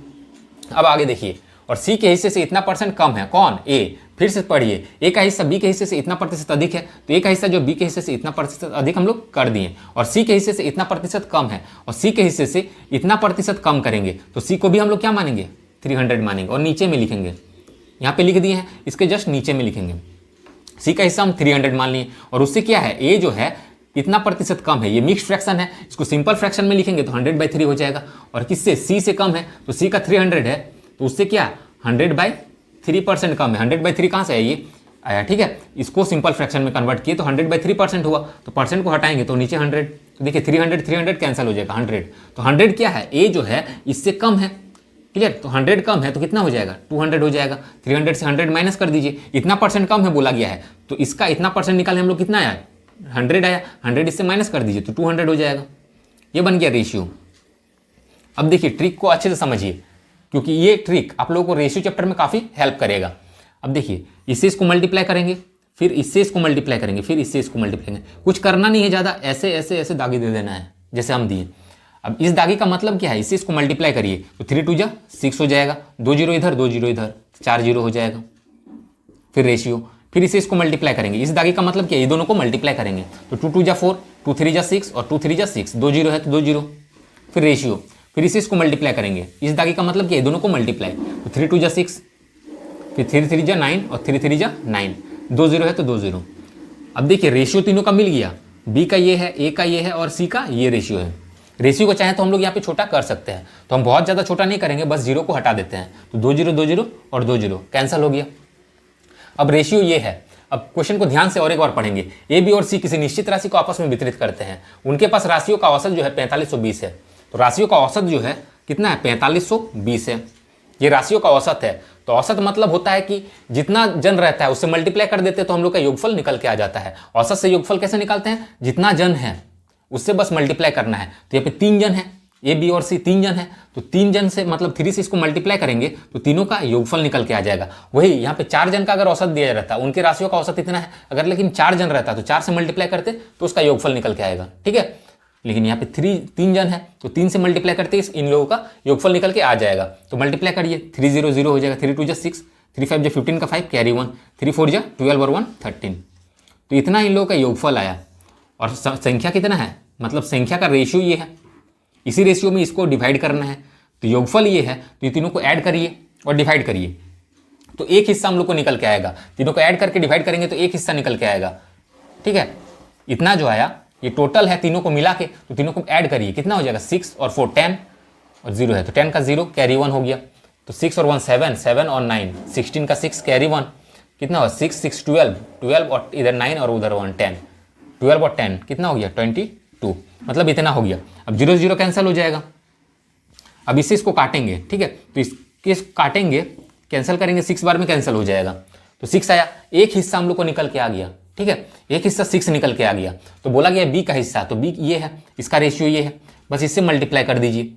अब आगे देखिए, और सी के हिस्से से इतना परसेंट कम है, कौन, ए। फिर से पढ़िए, ए का हिस्सा बी के हिस्से से इतना प्रतिशत अधिक है, तो ए का हिस्सा जो बी के हिस्से से इतना प्रतिशत अधिक हम लोग कर दिए, और सी के हिस्से से इतना प्रतिशत कम है, और सी के हिस्से से इतना प्रतिशत कम करेंगे, तो सी को भी हम लोग क्या मानेंगे 300 मानेंगे, और नीचे में लिखेंगे, यहाँ पे लिख दिए हैं, इसके जस्ट नीचे में लिखेंगे, सी का हिस्सा हम 300 मान लिए, और उससे क्या है ए जो है इतना प्रतिशत कम है, ये मिक्स्ड फ्रैक्शन है, इसको सिंपल फ्रैक्शन में लिखेंगे तो 100/3 हो जाएगा, और किससे, सी से कम है, तो सी का 300 है, तो उससे क्या 100/3% कम है। 100/3 कहाँ से है, ये आया, ठीक है। इसको सिंपल फ्रैक्शन में कन्वर्ट किए तो 100/3% हुआ, तो परसेंट को हटाएंगे तो नीचे 100, तो देखिए 300 कैंसिल हो जाएगा, 100, तो 100 क्या है, ए जो है इससे कम है, क्लियर। तो 100 कम है तो कितना हो जाएगा 200 हो जाएगा, 300 से 100 माइनस कर दीजिए, इतना परसेंट कम है बोला गया है, तो इसका इतना परसेंट निकाले हम लोग, कितना आया 100 आया, 100 इससे माइनस कर दीजिए तो 200 हो जाएगा। ये बन गया रेशियो। अब देखिए ट्रिक को अच्छे से समझिए, क्योंकि ये ट्रिक आप लोगों को रेशियो चैप्टर में काफ़ी हेल्प करेगा। अब देखिए, इससे इसको मल्टीप्लाई करेंगे, फिर इससे इसको मल्टीप्लाई करेंगे, फिर इससे इसको मल्टीप्लाई करेंगे, कुछ करना नहीं है ज़्यादा, ऐसे ऐसे ऐसे दागी दे देना है जैसे हम दिए। अब इस दागी का मतलब क्या है, इससे इसको मल्टीप्लाई करिए तो 3 2 जा 6 हो जाएगा, 2 0 इधर 2 0 इधर, 4 0 हो जाएगा। फिर रेशियो, फिर इसे इसको मल्टीप्लाई करेंगे, इस दागी का मतलब क्या है, ये दोनों को मल्टीप्लाई करेंगे तो 2 2 जा 4, 2 3 जा 6 और 2 3 जा 6, 2 0 है तो 2 0। फिर रेशियो, फिर इसे इसको मल्टीप्लाई करेंगे, इस दागी का मतलब क्या है, दोनों को मल्टीप्लाई, तो 3 2 जा 6, फिर 3 3 जा 9 और 3 3 जा 9, 2 0 है तो 2 0। अब देखिए रेशियो तीनों का मिल गया, बी का ये है, ए का ये है और सी का ये रेशियो है। रेशियो को चाहे तो हम लोग यहाँ पे छोटा कर सकते हैं, तो हम बहुत ज़्यादा छोटा नहीं करेंगे, बस 0 को हटा देते हैं, तो 2 0 2 0 और 2 0 कैंसिल हो गया। अब रेशियो ये है। अब क्वेश्चन को ध्यान से और एक बार पढ़ेंगे, ए बी और सी किसी निश्चित राशि को आपस में वितरित करते हैं, उनके पास राशियों का औसत जो है 4520 है, तो राशियों का औसत जो है कितना है 4520 है, ये राशियों का औसत है। तो औसत मतलब होता है कि जितना जन रहता है उससे मल्टीप्लाई कर देते हैं तो हम लोग का योगफल निकल के आ जाता है। औसत से योगफल कैसे निकालते हैं, जितना जन है उससे बस मल्टीप्लाई करना है। तो यहाँ पे 3 जन है, ए बी और सी 3 जन है, तो 3 जन से मतलब 3 से इसको मल्टीप्लाई करेंगे तो तीनों का योगफल निकल के आ जाएगा। वही यहाँ पे 4 जन का अगर औसत दिया रहता है, उनके राशियों का औसत इतना है, अगर लेकिन 4 जन रहता तो 4 से मल्टीप्लाई करते तो उसका योगफल निकल के आएगा, ठीक है। लेकिन यहाँ पे 3 जन है तो 3 से मल्टीप्लाई करते इन लोगों का योगफल निकल के आ जाएगा। तो मल्टीप्लाई करिए, 3 0 0 हो जाएगा, 3 2 जा 6, 3 5 जा 15 का 5 कैरी 1, 3 4 जा 12 और 1 13, तो इतना इन लोगों का योगफल आया। और संख्या कितना है, मतलब संख्या का रेशियो ये है, इसी रेशियो में इसको डिवाइड करना है, तो योगफल ये है, तो ये तीनों को ऐड करिए और डिवाइड करिए तो एक हिस्सा हम लोग को निकल के आएगा। तीनों को ऐड करके डिवाइड करेंगे तो एक हिस्सा निकल के आएगा, ठीक है। इतना जो आया ये टोटल है तीनों को मिला के, तो तीनों को ऐड करिए कितना हो जाएगा, 6 और 4 10 और 0 है तो 10 का 0 कैरी 1 हो गया, तो 6 और 1 7, 7 और 9 16 का 6 कैरी 1 कितना हुआ 6 6 12, 12 और इधर 9 और उधर 1 10, 12 और 10 कितना हो गया 22, मतलब इतना हो गया। अब 0 0 कैंसिल हो जाएगा। अब इसे इसको काटेंगे, ठीक है, तो इसके काटेंगे कैंसिल करेंगे, 6 बार में कैंसिल हो जाएगा, तो 6 आया, एक हिस्सा हम लोग को निकल के आ गया, ठीक है, एक हिस्सा 6 निकल के आ गया। तो बोला गया बी का हिस्सा, तो बी ये है, इसका रेशियो ये है, बस इससे मल्टीप्लाई कर दीजिए।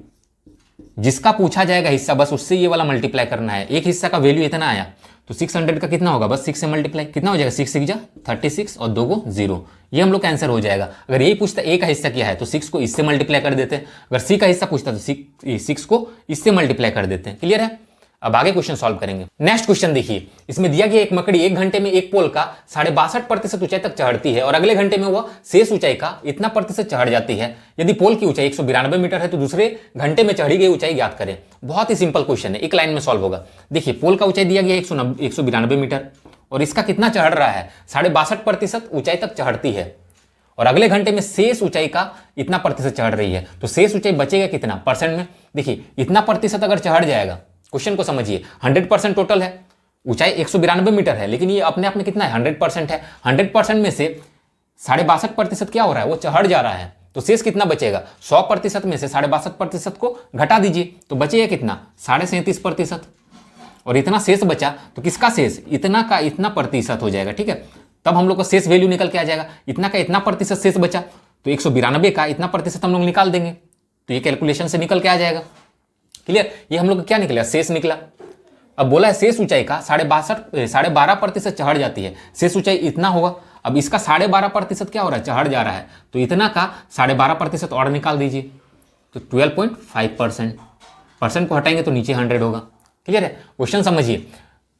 जिसका पूछा जाएगा हिस्सा बस उससे ये वाला मल्टीप्लाई करना है। एक हिस्सा का वैल्यू इतना आया तो 600 का कितना होगा, बस 6 से मल्टीप्लाई कितना हो जाएगा, 6 6 जा 36 और 2 को 0, ये हम लोग का आंसर हो जाएगा। अगर यही पूछता ए का हिस्सा क्या है तो 6 को इससे मल्टीप्लाई कर देते हैं, अगर सी का हिस्सा पूछता तो 6 को इससे मल्टीप्लाई कर देते हैं। क्लियर है। अब आगे क्वेश्चन सॉल्व करेंगे। नेक्स्ट क्वेश्चन देखिए, इसमें दिया गया एक मकड़ी 1 घंटे में एक पोल का 62.5% ऊंचाई तक चढ़ती है और अगले घंटे में वह शेष ऊंचाई का इतना प्रतिशत चढ़ जाती है। यदि पोल की ऊंचाई 192 मीटर है तो दूसरे घंटे में चढ़ी गई ऊंचाई ज्ञात करें। बहुत ही सिंपल क्वेश्चन है, एक लाइन में सॉल्व होगा। देखिए पोल का ऊंचाई दिया गया 192 मीटर और इसका कितना चढ़ रहा है, 62.5% ऊंचाई तक चढ़ती है और अगले घंटे में शेष ऊंचाई का इतना प्रतिशत चढ़ रही है। तो शेष ऊंचाई बचेगा कितना परसेंट में, देखिए इतना प्रतिशत अगर चढ़ जाएगा, क्वेश्चन को समझिए, 100% टोटल है, ऊंचाई 192 मीटर है, लेकिन ये अपने आप में कितना है 100% है। 100% में से 62.5% क्या हो रहा है, वो चढ़ जा रहा है, तो शेष कितना बचेगा, 100% में से 62.5% को घटा दीजिए तो बचेगा कितना 37.5%। और इतना शेष बचा तो किसका शेष, इतना का इतना प्रतिशत हो जाएगा, ठीक है। तब हम लोग को शेष वैल्यू निकल के आ जाएगा, इतना का इतना प्रतिशत शेष बचा तो 192 का इतना प्रतिशत हम लोग निकाल देंगे तो ये कैलकुलेशन से निकल के आ जाएगा। क्लियर। ये हम लोग का क्या निकला, शेष निकला। अब बोला है शेष ऊंचाई का 12.5% चढ़ जाती है, शेष ऊंचाई इतना होगा। अब इसका 12.5% क्या हो रहा है, चढ़ जा रहा है, तो इतना का 12.5% और निकाल दीजिए, तो 12.5%। परसेंट को हटाएंगे तो नीचे 100 होगा। क्लियर है? क्वेश्चन समझिए,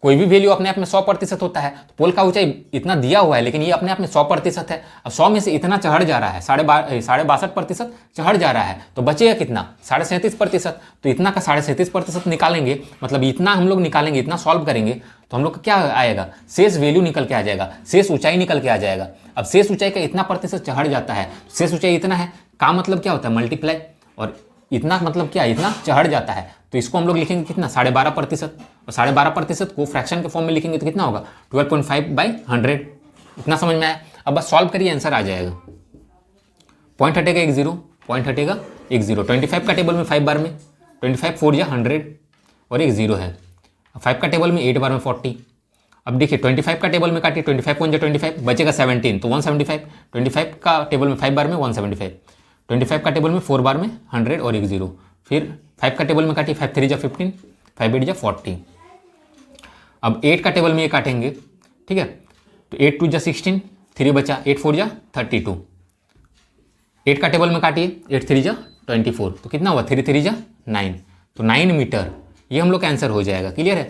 कोई भी वैल्यू अपने आप में 100% होता है, तो पोल का ऊंचाई इतना दिया हुआ है, लेकिन ये अपने आप में 100% है। अब 100 में से इतना चढ़ जा रहा है, 62.5% चढ़ जा रहा है, तो बचेगा कितना, 37.5%। तो इतना का 37.5% निकालेंगे, मतलब इतना हम लोग निकालेंगे, इतना सॉल्व करेंगे, तो हम लोग का क्या आएगा, शेष वैल्यू निकल के आ जाएगा, शेष ऊंचाई निकल के आ जाएगा। अब शेष ऊंचाई का इतना प्रतिशत चढ़ जाता है, शेष ऊंचाई इतना है, का मतलब क्या होता है, मल्टीप्लाई, और इतना मतलब क्या, इतना चढ़ जाता है, तो इसको हम लोग लिखेंगे कितना, 12.5%, और 12.5% को फ्रैक्शन के फॉर्म में लिखेंगे तो कितना होगा, 12.5/100। इतना समझ में आया? अब बस सॉल्व करिए, आंसर आ जाएगा। पॉइंट हटेगा 1 0, पॉइंट हटेगा 1 0। 25 का टेबल में 5 बार में 25 4 जा 100 और एक 0 है। 5 का टेबल में 8 बार में 40। अब देखिए 25 का टेबल में काटिए, 25 1 जा 25, बचेगा 17 तो 175। 25 का टेबल में 5 बार में 175, 25 का टेबल में 4 बार में 100 और एक 0। फिर 5 का टेबल में काटिए, 5 3 जा 15, 5 8 जा 40। अब 8 का टेबल में ये काटेंगे, ठीक है, तो 8 2 जा 16, 3 बचा, 8 4 जा 32। 8 का टेबल में काटिए, 8 3 जा 24, तो कितना हुआ, 3 3 जा 9, तो 9 मीटर ये हम लोग का आंसर हो जाएगा। क्लियर है?